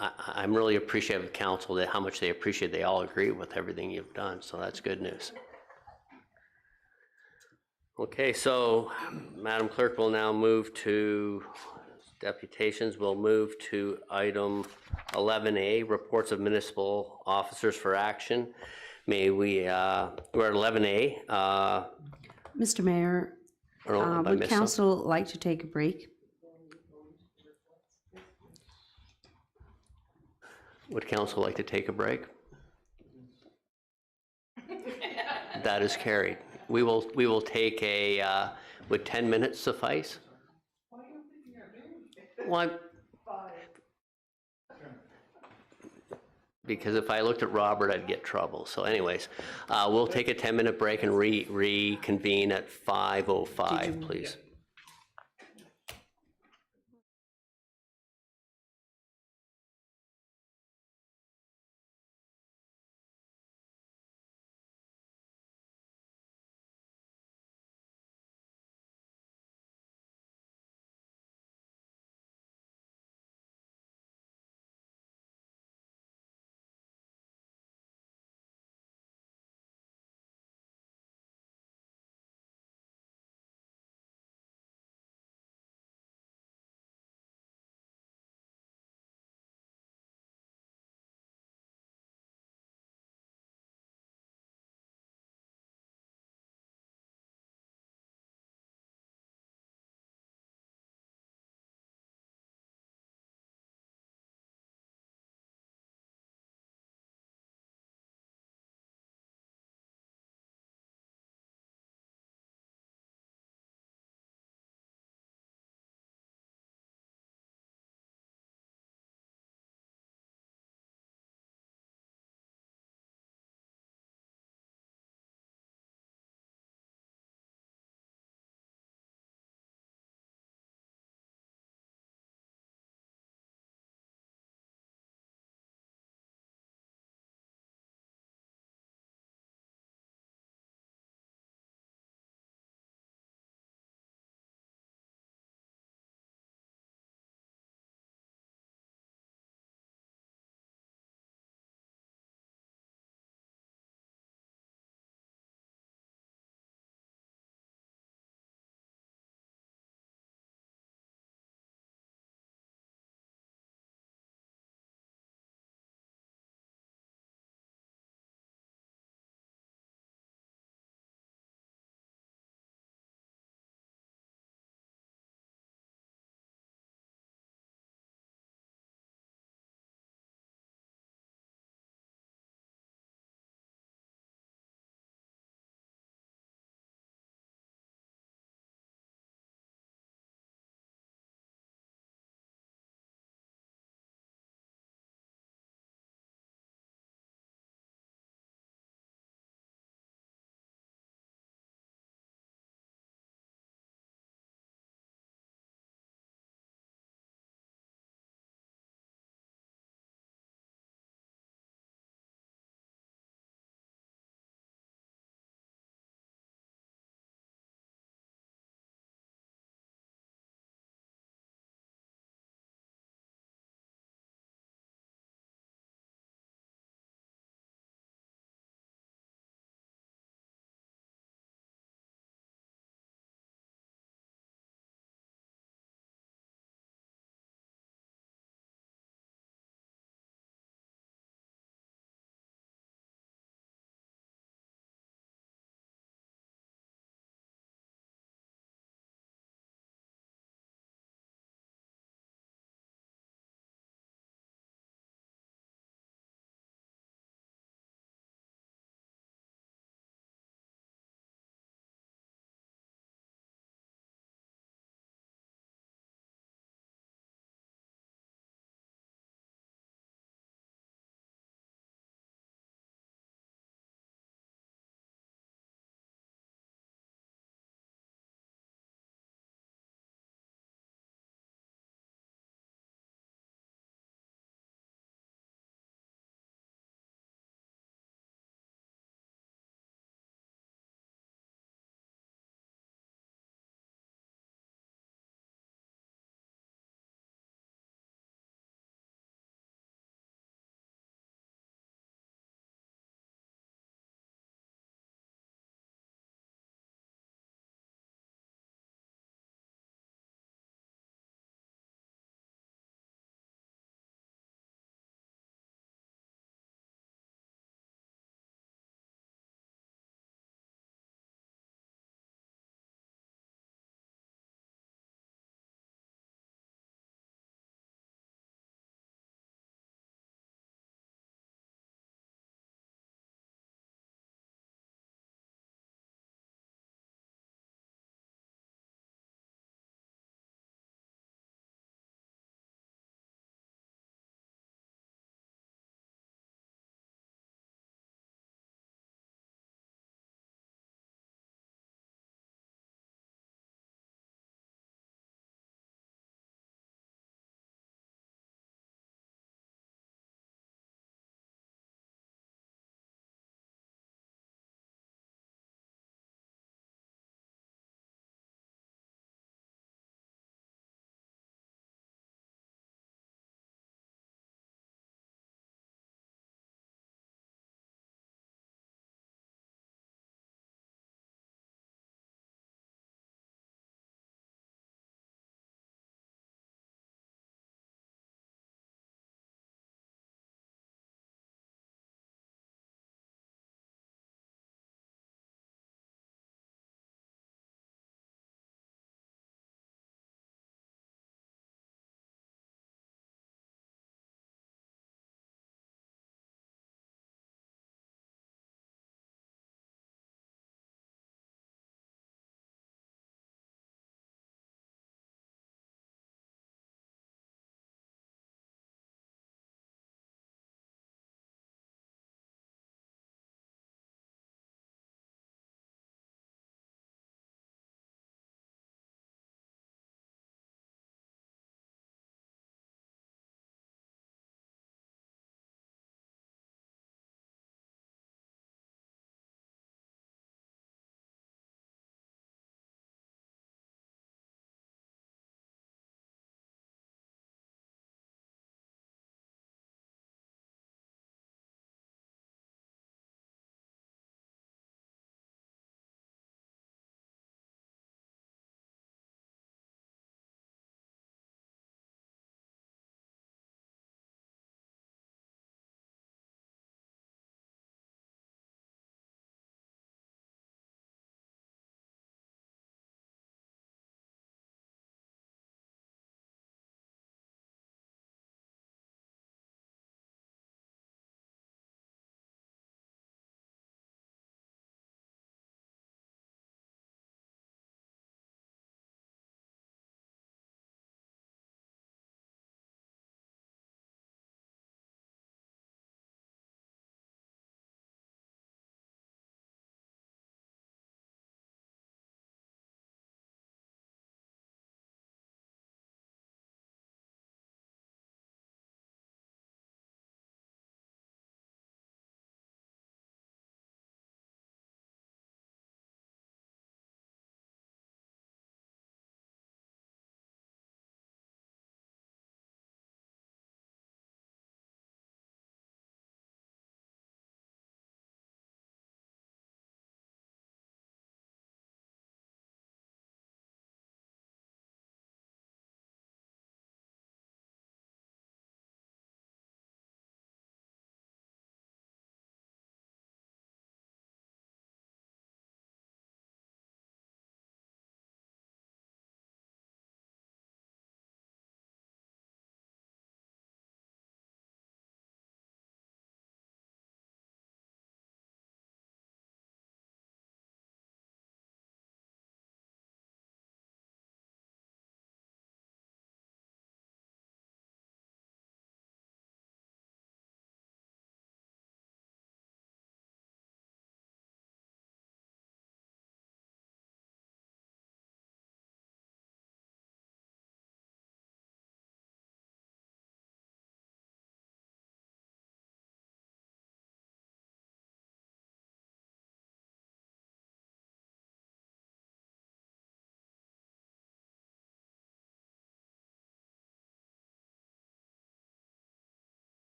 I'm really appreciative of council that how much they appreciate. They all agree with everything you've done, so that's good news. Okay, so Madam Clerk will now move to deputations. We'll move to item 11A, reports of municipal officers for action. May we, we're at 11A. Mr. Mayor, would council like to take a break? Would council like to take a break? That is carried. We will take a, would 10 minutes suffice? Why? Because if I looked at Robert, I'd get trouble. So anyways, we'll take a 10-minute break and reconvene at 5:05, please.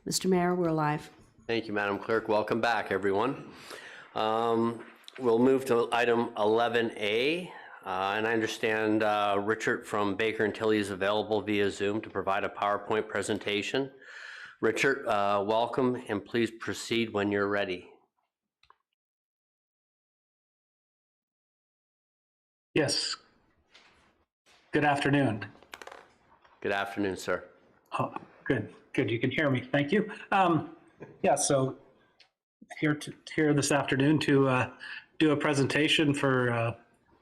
Mr. Mayor, we're live. Thank you, Madam Clerk. Welcome back, everyone. We'll move to item 11A. And I understand Richard from Baker & Tilly is available via Zoom to provide a PowerPoint presentation. Richard, welcome, and please proceed when you're ready. Yes. Good afternoon. Good afternoon, sir. Oh, good. You can hear me. Thank you. Yeah, so here this afternoon to do a presentation for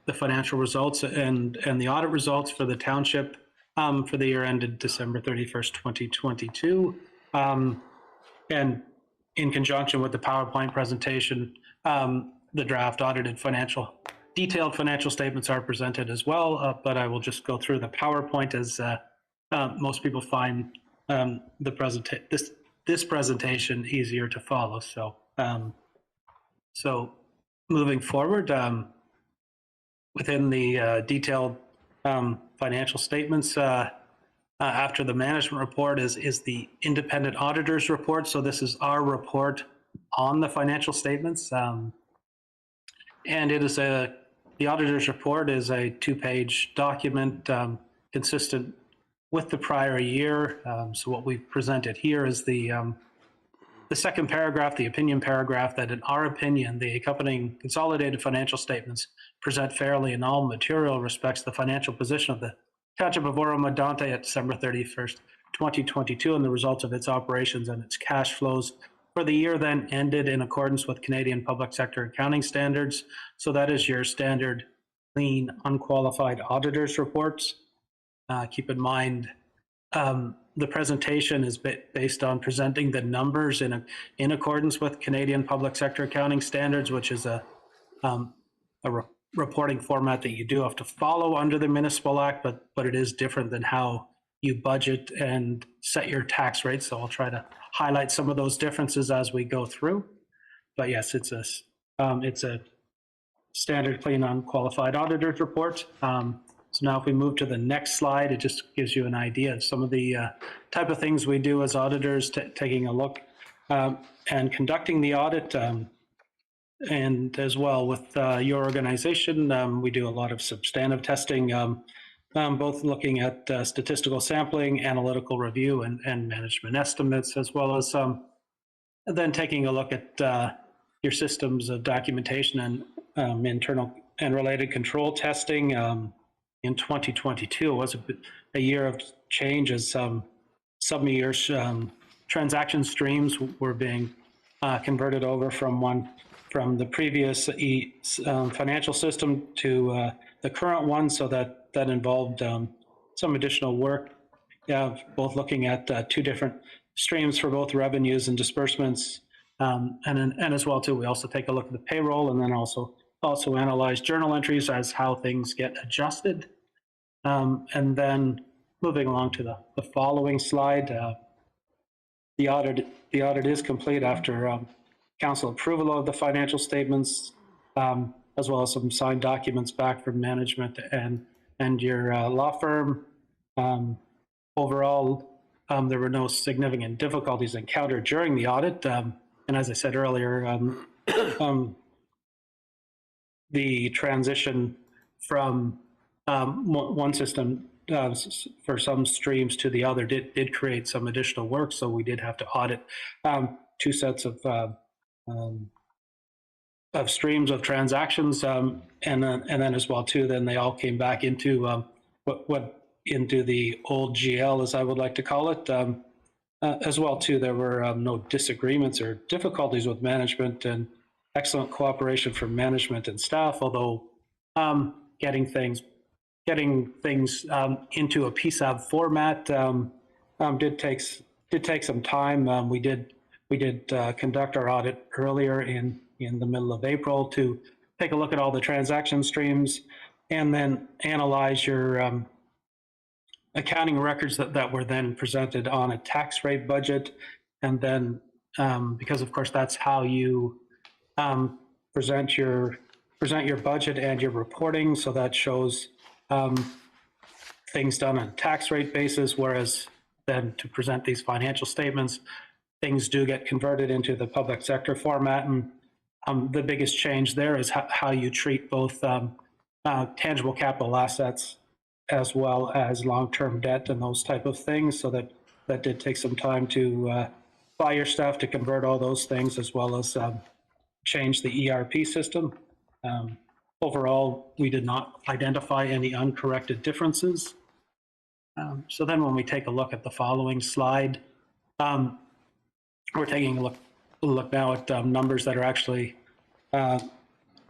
the financial results and the audit results for the township for the year ended December 31st, 2022. And in conjunction with the PowerPoint presentation, the draft detailed financial statements are presented as well, but I will just go through the PowerPoint as most people find this presentation easier to follow. So moving forward, within the detailed financial statements, after the management report is the independent auditor's report. So this is our report on the financial statements, and it is the auditor's report is a 2-page document consistent with the prior year. So what we've presented here is the second paragraph, the opinion paragraph, that in our opinion, the accompanying consolidated financial statements present fairly in all material respects the financial position of the Township of Oro-Medonte at December 31st, 2022, and the results of its operations and its cash flows for the year then ended in accordance with Canadian public sector accounting standards. So that is your standard clean, unqualified auditor's reports. Keep in mind, the presentation is based on presenting the numbers in accordance with Canadian public sector accounting standards, which is a reporting format that you do have to follow under the Municipal Act, but it is different than how you budget and set your tax rates. So I'll try to highlight some of those differences as we go through. But yes, it's a standard clean unqualified auditor's report. So now if we move to the next slide, it just gives you an idea of some of the type of things we do as auditors, taking a look and conducting the audit. And as well with your organization, we do a lot of substantive testing, both looking at statistical sampling, analytical review, and management estimates, as well as then taking a look at your systems of documentation and internal and related control testing. In 2022 was a year of change as some of your transaction streams were being converted over from the previous financial system to the current one. So that involved some additional work, both looking at 2 different streams for both revenues and disbursements. And as well too, we also take a look at the payroll, and then also analyze journal entries as how things get adjusted. And then moving along to the following slide, the audit is complete after council approval of the financial statements, as well as some signed documents back from management and your law firm. Overall, there were no significant difficulties encountered during the audit. And as I said earlier, the transition from one system for some streams to the other did create some additional work. So we did have to audit 2 sets of streams of transactions, and then as well too, then they all came back into into the old GL, as I would like to call it. As well too, there were no disagreements or difficulties with management, and excellent cooperation from management and staff. Although getting things into a PSAB format did take some time. We did conduct our audit earlier in the middle of April to take a look at all the transaction streams and then analyze your accounting records that were then presented on a tax rate budget. And then because of course that's how you present your budget and your reporting, so that shows things done on a tax rate basis, whereas then to present these financial statements, things do get converted into the public sector format. And the biggest change there is how you treat both tangible capital assets as well as long-term debt and those type of things. So that did take some time to buy your staff to convert all those things, as well as change the ERP system. Overall, we did not identify any uncorrected differences. So then when we take a look at the following slide, we're taking a look now at numbers that are actually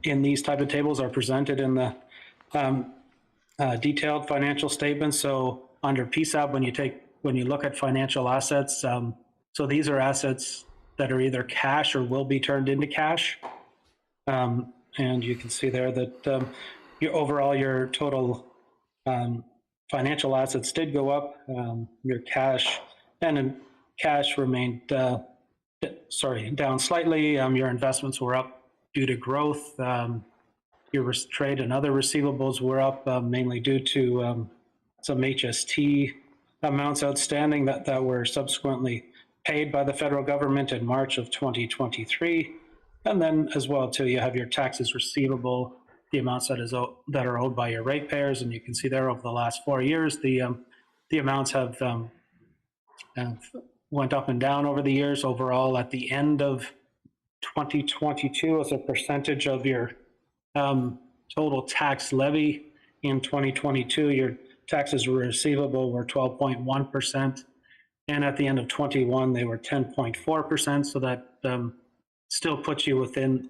in these type of tables are presented in the detailed financial statements. So under PSAB, when you look at financial assets, so these are assets that are either cash or will be turned into cash. And you can see there that your total financial assets did go up. Your cash remained down slightly. Your investments were up due to growth. Your trade and other receivables were up mainly due to some HST amounts outstanding that were subsequently paid by the federal government in March of 2023. And then as well too, you have your taxes receivable, the amounts that are owed by your ratepayers, and you can see there over the last 4 years, the amounts have went up and down over the years. Overall, at the end of 2022, as a percentage of your total tax levy in 2022, your taxes receivable were 12.1%, and at the end of 21, they were 10.4%. So that still puts you within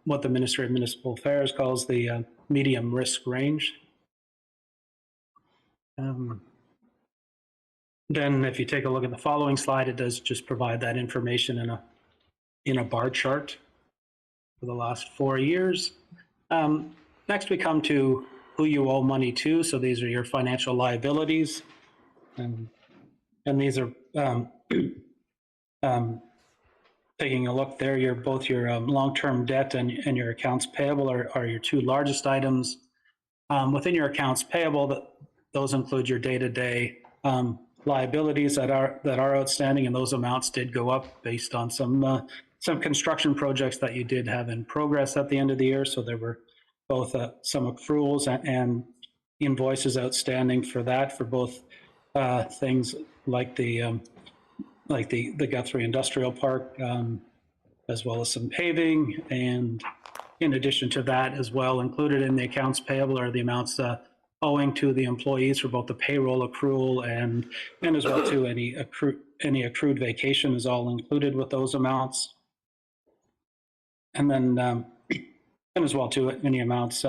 what the Ministry of Municipal Affairs calls the medium risk range. Then if you take a look at the following slide, it does just provide that information in a bar chart for the last 4 years. Next, we come to who you owe money to. So these are your financial liabilities. And these are taking a look there, both your long-term debt and your accounts payable are your two largest items. Within your accounts payable, those include your day-to-day liabilities that are outstanding, and those amounts did go up based on some construction projects that you did have in progress at the end of the year. So there were both some accruals and invoices outstanding for that, for both things like the Guthrie Industrial Park, as well as some paving. And in addition to that as well, included in the accounts payable are the amounts owing to the employees for both the payroll accrual and as well too any accrued vacation is all included with those amounts. And then and as well too any amounts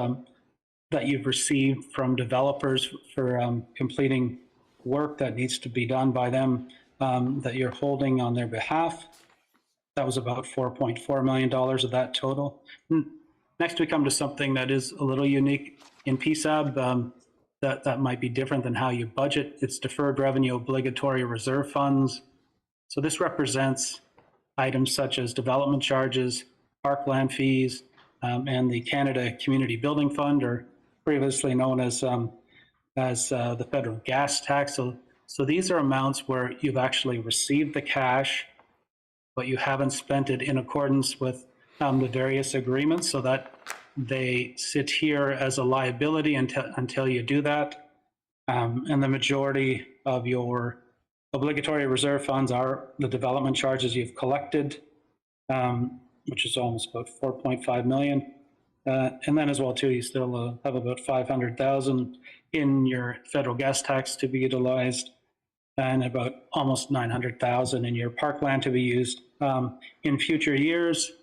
that you've received from developers for completing work that needs to be done by them, that you're holding on their behalf. That was about $4.4 million of that total. Next, we come to something that is a little unique in PSAB, that might be different than how you budget. It's deferred revenue obligatory reserve funds. So this represents items such as development charges, parkland fees, and the Canada Community Building Fund, or previously known as the federal gas tax. So these are amounts where you've actually received the cash, but you haven't spent it in accordance with the various agreements, so that they sit here as a liability until you do that. And the majority of your obligatory reserve funds are the development charges you've collected, which is almost about $4.5 million. And then as well too, you still have about $500,000 in your federal gas tax to be utilized, and about almost $900,000 in your parkland to be used in future years,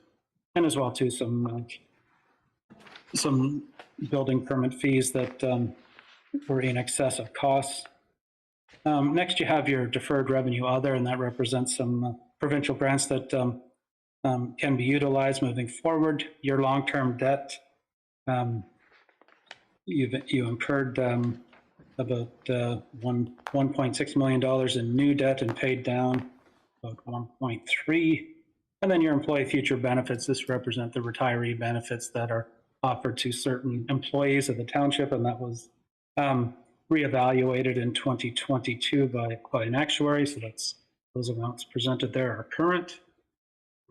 and as well too some building permit fees that were in excess of costs. Next, you have your deferred revenue other, and that represents some provincial grants that can be utilized moving forward. Your long-term debt, you incurred about $1.6 million in new debt and paid down about 1.3. And then your employee future benefits, this represent the retiree benefits that are offered to certain employees of the township, and that was reevaluated in 2022 by an actuary, so that's Those amounts presented there are current.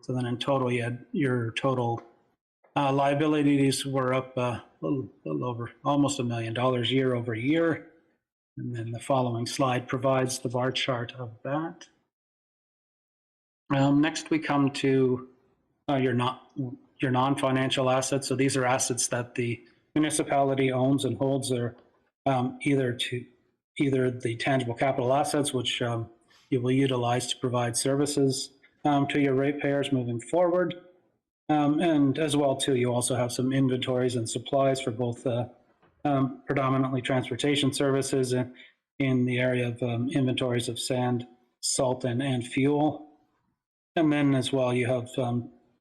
So then in total, you had your total liabilities were up a little over almost $1 million year over year. And then the following slide provides the bar chart of that. Next, we come to your non-financial assets. So these are assets that the municipality owns and holds. Are either the tangible capital assets, which you will utilize to provide services to your ratepayers moving forward, and as well too, you also have some inventories and supplies for both predominantly transportation services in the area of inventories of sand, salt, and fuel. And then as well, you have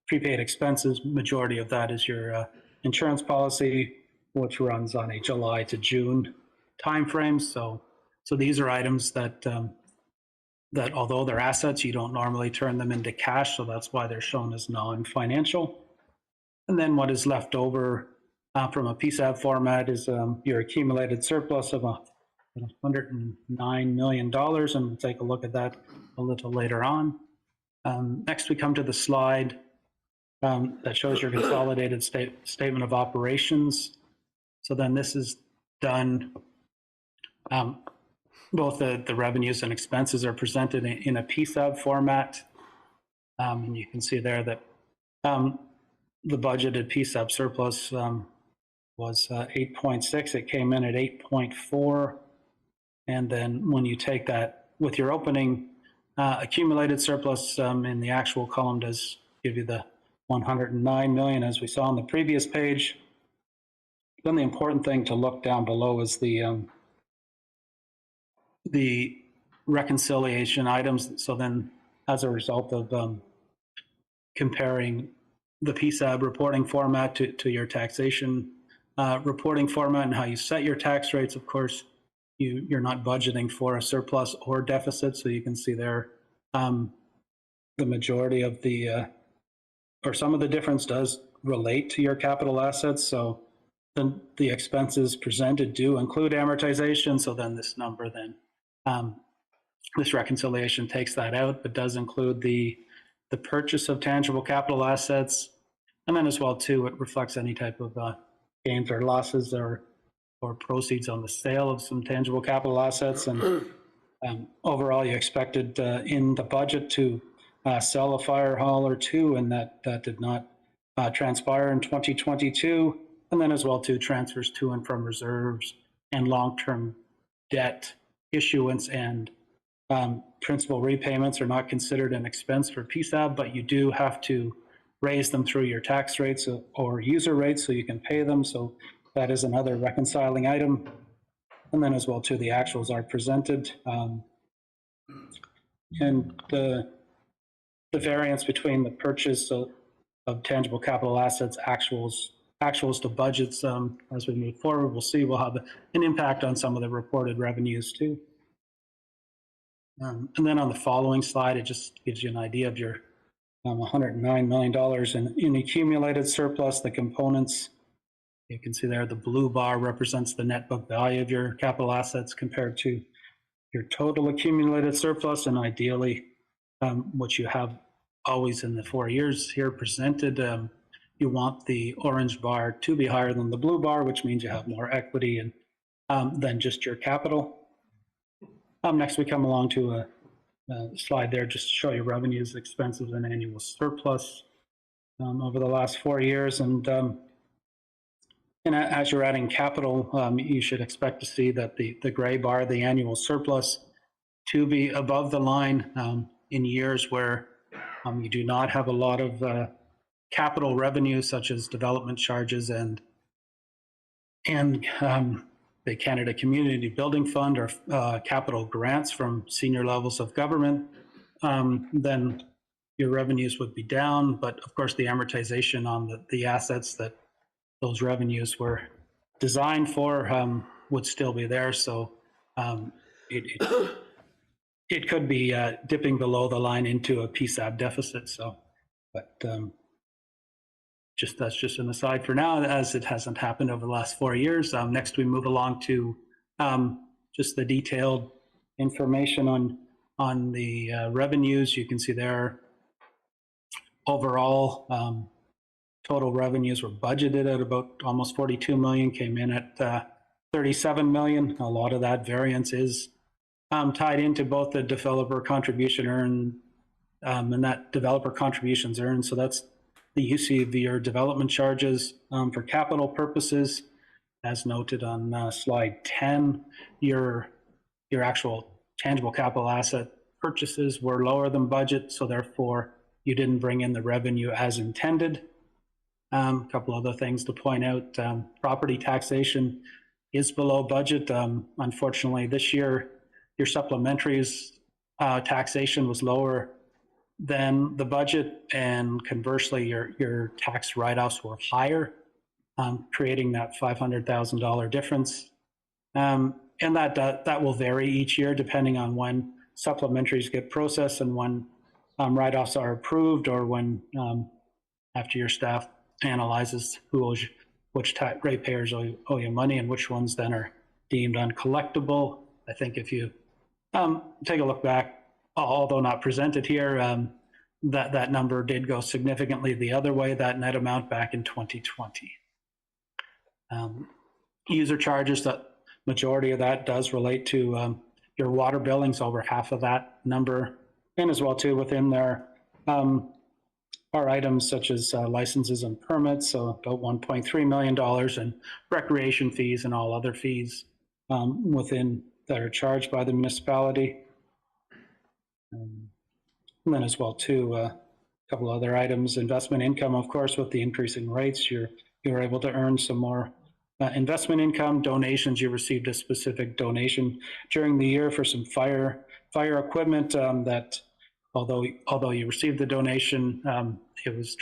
prepaid expenses. Majority of that is your insurance policy, which runs on a July to June timeframe. So these are items that that although they're assets, you don't normally turn them into cash. So that's why they're shown as non-financial. And then what is left over from a PSAB format is your accumulated surplus of $109 million. And we'll take a look at that a little later on. Next, we come to the slide that shows your consolidated statement of operations. So then this is done, both the revenues and expenses are presented in a PSAB format. And you can see there that the budgeted PSAB surplus was 8.6. It came in at 8.4. And then when you take that with your opening accumulated surplus in the actual column does give you the 109 million, as we saw on the previous page. Then the important thing to look down below is the reconciliation items. So then as a result of comparing the PSAB reporting format to your taxation reporting format and how you set your tax rates, of course, you're not budgeting for a surplus or deficit. So you can see there the majority of the, or some of the difference does relate to your capital assets. So then the expenses presented do include amortization. So then this number then, this reconciliation takes that out, but does include the purchase of tangible capital assets. And then as well too, it reflects any type of gains or losses or proceeds on the sale of some tangible capital assets. And overall, you expected in the budget to sell a fire hall or two, and that did not transpire in 2022. And then as well too, transfers to and from reserves and long-term debt issuance and principal repayments are not considered an expense for PSAB, but you do have to raise them through your tax rates or user rates so you can pay them. So that is another reconciling item. And then as well too, the actuals are presented. And the variance between the purchase of tangible capital assets, actuals to budgets, as we move forward, we'll see will have an impact on some of the reported revenues too. And then on the following slide, it just gives you an idea of your $109 million in accumulated surplus, the components. You can see there the blue bar represents the net book value of your capital assets compared to your total accumulated surplus, and ideally, what you have always in the 4 years here presented, you want the orange bar to be higher than the blue bar, which means you have more equity and than just your capital. Next, we come along to a slide there just to show you revenues, expenses, and annual surplus over the last 4 years. And as you're adding capital, you should expect to see that the gray bar, the annual surplus, to be above the line in years where you do not have a lot of capital revenue, such as development charges and the Canada Community Building Fund or capital grants from senior levels of government. Then your revenues would be down, but of course the amortization on the assets that those revenues were designed for would still be there. So it could be dipping below the line into a PSAB deficit. So, but that's just an aside for now, as it hasn't happened over the last 4 years. Next, we move along to just the detailed information on On the revenues, you can see there overall total revenues were budgeted at about almost 42 million, came in at 37 million. A lot of that variance is tied into both the developer contribution earned and that developer contributions earned. So that's the use of your development charges for capital purposes. As noted on slide 10, your actual tangible capital asset purchases were lower than budget, so therefore you didn't bring in the revenue as intended. A couple other things to point out. Property taxation is below budget. Unfortunately, this year, your supplementaries taxation was lower than the budget, and conversely, your tax write-offs were higher, creating that $500,000 difference. And that will vary each year depending on when supplementaries get processed and when write-offs are approved, or when after your staff analyzes who owes you, which ratepayers owe you money and which ones then are deemed uncollectible. I think if you take a look back, although not presented here, that number did go significantly the other way, that net amount back in 2020. User charges, that majority of that does relate to your water billings, over half of that number. And as well too, within there are items such as licenses and permits, so about $1.3 million, and recreation fees and all other fees within that are charged by the municipality. And then as well too, a couple other items, investment income, of course, with the increasing rates, you're able to earn some more investment income. Donations, you received a specific donation during the year for some fire equipment that although you received the donation, it was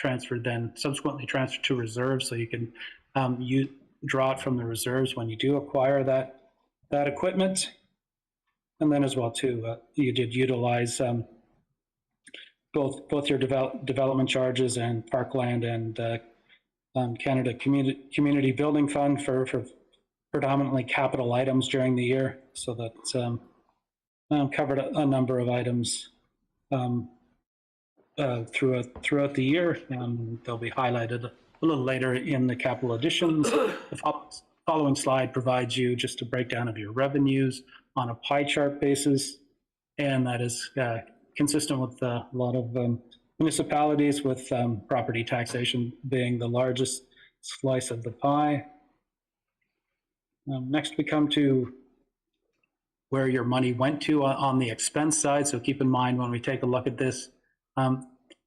subsequently transferred to reserves, so you can draw it from the reserves when you do acquire that equipment. And then as well too, you did utilize both your development charges and parkland and Canada Community Building Fund for predominantly capital items during the year, so that covered a number of items throughout the year. They'll be highlighted a little later in the capital additions. The following slide provides you just a breakdown of your revenues on a pie chart basis, and that is consistent with a lot of municipalities, with property taxation being the largest slice of the pie. Next, we come to where your money went to on the expense side. So keep in mind when we take a look at this,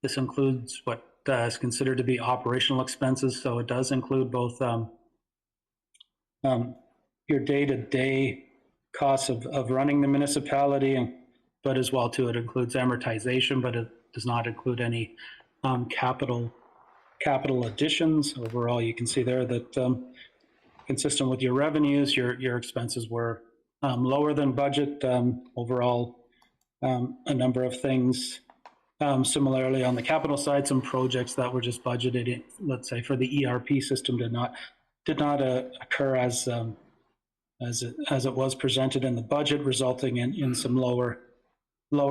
this includes what is considered to be operational expenses. So it does include both your day-to-day costs of running the municipality, but as well too, it includes amortization, but it does not include any capital additions. Overall, you can see there that consistent with your revenues, your expenses were lower than budget. Overall, a number of things. Similarly, on the capital side, some projects that were just budgeted in, let's say, for the ERP system did not occur as it was presented in the budget, resulting in some lower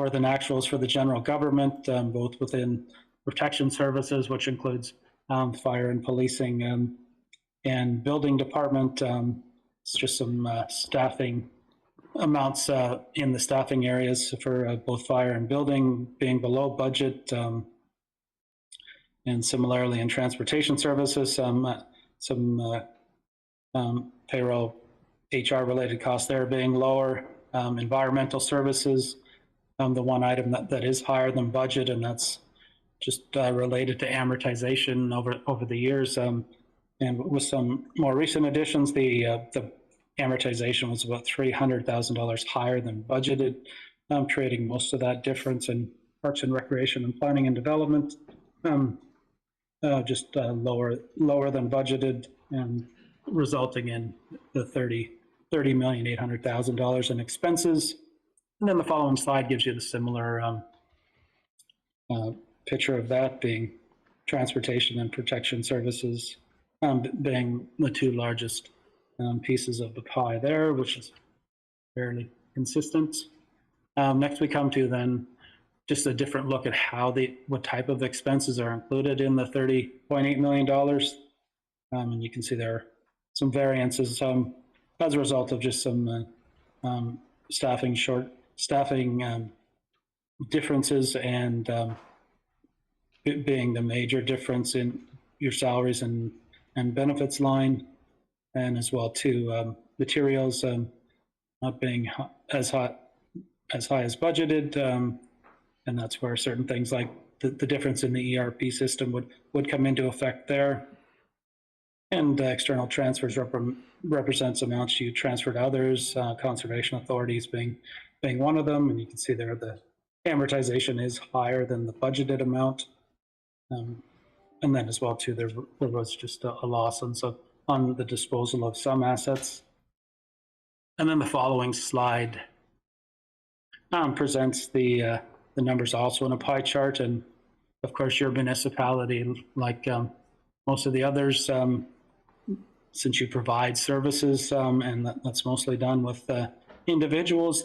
than actuals for the general government, both within protection services, which includes fire and policing, and building department. It's just some staffing amounts in the staffing areas for both fire and building being below budget. And similarly in transportation services, some payroll, HR related costs there being lower. Environmental services, the one item that is higher than budget, and that's just related to amortization over the years. And with some more recent additions, the amortization was about $300,000 higher than budgeted, creating most of that difference in Parks and Recreation and Planning and Development, just lower than budgeted, and resulting in the $30,800,000 in expenses. And then the following slide gives you the similar picture of that, being transportation and protection services being the two largest pieces of the pie there, which is fairly consistent. Next, we come to then just a different look at what type of expenses are included in the $30.8 million. And you can see there are some variances as a result of just some staffing differences, and it being the major difference in your salaries and benefits line, and as well too materials not being as high as budgeted, and that's where certain things like the difference in the ERP system would come into effect there. And external transfers represents amounts you transfer to others, conservation authorities being one of them, and you can see there the amortization is higher than the budgeted amount. And then as well too, there was just a loss on the disposal of some assets. And then the following slide presents the numbers also in a pie chart. And of course, your municipality, like most of the others, since you provide services, and that's mostly done with individuals,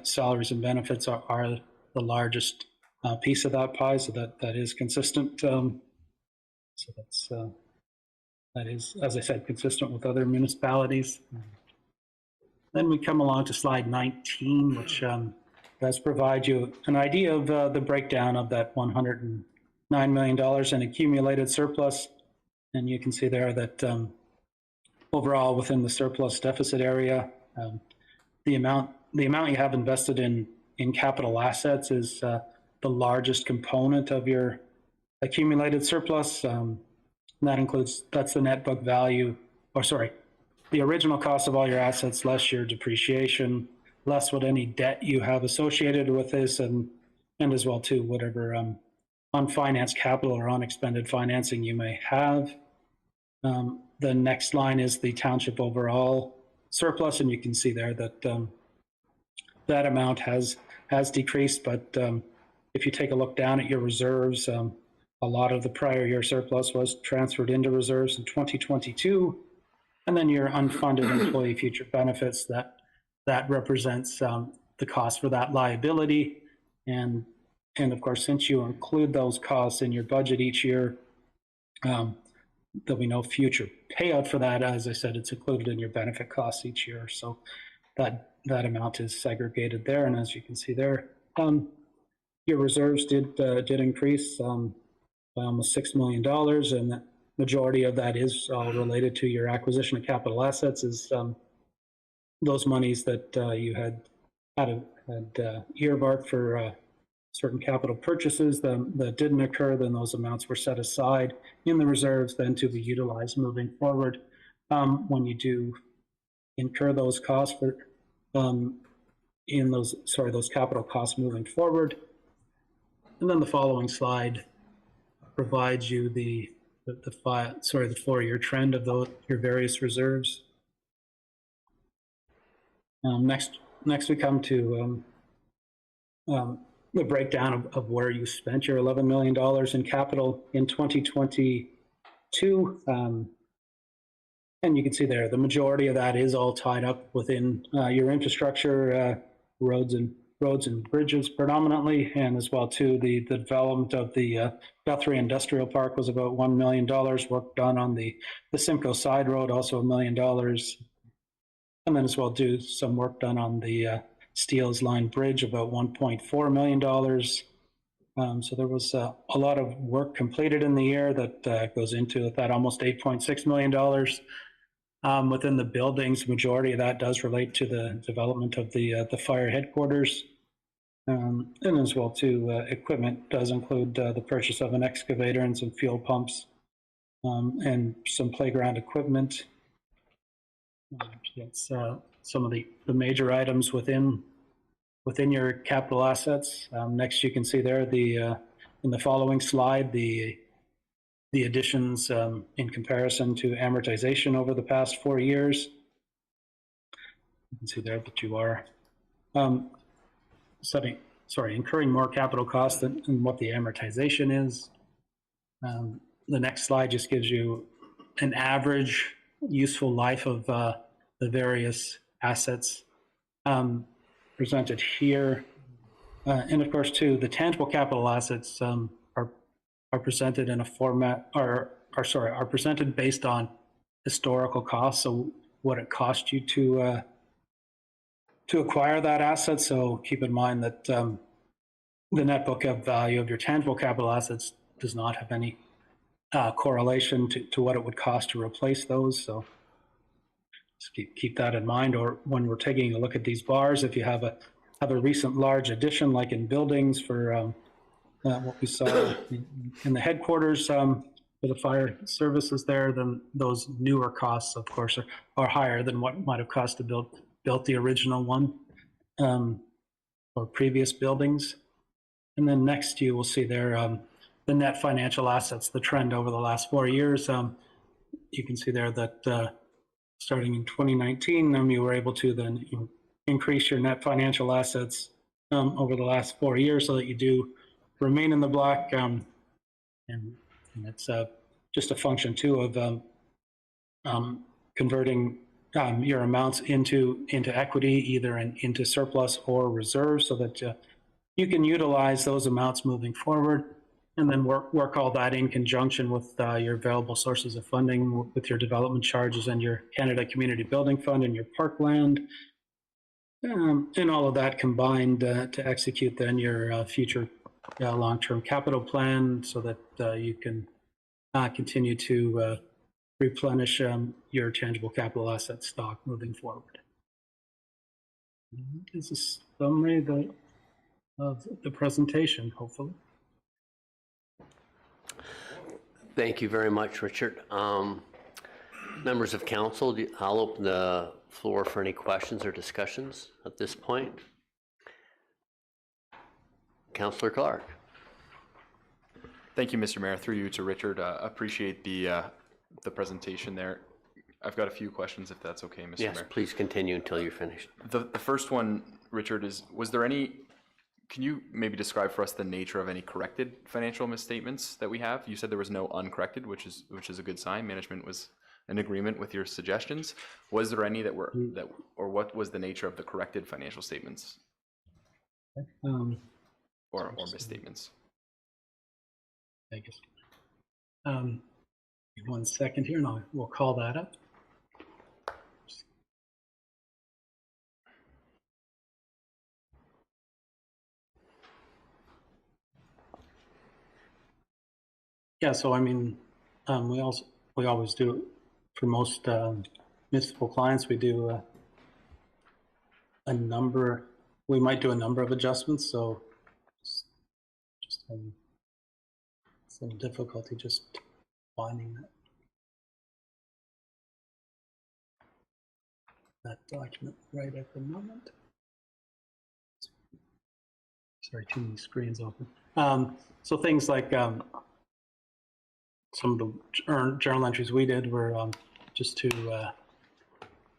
salaries and benefits are the largest piece of that pie, so that is consistent. So that is, as I said, consistent with other municipalities. Then we come along to slide 19, which does provide you an idea of the breakdown of that $109 million in accumulated surplus. And you can see there that overall within the surplus deficit area, the amount you have invested in capital assets is the largest component of your accumulated surplus. And that's the net book value, the original cost of all your assets less your depreciation, less what any debt you have associated with this, and as well too whatever unfinanced capital or unexpended financing you may have. The next line is the township overall surplus, and you can see there that that amount has decreased. But if you take a look down at your reserves, a lot of the prior year surplus was transferred into reserves in 2022, and then your unfunded employee future benefits, that represents the cost for that liability, and of course, since you include those costs in your budget each year, there'll be no future payout for that. As I said, it's included in your benefit costs each year. So that amount is segregated there. And as you can see there, your reserves did increase by almost $6 million. And the majority of that is all related to your acquisition of capital assets, is those monies that you had earmarked for certain capital purchases that didn't occur. Then those amounts were set aside in the reserves then to be utilized moving forward when you do incur those costs for those capital costs moving forward. And then the following slide provides you the 4-year trend of your various reserves. Next we come to the breakdown of where you spent your $11 million in capital in 2022. And you can see there, the majority of that is all tied up within your infrastructure, roads and bridges predominantly, and as well too, the development of the Guthrie Industrial Park was about $1 million. Work done on the Simcoe Side Road, also $1 million. And then as well do some work done on the Steeles Line Bridge, about $1.4 million. So there was a lot of work completed in the year that goes into that almost $8.6 million. Within the buildings, majority of that does relate to the development of the fire headquarters. And as well too, equipment does include the purchase of an excavator and some fuel pumps and some playground equipment. That's some of the major items within your capital assets. Next, you can see there in the following slide the additions in comparison to amortization over the past 4 years. You can see there that you are incurring more capital costs than what the amortization is. The next slide just gives you an average useful life of the various assets. presented here. And of course, too, the tangible capital assets are presented in a format, are presented based on historical costs, so what it cost you to acquire that asset. So keep in mind that the net book value of your tangible capital assets does not have any correlation to what it would cost to replace those. So just keep that in mind. Or when we're taking a look at these bars, if you have a recent large addition, like in buildings for what we saw in the headquarters for the fire services there, then those newer costs, of course, are higher than what might have cost to build the original one or previous buildings. And then next you will see there the net financial assets, the trend over the last 4 years. You can see there that starting in 2019, you were able to then increase your net financial assets over the last 4 years, so that you do remain in the black. And it's just a function too of converting your amounts into equity, either into surplus or reserves, so that you can utilize those amounts moving forward, and then work all that in conjunction with your available sources of funding, with your development charges and your Canada Community Building Fund and your parkland, and all of that combined to execute then your future long-term capital plan, so that you can continue to replenish your tangible capital asset stock moving forward. This is a summary of the presentation, hopefully. Thank you very much, Richard. Members of council, I'll open the floor for any questions or discussions at this point. Councillor Clark. Thank you, Mr. Mayor. Through you to Richard. Appreciate the presentation there. I've got a few questions, if that's okay, Mr. Mayor. Yes, please continue until you're finished. The first one, Richard, is can you maybe describe for us the nature of any corrected financial misstatements that we have? You said there was no uncorrected, which is a good sign. Management was in agreement with your suggestions. Was there any or what was the nature of the corrected financial statements or misstatements? I guess. 1 second here, and we'll call that up. Yeah, so I mean, we always do, for most municipal clients, we do we might do a number of adjustments, so just some difficulty just finding that document right at the moment. Sorry, too many screens open. So things like some of the journal entries we did were just to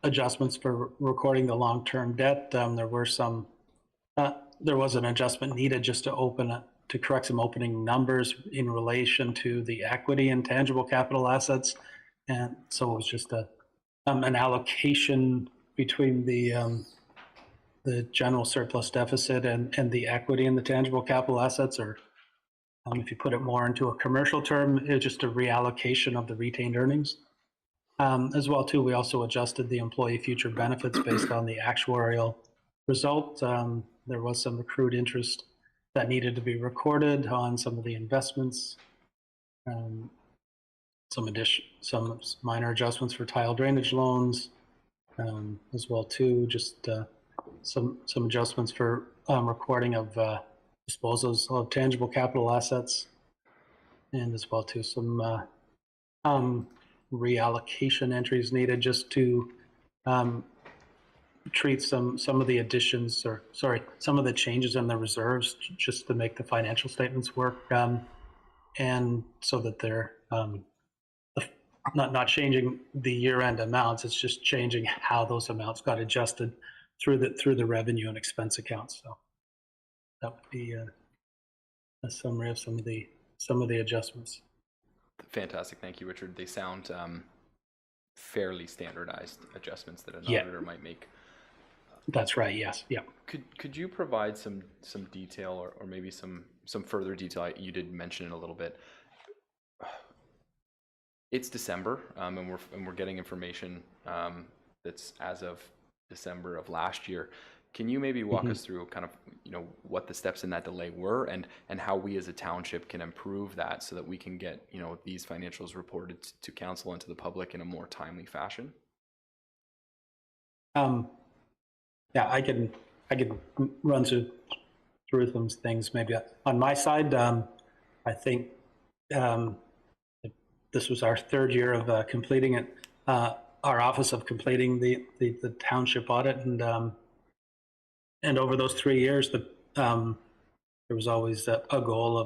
adjustments for recording the long-term debt. There was an adjustment needed just to correct some opening numbers in relation to the equity and tangible capital assets, and so it was just an allocation between the general surplus deficit and the equity and the tangible capital assets, or if you put it more into a commercial term, it's just a reallocation of the retained earnings. As well, too, we also adjusted the employee future benefits based on the actuarial result. There was some accrued interest that needed to be recorded on some of the investments. Some minor adjustments for tile drainage loans, as well, too. Just some adjustments for recording of disposals of tangible capital assets, and as well, too, some reallocation entries needed just to treat some of the additions, or some of the changes in the reserves, just to make the financial statements work, and so that they're not changing the year-end amounts. It's just changing how those amounts got adjusted through the revenue and expense accounts. So that would be a summary of some of the adjustments. Fantastic, thank you, Richard. They sound fairly standardized adjustments that an auditor might make. That's right, yes, yeah. Could you provide some detail or maybe some further detail? You did mention it a little bit. It's December, and we're getting information that's as of December of last year. Can you maybe walk us through kind of, what the steps in that delay were and how we as a township can improve that so that we can get, these financials reported to council and to the public in a more timely fashion? Yeah, I can run through some things maybe on my side. I think this was our third year of completing it, our office of completing the township audit, and over those 3 years, there was always a goal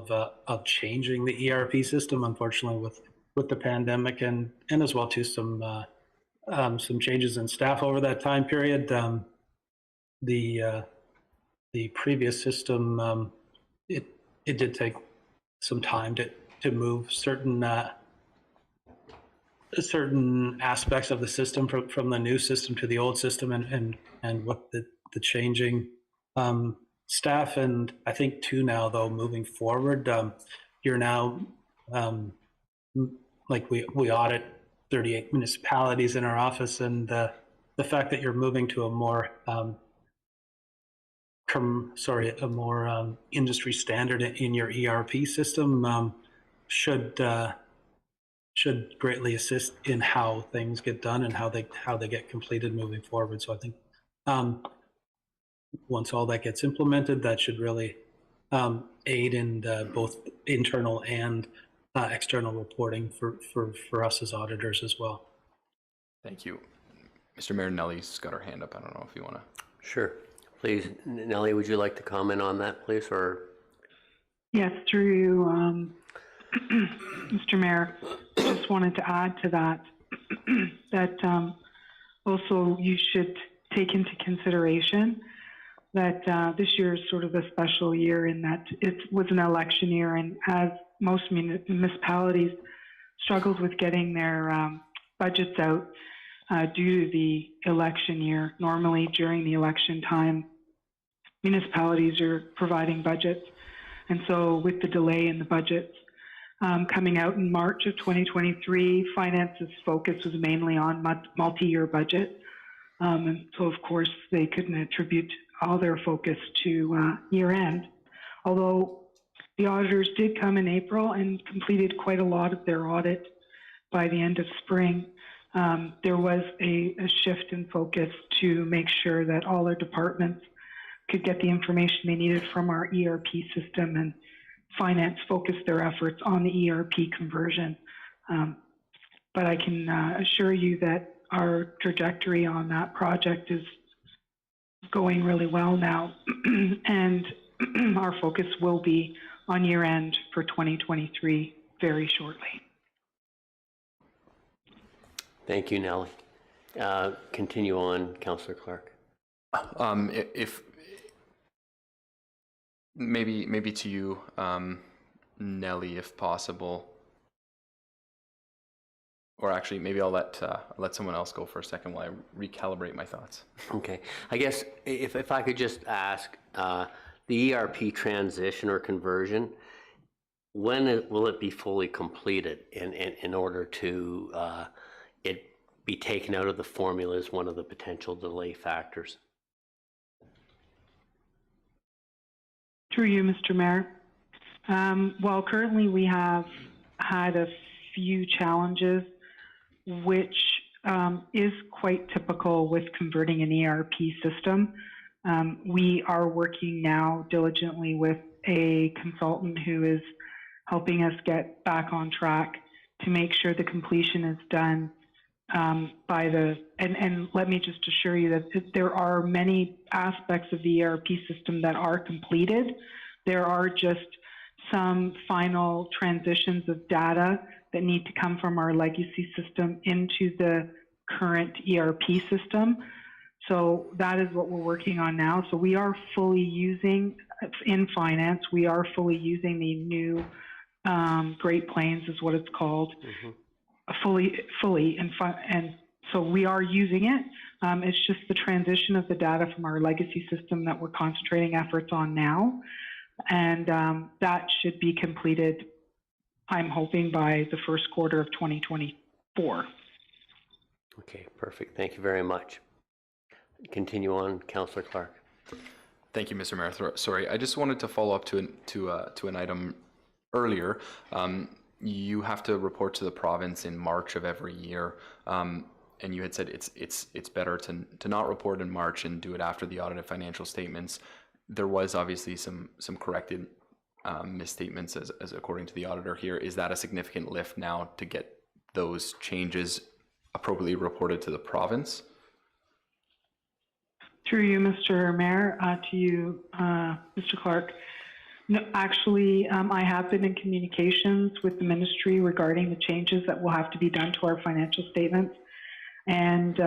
of changing the ERP system. Unfortunately, with the pandemic and as well too some changes in staff over that time period. The previous system, it did take some time to move certain aspects of the system from the new system to the old system, and what the changing staff. And I think too now though, moving forward, you're now like we audit 38 municipalities in our office, and the fact that you're moving to a more industry standard in your ERP system should greatly assist in how things get done and how they get completed moving forward. So I think once all that gets implemented, that should really aid in both internal and external reporting for us as auditors as well. Thank you. Mr. Mayor, Nellie's got her hand up. I don't know if you want to. Sure. Please, Nellie, would you like to comment on that, please? Or yes, through you, Mr. Mayor. Just wanted to add to that that also you should take into consideration that this year is sort of a special year in that it was an election year, and as most municipalities struggled with getting their budgets out due to the election year. Normally during the election time, municipalities are providing budgets, and so with the delay in the budgets coming out in March of 2023, finance's focus was mainly on multi-year budget, and so of course they couldn't attribute all their focus to year end. Although the auditors did come in April and completed quite a lot of their audit by the end of spring, there was a shift in focus to make sure that all our departments could get the information they needed from our ERP system, and finance focused their efforts on the ERP conversion. But I can assure you that our trajectory on that project is going really well now, and our focus will be on year end for 2023 very shortly. thank you, Nellie. Continue on, Councillor Clark. If maybe to you, Nellie, if possible, or actually maybe I'll let someone else go for a second while I recalibrate my thoughts. Okay, I guess if I could just ask, the ERP transition or conversion, when will it be fully completed in order to it be taken out of the formula as one of the potential delay factors? Through you, Mr. Mayor. Well, currently we have had a few challenges, which is quite typical with converting an ERP system. We are working now diligently with a consultant who is helping us get back on track to make sure the completion is done by the, and let me just assure you that there are many aspects of the ERP system that are completed. There are just some final transitions of data that need to come from our legacy system into the current ERP system. So that is what we're working on now. So we are fully using, in finance, we are fully using the new Great Plains is what it's called, fully and So we are using it. It's just the transition of the data from our legacy system that we're concentrating efforts on now. And that should be completed, I'm hoping, by the first quarter of 2024. Okay, perfect. Thank you very much. Continue on, Councillor Clark. Thank you, Mr. Mayor. Sorry, I just wanted to follow up to an item earlier. You have to report to the province in March of every year, and you had said it's better to not report in March and do it after the audited financial statements. There was obviously some corrected misstatements as according to the auditor here. Is that a significant lift now to get those changes appropriately reported to the province? Through you, Mr. Mayor, to you, Mr. Clark. No, actually, I have been in communications with the ministry regarding the changes that will have to be done to our financial statements. And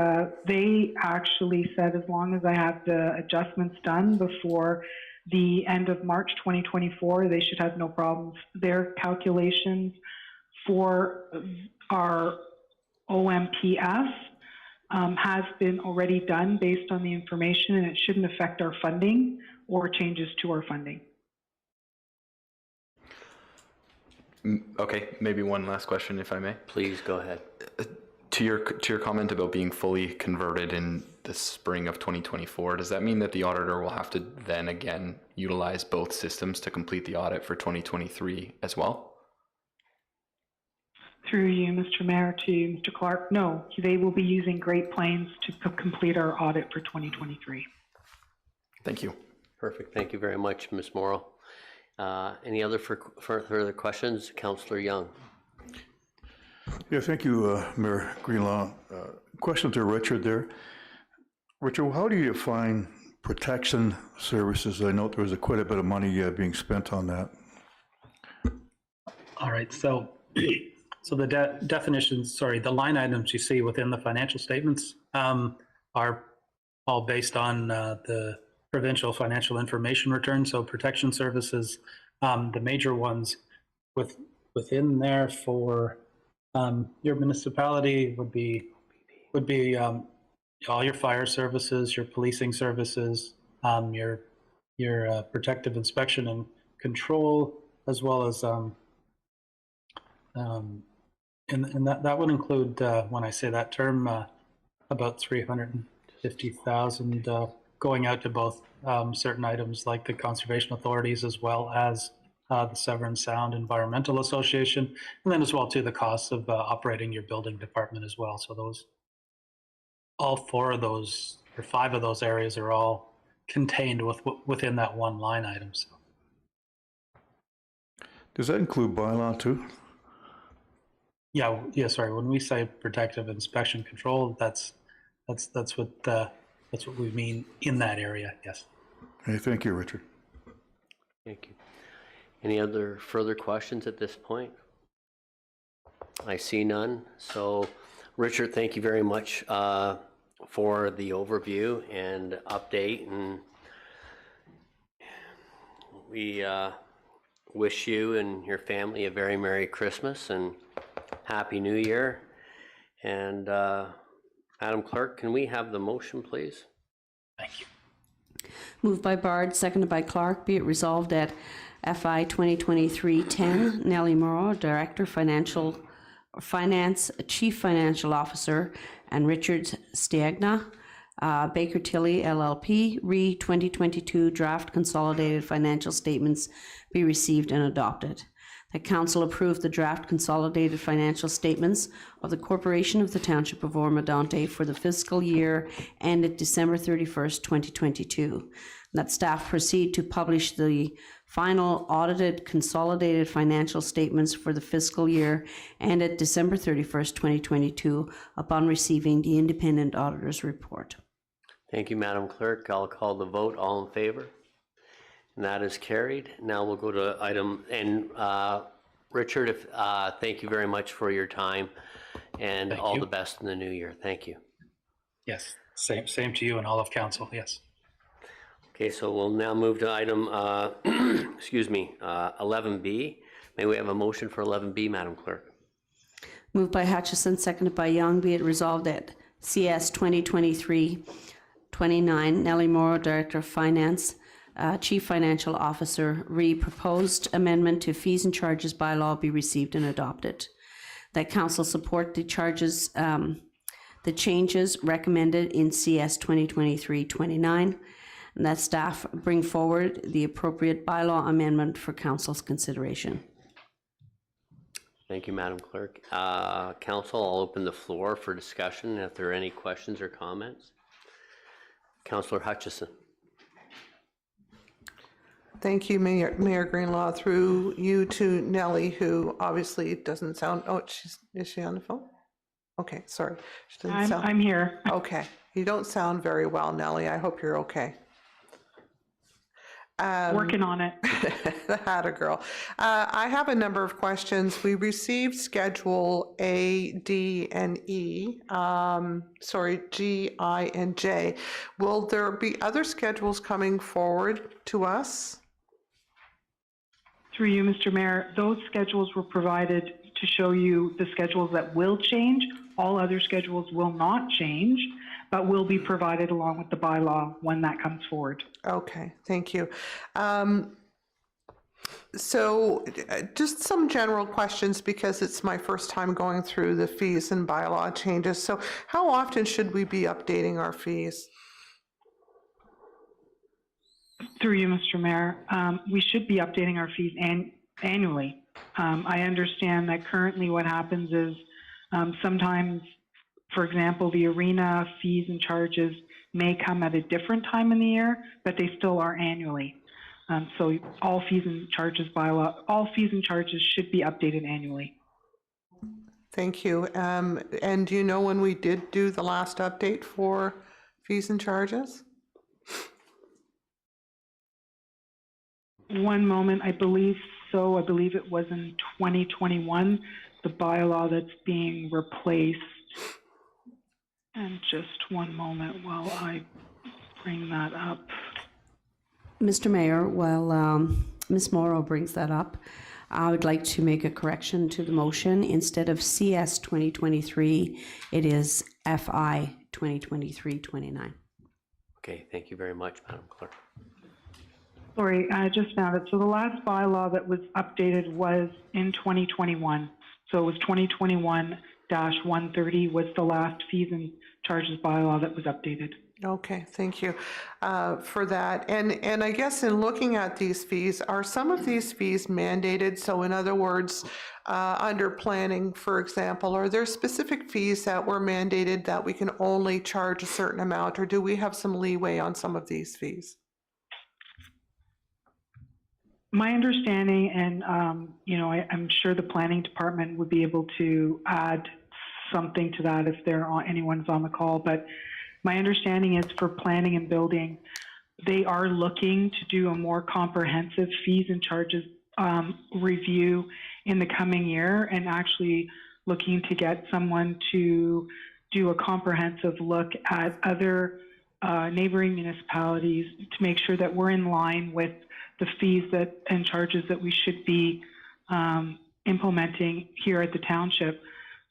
they actually said as long as I have the adjustments done before the end of March 2024, they should have no problems. Their calculations for our OMPS has been already done based on the information, and it shouldn't affect our funding or changes to our funding. Okay, maybe one last question, if I may. Please go ahead. To your comment about being fully converted in the spring of 2024, does that mean that the auditor will have to then again utilize both systems to complete the audit for 2023 as well? Through you, Mr. Mayor, to Mr. Clark, no, they will be using Great Plains to complete our audit for 2023. Thank you. Perfect. Thank you very much, Ms. Morrow. Any other further questions? Councillor Young. Yeah, thank you, Mayor Greenlaw. Question to Richard there. Richard, how do you define protection services? I note there was quite a bit of money being spent on that. All right, so the definitions, the line items you see within the financial statements are all based on the provincial financial information return. So protection services, the major ones within there for your municipality would be all your fire services, your policing services, your protective inspection and control, as well as and that would include, when I say that term, about 350,000 going out to both certain items like the conservation authorities, as well as the Severn Sound Environmental Association, and then as well to the costs of operating your building department as well. So those, all four of those, or five of those areas are all contained within that one line item. So. Does that include bylaw too? Yeah, sorry. When we say protective inspection control, that's what we mean in that area. Yes. Hey, thank you, Richard. Thank you. Any other further questions at this point? I see none. So, Richard, thank you very much for the overview and update, and we wish you and your family a very Merry Christmas and Happy New Year. And Madam Clerk, can we have the motion, please? Thank you. Moved by Bard, seconded by Clark. Be it resolved that FI 2023-10, Nellie Morrow, Director, Finance, Chief Financial Officer, and Richard Stiegna, Baker Tilly LLP, re 2022 draft consolidated financial statements be received and adopted. That Council approve the draft consolidated financial statements of the Corporation of the Township of Oro-Medonte for the fiscal year ended December 31st, 2022. That staff proceed to publish the final audited consolidated financial statements for the fiscal year ended December 31st, 2022 upon receiving the independent auditor's report. Thank you, Madam Clerk. I'll call the vote. All in favor? And that is carried. Now we'll go to item, and Richard, thank you very much for your time, and all the best in the new year. Thank you. Yes, same to you and all of council, yes. Okay, so we'll now move to item, 11B. May we have a motion for 11B, Madam Clerk? Moved by Hutchison, seconded by Young. Be it resolved that CS 2023-29, Nellie Morrow, Director of Finance, Chief Financial Officer, proposed amendment to fees and charges bylaw be received and adopted. That council support the charges, the changes recommended in CS 2023-29, and that staff bring forward the appropriate bylaw amendment for council's consideration. Thank you, Madam Clerk. Council, I'll open the floor for discussion if there are any questions or comments. Councillor Hutchison. Thank you, Mayor Greenlaw. Through you to Nellie, who obviously doesn't sound, is she on the phone? Okay, sorry. She doesn't sound, I'm here. Okay. You don't sound very well, Nellie. I hope you're okay. Working on it. Atta girl. I have a number of questions. We received Schedule A, D, and E. G, I, and J. Will there be other schedules coming forward to us? Through you, Mr. Mayor, those schedules were provided to show you the schedules that will change. All other schedules will not change, but will be provided along with the bylaw when that comes forward. Okay, thank you. Just some general questions because it's my first time going through the fees and bylaw changes. So how often should we be updating our fees? Through you, Mr. Mayor, we should be updating our fees annually. I understand that currently what happens is sometimes, for example, the arena fees and charges may come at a different time in the year, but they still are annually. So all fees and charges bylaw, all fees and charges should be updated annually. Thank you. And do you know when we did do the last update for fees and charges? One moment, I believe so. I believe it was in 2021, the bylaw that's being replaced. And just one moment while I bring that up. Mr. Mayor, while Ms. Morrow brings that up, I would like to make a correction to the motion. Instead of CS 2023, it is FI 2023-29. Okay, thank you very much, Madam Clerk. Sorry, I just found it. So the last bylaw that was updated was in 2021. So it was 2021-130 was the last fees and charges bylaw that was updated. Okay, thank you for that. And I guess in looking at these fees, are some of these fees mandated? So in other words, under planning, for example, are there specific fees that were mandated that we can only charge a certain amount, or do we have some leeway on some of these fees? My understanding, and I'm sure the planning department would be able to add something to that if anyone's on the call, but my understanding is for planning and building, they are looking to do a more comprehensive fees and charges review in the coming year, and actually looking to get someone to do a comprehensive look at other neighboring municipalities to make sure that we're in line with the fees and charges that we should be implementing here at the township.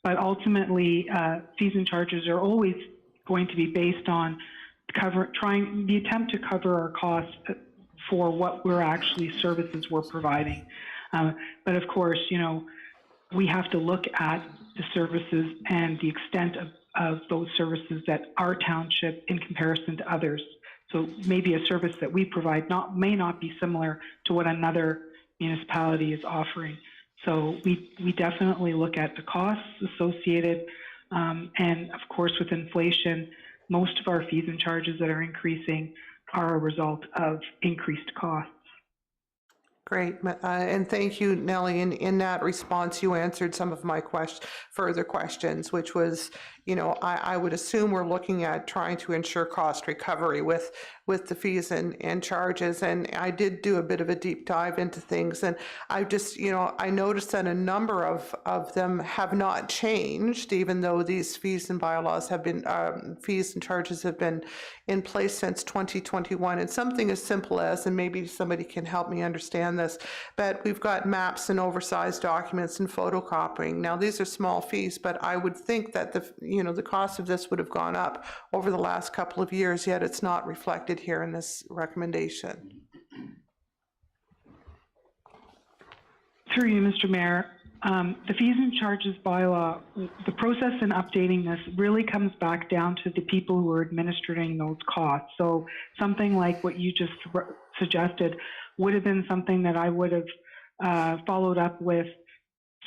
But ultimately, fees and charges are always going to be based on the attempt to cover our costs for what services we're providing. But of course, we have to look at the services and the extent of those services that our township in comparison to others. So maybe a service that we provide may not be similar to what another municipality is offering. So we definitely look at the costs associated, and of course with inflation, most of our fees and charges that are increasing are a result of increased costs. Great, and thank you, Nellie. In that response, you answered some of my further questions, which was, I would assume we're looking at trying to ensure cost recovery with the fees and charges. And I did do a bit of a deep dive into things, and I just, I noticed that a number of them have not changed, even though these fees and bylaws have been, fees and charges have been in place since 2021. And something as simple as, and maybe somebody can help me understand this, but we've got maps and oversized documents and photocopying. Now, these are small fees, but I would think that the cost of this would have gone up over the last couple of years, yet it's not reflected here in this recommendation. Through you, Mr. Mayor, the fees and charges bylaw, the process in updating this really comes back down to the people who are administering those costs. So something like what you just suggested would have been something that I would have followed up with.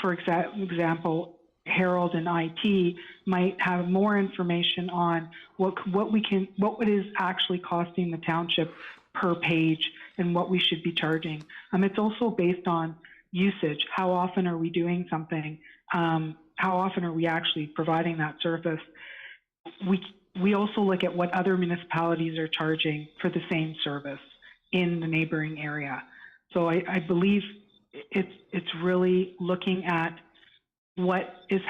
For example, Harold and IT might have more information on what is actually costing the township per page and what we should be charging. It's also based on usage. How often are we doing something? How often are we actually providing that service? We also look at what other municipalities are charging for the same service in the neighboring area. So I believe it's really looking at what is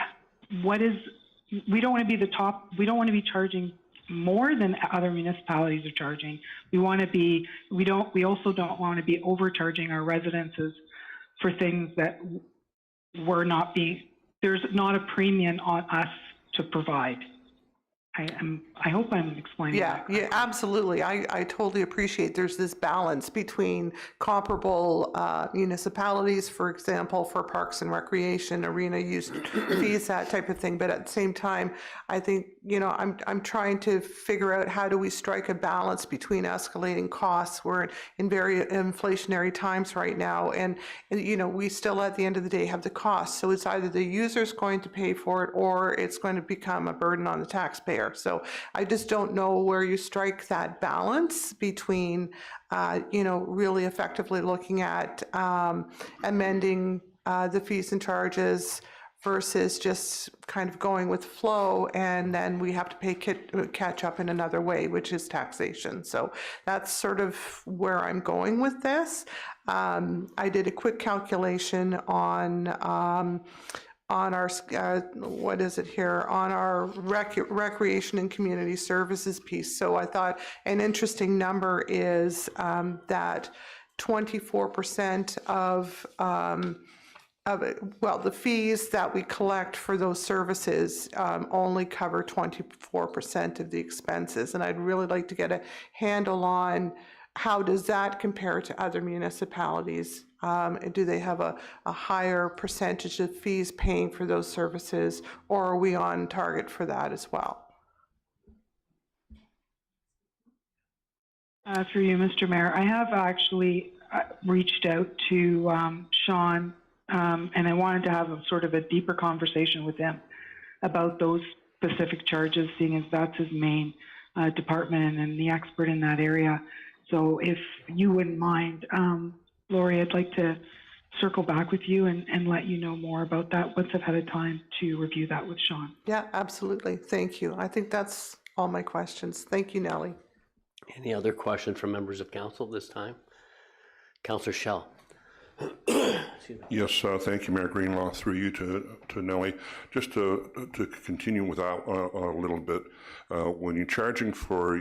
we don't want to be the top. We don't want to be charging more than other municipalities are charging. We also don't want to be overcharging our residences for things that there's not a premium on us to provide. I hope I'm explaining that. Yeah, absolutely. I totally appreciate there's this balance between comparable municipalities, for example, for parks and recreation, arena use fees, that type of thing. But at the same time, I think, I'm trying to figure out how do we strike a balance between escalating costs. We're in very inflationary times right now. And we still, at the end of the day, have the cost. So it's either the user's going to pay for it or it's going to become a burden on the taxpayer. So I just don't know where you strike that balance between, really effectively looking at amending the fees and charges versus just kind of going with flow, and then we have to catch up in another way, which is taxation. So that's sort of where I'm going with this. I did a quick calculation on our, what is it here, on our recreation and community services piece. So I thought an interesting number is that 24% of the fees that we collect for those services only cover 24% of the expenses. And I'd really like to get a handle on how does that compare to other municipalities? Do they have a higher percentage of fees paying for those services, or are we on target for that as well? Through you, Mr. Mayor, I have actually reached out to Sean, and I wanted to have a sort of a deeper conversation with him about those specific charges, seeing as that's his main department and the expert in that area. So if you wouldn't mind, Lori, I'd like to circle back with you and let you know more about that once I've had a time to review that with Sean. Yeah, absolutely. Thank you. I think that's all my questions. Thank you, Nellie. Any other questions from members of council this time? Councillor Schell. Yes, thank you, Mayor Greenlaw. Through you to Nellie. Just to continue with that a little bit, when you're charging for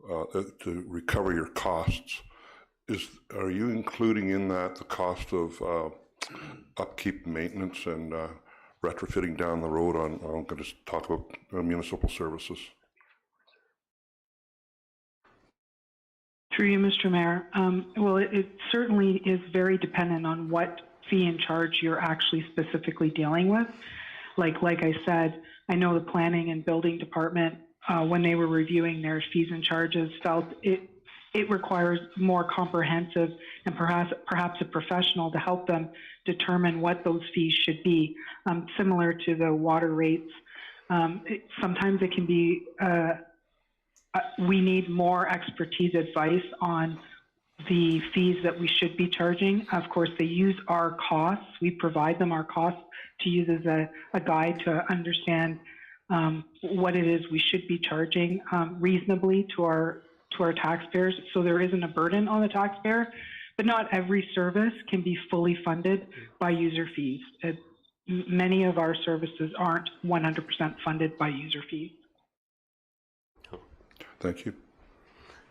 to recover your costs, are you including in that the cost of upkeep, maintenance, and retrofitting down the road on, I'm going to talk about municipal services? Through you, Mr. Mayor. Well, it certainly is very dependent on what fee and charge you're actually specifically dealing with. Like I said, I know the planning and building department, when they were reviewing their fees and charges, felt it requires more comprehensive and perhaps a professional to help them determine what those fees should be, similar to the water rates. Sometimes it can be, we need more expertise advice on the fees that we should be charging. Of course, they use our costs. We provide them our costs to use as a guide to understand what it is we should be charging reasonably to our taxpayers, so there isn't a burden on the taxpayer. But not every service can be fully funded by user fees. Many of our services aren't 100% funded by user fees. Thank you.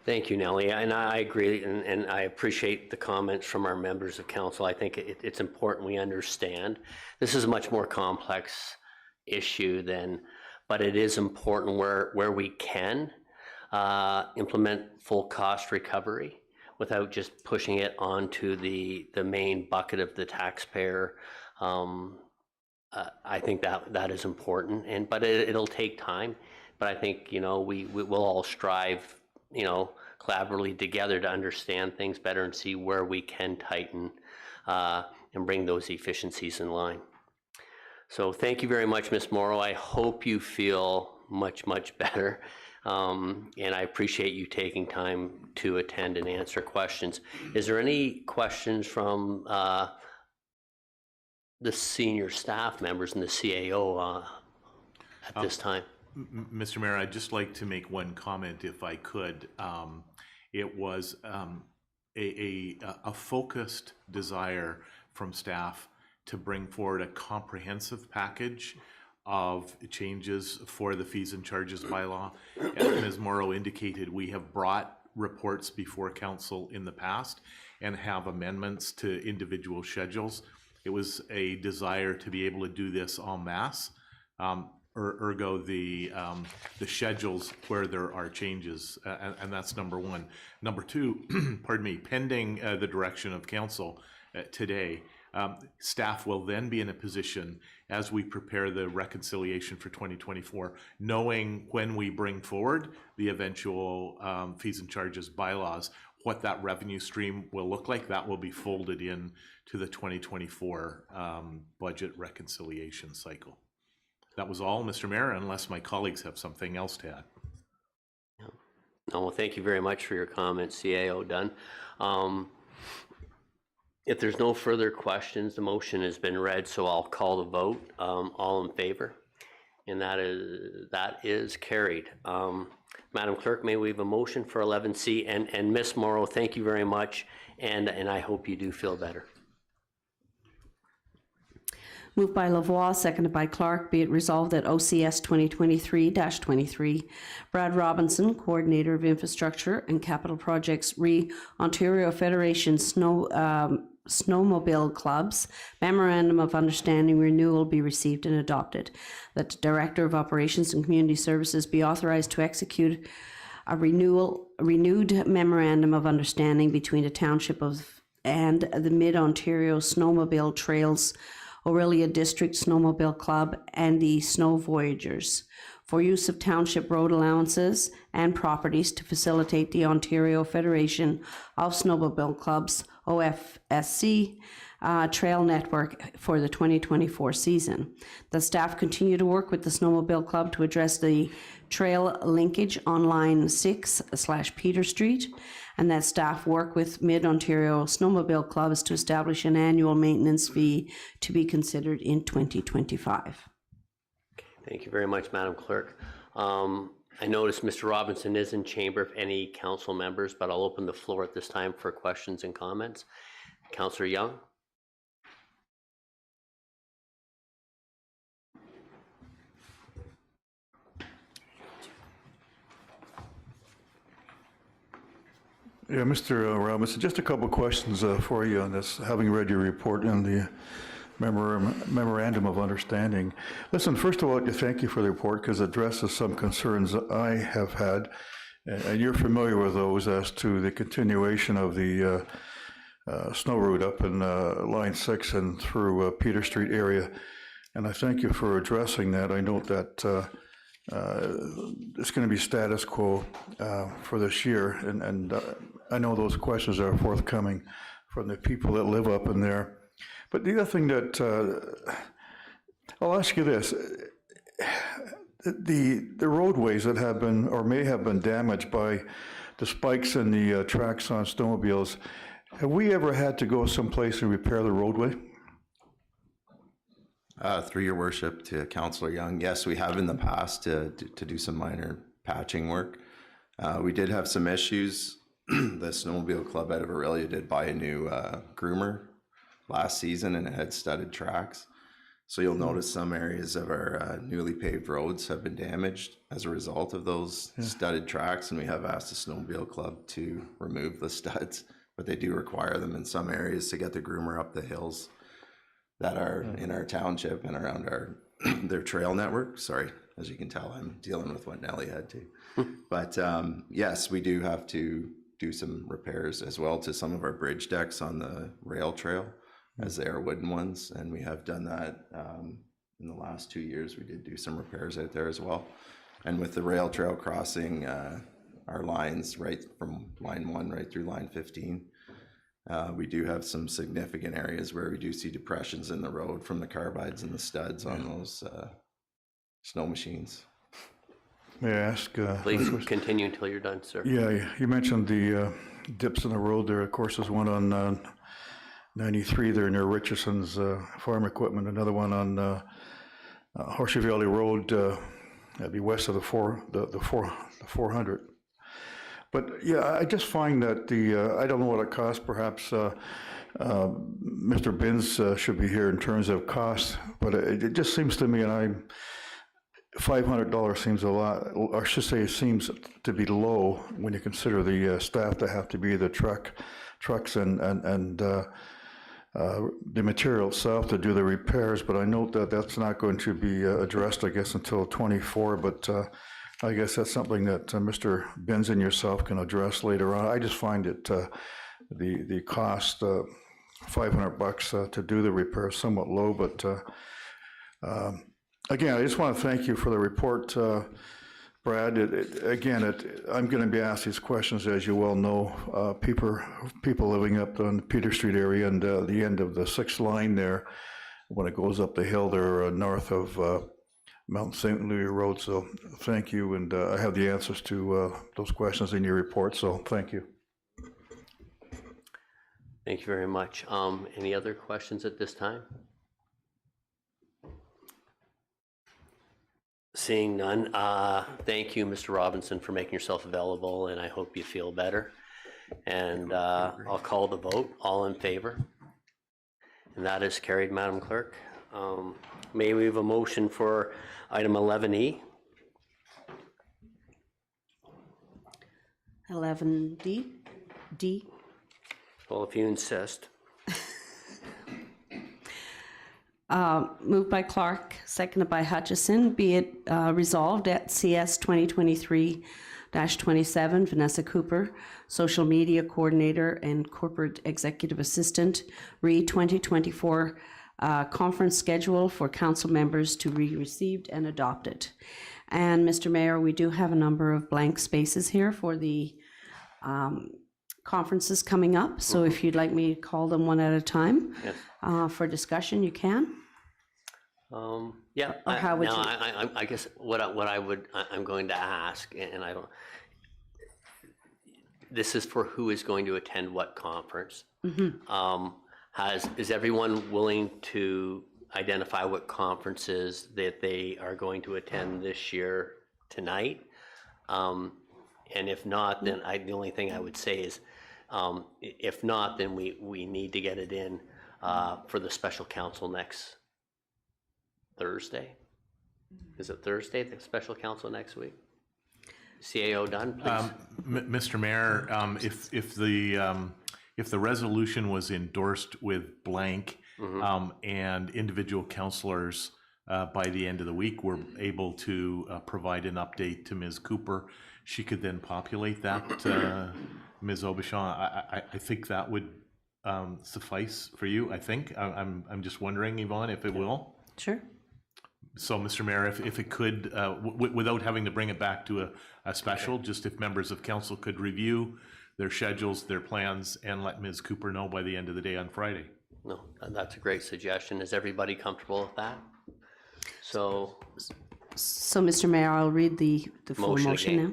Thank you, Nellie, and I agree, and I appreciate the comments from our members of council. I think it's important we understand. This is a much more complex issue but it is important where we can implement full cost recovery without just pushing it onto the main bucket of the taxpayer. I think that is important, but it'll take time. But I think, we will all strive, collaboratively together to understand things better and see where we can tighten and bring those efficiencies in line. So thank you very much, Ms. Morrow. I hope you feel much, much better. And I appreciate you taking time to attend and answer questions. Is there any questions from the senior staff members and the CAO at this time? Mr. Mayor, I'd just like to make one comment if I could. It was a focused desire from staff to bring forward a comprehensive package of changes for the fees and charges bylaw. As Ms. Morrow indicated, we have brought reports before council in the past and have amendments to individual schedules. It was a desire to be able to do this en masse. Ergo the schedules where there are changes, and that's number one. Number two, pardon me, pending the direction of council today, staff will then be in a position as we prepare the reconciliation for 2024, knowing when we bring forward the eventual fees and charges bylaws, what that revenue stream will look like. That will be folded in to the 2024 budget reconciliation cycle. That was all, Mr. Mayor, unless my colleagues have something else to add. No, well, thank you very much for your comments, CAO Dunn. If there's no further questions, the motion has been read, so I'll call the vote. All in favor? And that is carried. Madam Clerk, may we have a motion for 11C? And Ms. Morrow, thank you very much, and I hope you do feel better. Moved by Lavoie, seconded by Clark. Be it resolved that OCS 2023-23, Brad Robinson, Coordinator of Infrastructure and Capital Projects, Ontario Federation Snowmobile Clubs Memorandum of Understanding renewal be received and adopted. That the Director of Operations and Community Services be authorized to execute a renewed Memorandum of Understanding between the Township and the Mid-Ontario Snowmobile Trails Aurelia District Snowmobile Club and the Snow Voyagers for use of township road allowances and properties to facilitate the Ontario Federation of Snowmobile Clubs, OFSC, trail network for the 2024 season. The staff continue to work with the Snowmobile Club to address the trail linkage on line 6/Peter Street, and that staff work with Mid-Ontario Snowmobile Clubs to establish an annual maintenance fee to be considered in 2025. Thank you very much, Madam Clerk. I notice Mr. Robinson is in chamber, if any council members, but I'll open the floor at this time for questions and comments. Councillor Young. Yeah, Mr. Robinson, just a couple of questions for you on this, having read your report and the memorandum of understanding. Listen, first of all, thank you for the report because it addresses some concerns that I have had, and you're familiar with those as to the continuation of the snow route up in line 6 and through Peter Street area. And I thank you for addressing that. I note that it's going to be status quo for this year, and I know those questions are forthcoming from the people that live up in there. But the other thing that I'll ask you this: the roadways that have been or may have been damaged by the spikes in the tracks on snowmobiles, have we ever had to go someplace and repair the roadway? Through your worship to Councillor Young, yes, we have in the past to do some minor patching work. We did have some issues. The Snowmobile Club out of Aurelia did buy a new groomer last season, and it had studded tracks. So you'll notice some areas of our newly paved roads have been damaged as a result of those studded tracks, and we have asked the Snowmobile Club to remove the studs, but they do require them in some areas to get the groomer up the hills that are in our township and around our their trail network. Sorry, as you can tell, I'm dealing with what Nellie had to. But yes, we do have to do some repairs as well to some of our bridge decks on the rail trail, as they are wooden ones, and we have done that in the last 2 years. We did do some repairs out there as well. And with the rail trail crossing our lines right from line 1 right through line 15, we do have some significant areas where we do see depressions in the road from the carbides and the studs on those snow machines. May I ask? Please continue until you're done, sir. Yeah, you mentioned the dips in the road there. Of course, there's one on 93 there near Richardson's farm equipment, another one on Horseshoe Valley Road, that'd be west of the 400. But yeah, I just find that I don't know what it costs, perhaps Mr. Binns should be here in terms of cost, but it just seems to me, and $500 seems a lot, or I should say it seems to be low when you consider the staff that have to be the trucks and the material itself to do the repairs. But I note that that's not going to be addressed, I guess, until 24. But I guess that's something that Mr. Binns and yourself can address later on. I just find it the cost $500 to do the repair somewhat low. But again, I just want to thank you for the report, Brad. I'm going to be asked these questions, as you well know. People living up on the Peter Street area and the end of the 6th line there, when it goes up the hill there north of Mount St. Louis Road. So thank you, and I have the answers to those questions in your report, so thank you. Thank you very much. Any other questions at this time? Seeing none, thank you, Mr. Robinson, for making yourself available, and I hope you feel better. And I'll call the vote. All in favor? And that is carried, Madam Clerk. May we have a motion for item 11E? 11D? D? Well, if you insist. Moved by Clark, seconded by Hutchison. Be it resolved at CS 2023-27, Vanessa Cooper, Social Media Coordinator and Corporate Executive Assistant, re 2024 conference schedule for council members to be received and adopted. And Mr. Mayor, we do have a number of blank spaces here for the conferences coming up. So if you'd like me to call them one at a time, yes. For discussion, you can. Yeah. Or how would you? I guess I'm going to ask, and I don't. This is for who is going to attend what conference. Mm-hmm. Is everyone willing to identify what conferences that they are going to attend this year tonight? And if not, then the only thing I would say is, if not, then we need to get it in for the special council next Thursday. Is it Thursday, the special council next week? CAO done, please. Mr. Mayor, if the resolution was endorsed with blank, and individual councilors by the end of the week were able to provide an update to Ms. Cooper, she could then populate that, Ms. Aubuchon. I think that would suffice for you, I think. I'm just wondering, Yvonne, if it will. Sure. So, Mr. Mayor, if it could, without having to bring it back to a special, just if members of council could review their schedules, their plans, and let Ms. Cooper know by the end of the day on Friday. No, that's a great suggestion. Is everybody comfortable with that? So, Mr. Mayor, I'll read the full motion now.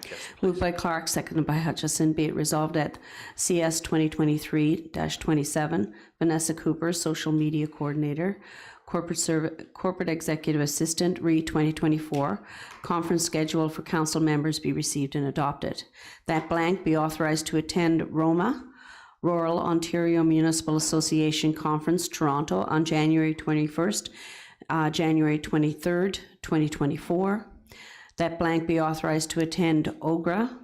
Yes, moved by Clark, seconded by Hutchison. Be it resolved at CS 2023-27, Vanessa Cooper, Social Media Coordinator, Corporate Executive Assistant, re 2024, conference schedule for council members be received and adopted. That blank be authorized to attend Roma, Rural Ontario Municipal Association Conference, Toronto, on January 21st, January 23rd, 2024. That blank be authorized to attend OGRA,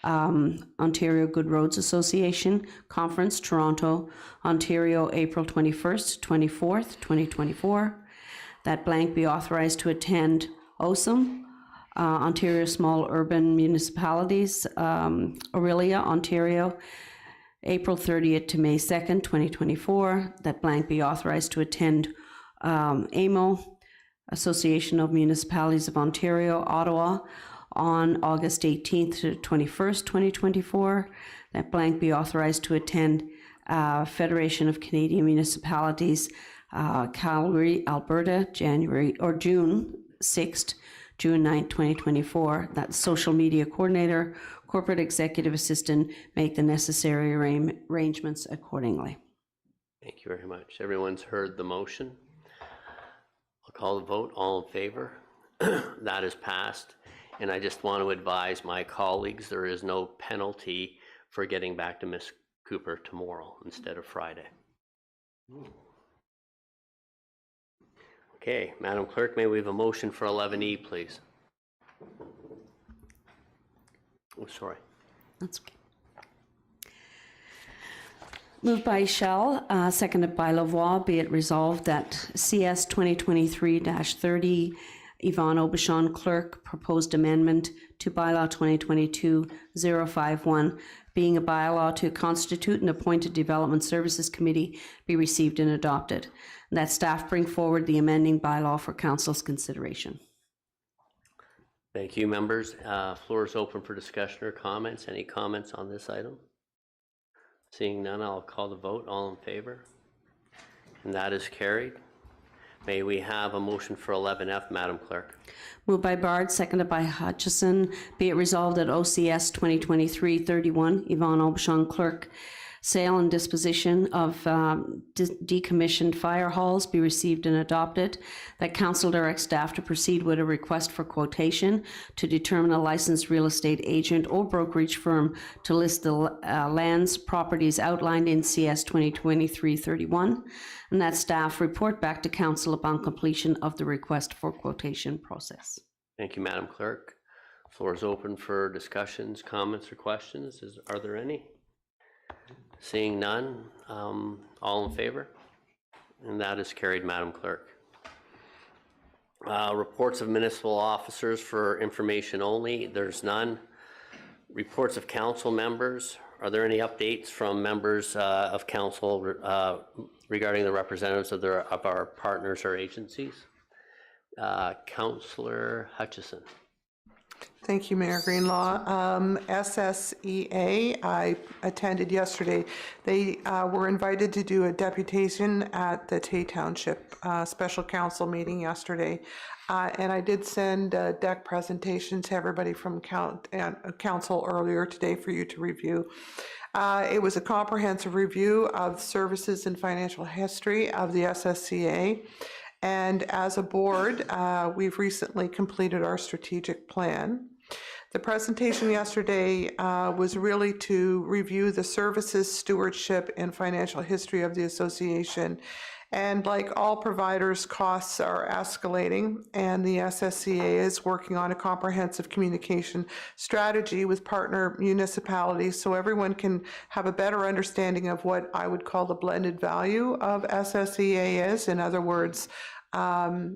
Ontario Good Roads Association Conference, Toronto, Ontario, April 21st, 24th, 2024. That blank be authorized to attend OSM, Ontario Small Urban Municipalities, Orillia, Ontario, April 30th to May 2nd, 2024. That blank be authorized to attend AMO, Association of Municipalities of Ontario, Ottawa, on August 18th to 21st, 2024. That blank be authorized to attend Federation of Canadian Municipalities, Calgary, Alberta, June 6th, June 9th, 2024. That social media coordinator, corporate executive assistant, make the necessary arrangements accordingly. Thank you very much. Everyone's heard the motion. I'll call the vote. All in favor? That is passed. And I just want to advise my colleagues there is no penalty for getting back to Ms. Cooper tomorrow instead of Friday. Okay, Madam Clerk, may we have a motion for 11E, please? Oh, sorry. That's okay. Moved by Shell, seconded by Lavoie, be it resolved that CS 2023-30, Yvonne Aubuchon, Clerk, proposed amendment to Bylaw 2022-051, being a bylaw to constitute an appointed Development Services Committee, be received and adopted. That staff bring forward the amending bylaw for Council's consideration. Thank you, members. Floor is open for discussion or comments. Any comments on this item? Seeing none, I'll call the vote. All in favor? And that is carried. May we have a motion for 11F, Madam Clerk? Moved by Bard, seconded by Hutchison. Be it resolved that OCS 2023-31, Yvonne Aubuchon, Clerk, sale and disposition of decommissioned fire halls be received and adopted. That Council directs staff to proceed with a request for quotation to determine a licensed real estate agent or brokerage firm to list the lands, properties outlined in CS 2023-31, and that staff report back to Council upon completion of the request for quotation process. Thank you, Madam Clerk. Floor is open for discussions, comments, or questions. Are there any? Seeing none, all in favor? And that is carried, Madam Clerk. Reports of municipal officers for information only. There's none. Reports of council members. Are there any updates from members of council regarding the representatives of our partners or agencies? Councillor Hutchison. Thank you, Mayor Greenlaw. SSEA, I attended yesterday. They were invited to do a deputation at the Tay Township Special Council meeting yesterday. And I did send a deck presentation to everybody from council earlier today for you to review. It was a comprehensive review of services and financial history of the SSCA. And as a board, we've recently completed our strategic plan. The presentation yesterday was really to review the services, stewardship, and financial history of the association. And like all providers, costs are escalating, and the SSCA is working on a comprehensive communication strategy with partner municipalities so everyone can have a better understanding of what I would call the blended value of SSCA is. In other words,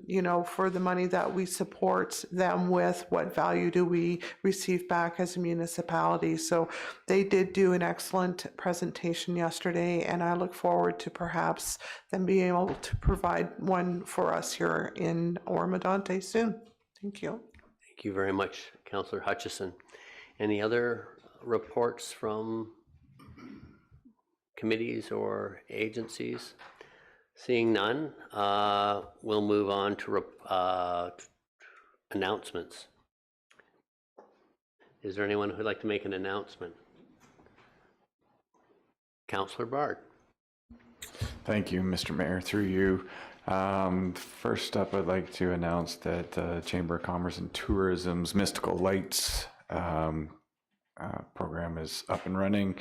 you know, for the money that we support them with, what value do we receive back as a municipality? So they did do an excellent presentation yesterday, and I look forward to perhaps them being able to provide one for us here in Oro-Medonte soon. Thank you. Thank you very much, Councillor Hutchison. Any other reports from committees or agencies? Seeing none, we'll move on to announcements. Is there anyone who'd like to make an announcement? Councillor Bard. Thank you, Mr. Mayor. Through you. First up, I'd like to announce that Chamber of Commerce and Tourism's Mystical Lights program is up and running.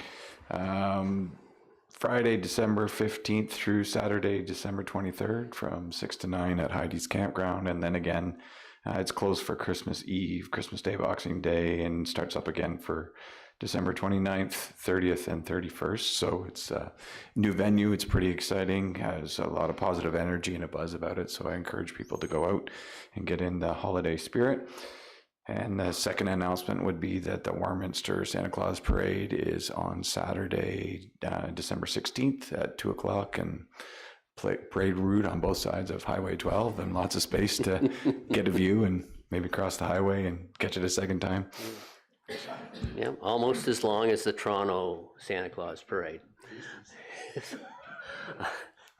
Friday, December 15th through Saturday, December 23rd from 6 to 9 at Heidi's Campground. And then again, it's closed for Christmas Eve, Christmas Day, Boxing Day, and starts up again for December 29th, 30th, and 31st. So it's a new venue. It's pretty exciting. Has a lot of positive energy and a buzz about it. So I encourage people to go out and get in the holiday spirit. And the second announcement would be that the Warminster Santa Claus Parade is on Saturday, December 16th at 2 o'clock, and parade route on both sides of Highway 12, and lots of space to get a view and maybe cross the highway and catch it a second time. Yeah, almost as long as the Toronto Santa Claus Parade.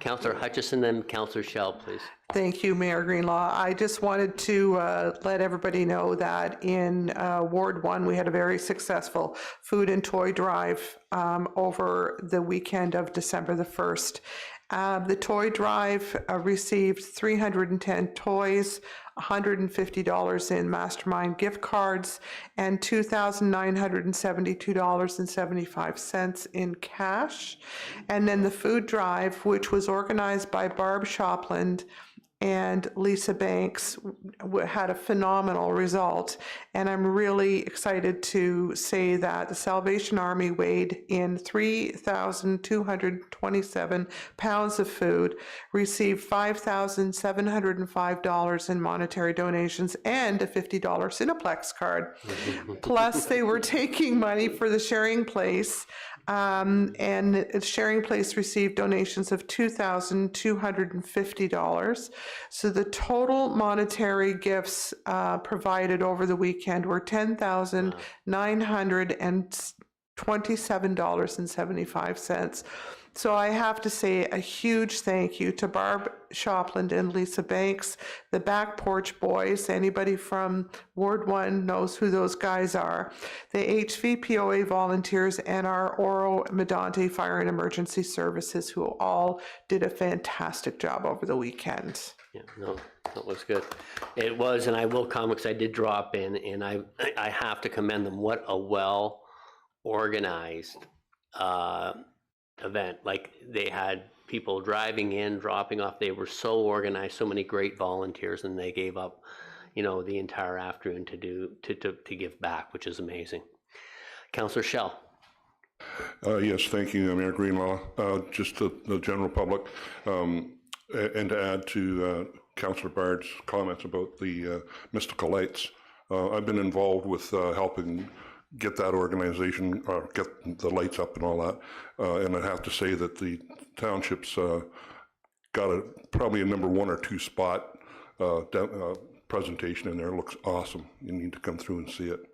Councillor Hutchison, then Councillor Shell, please. Thank you, Mayor Greenlaw. I just wanted to let everybody know that in Ward 1, we had a very successful food and toy drive over the weekend of December the 1st. The toy drive received 310 toys, $150 in Mastermind gift cards, and $2,972.75 in cash. And then the food drive, which was organized by Barb Shopland and Lisa Banks, had a phenomenal result. And I'm really excited to say that the Salvation Army weighed in 3,227 pounds of food, received $5,705 in monetary donations, and a $50 Cineplex card. Plus, they were taking money for the Sharing Place. And Sharing Place received donations of $2,250. So the total monetary gifts provided over the weekend were $10,927.75. So I have to say a huge thank you to Barb Shopland and Lisa Banks, the Back Porch Boys. Anybody from Ward 1 knows who those guys are. The HVPOA volunteers and our Oro-Medonte Fire and Emergency Services, who all did a fantastic job over the weekend. Yeah, no, that was good. It was, and I will comment because I did drop in, and I have to commend them. What a well-organized event. Like, they had people driving in, dropping off. They were so organized, so many great volunteers, and they gave up, you know, the entire afternoon to give back, which is amazing. Councillor Shell. Yes, thank you, Mayor Greenlaw. Just the general public, and to add to Councillor Bard's comments about the mystical lights. I've been involved with helping get that organization, or get the lights up and all that. And I have to say that the township's got probably a number 1 or 2 spot presentation in there. It looks awesome. You need to come through and see it.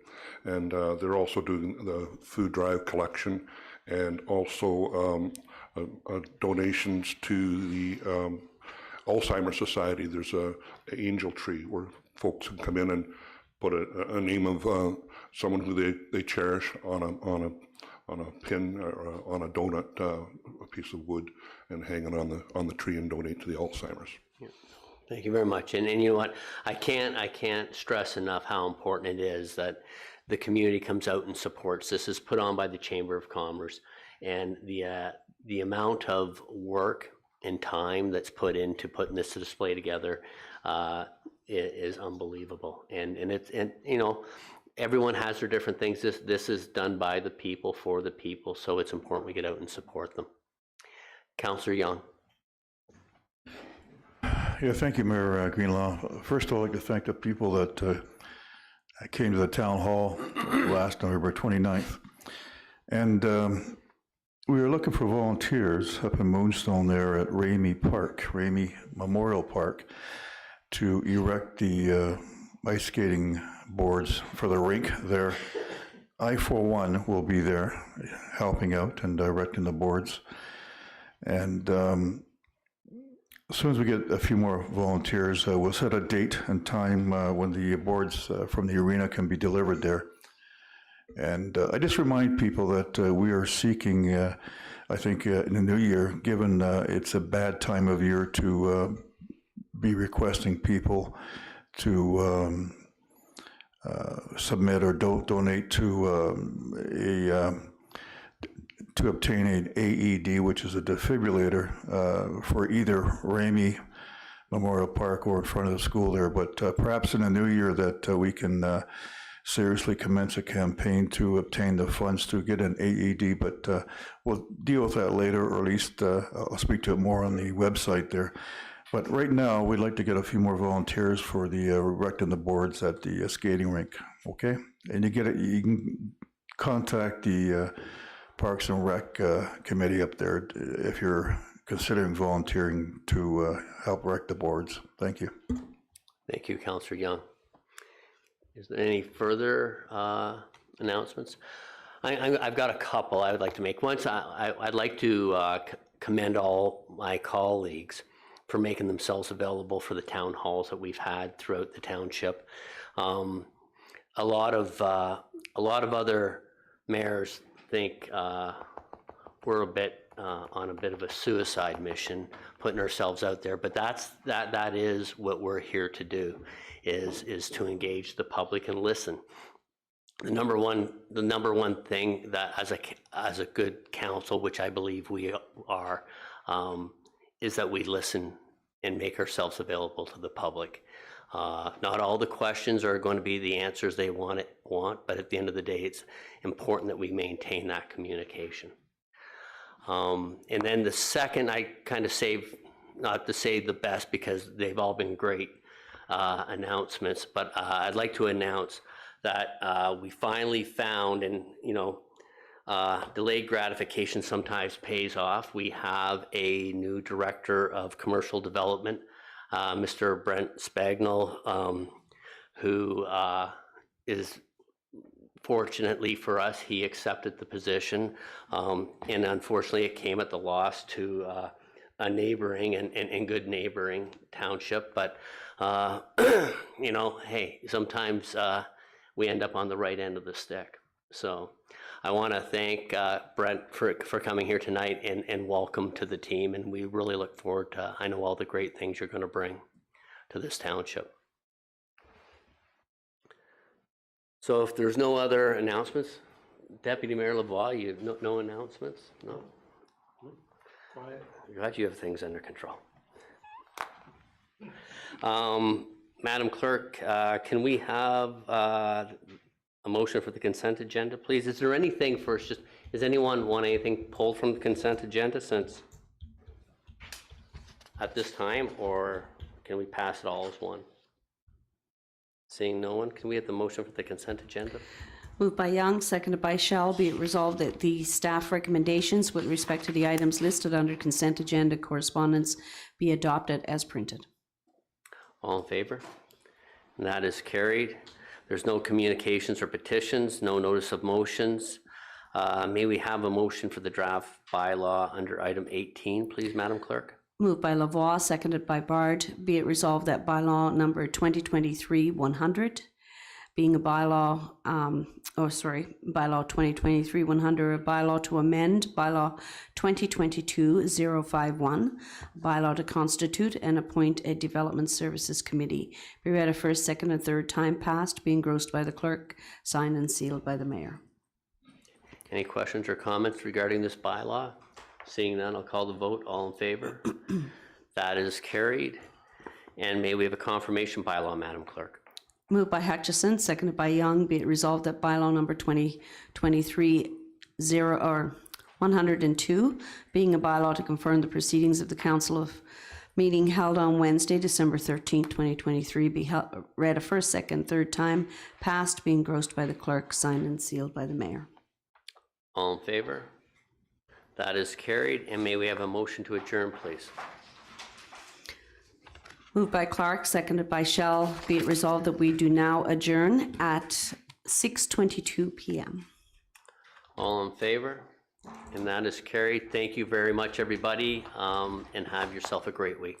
And they're also doing the food drive collection, and also donations to the Alzheimer's Society. There's a angel tree where folks can come in and put a name of someone who they cherish on a pin or on a donut, a piece of wood, and hang it on the tree and donate to the Alzheimer's. Yeah. Thank you very much. And you know what? I can't stress enough how important it is that the community comes out and supports. This is put on by the Chamber of Commerce, and the amount of work and time that's put into putting this display together is unbelievable. And you know, everyone has their different things. This is done by the people, for the people, so it's important we get out and support them. Councillor Young. Yeah, thank you, Mayor Greenlaw. First, I'd like to thank the people that came to the town hall last November 29th. And we were looking for volunteers up in Moonstone there at Ramey Memorial Park, to erect the ice skating boards for the rink there. I, for one, will be there helping out and erecting the boards. And as soon as we get a few more volunteers, we'll set a date and time when the boards from the arena can be delivered there. And I just remind people that we are seeking, I think in the new year, given it's a bad time of year to be requesting people to to obtain an AED, which is a defibrillator, for either Ramey Memorial Park or in front of the school there. But perhaps in the new year that we can seriously commence a campaign to obtain the funds to get an AED, but we'll deal with that later, or at least I'll speak to it more on the website there. But right now, we'd like to get a few more volunteers for the erecting the boards at the skating rink, okay? And you can contact the Parks and Rec committee up there if you're considering volunteering to help wreck the boards. Thank you. Thank you, Councillor Young. Is there any further announcements? I've got a couple I would like to make. Once, I'd like to commend all my colleagues for making themselves available for the town halls that we've had throughout the township. A lot of other mayors think we're on a bit of a suicide mission, putting ourselves out there, but that is what we're here to do, is to engage the public and listen. The number one thing that as a good council, which I believe we are, is that we listen and make ourselves available to the public. Not all the questions are going to be the answers they want, but at the end of the day, it's important that we maintain that communication. And then the second, I kind of not to say the best because they've all been great announcements, but I'd like to announce that we finally found, and delayed gratification sometimes pays off. We have a new director of commercial development, Mr. Brent Spagnell, who is, fortunately for us, he accepted the position, and unfortunately it came at the loss to a neighboring and good neighboring township, but hey, sometimes we end up on the right end of the stick. So I want to thank Brent for coming here tonight and welcome to the team, and we really look forward to, I know, all the great things you're going to bring to this township. So if there's no other announcements, Deputy Mayor Lavoie, you have no announcements? No? Quiet. Glad you have things under control. Madam Clerk, can we have a motion for the consent agenda, please? Is there anything first, does anyone want anything pulled from the consent agenda since at this time, or can we pass it all as one? Seeing no one, can we have the motion for the consent agenda? Moved by Young, seconded by Shell. Be it resolved that the staff recommendations with respect to the items listed under consent agenda correspondence be adopted as printed. All in favor? And that is carried. There's no communications or petitions, no notice of motions. May we have a motion for the draft bylaw under item 18, please, Madam Clerk? Moved by Lavoie, seconded by Bard. Be it resolved that bylaw number 2023-100, being a bylaw, bylaw 2023-100, a bylaw to amend bylaw 2022-051, bylaw to constitute and appoint a development services committee, be read a first, second, and third time passed, be engrossed by the clerk, signed and sealed by the mayor. Any questions or comments regarding this bylaw? Seeing none, I'll call the vote. All in favor? That is carried. And may we have a confirmation bylaw, Madam Clerk? Moved by Hutchison, seconded by Young. Be it resolved that bylaw number 2023-102, being a bylaw to confirm the proceedings of the Council of meeting held on Wednesday, December 13th, 2023, be read a first, second, third time, passed, being engrossed by the clerk, signed and sealed by the mayor. All in favor? That is carried. And may we have a motion to adjourn, please? Moved by Clark, seconded by Shell. Be it resolved that we do now adjourn at 6:22 p.m. All in favor? And that is carried. Thank you very much, everybody, and have yourself a great week.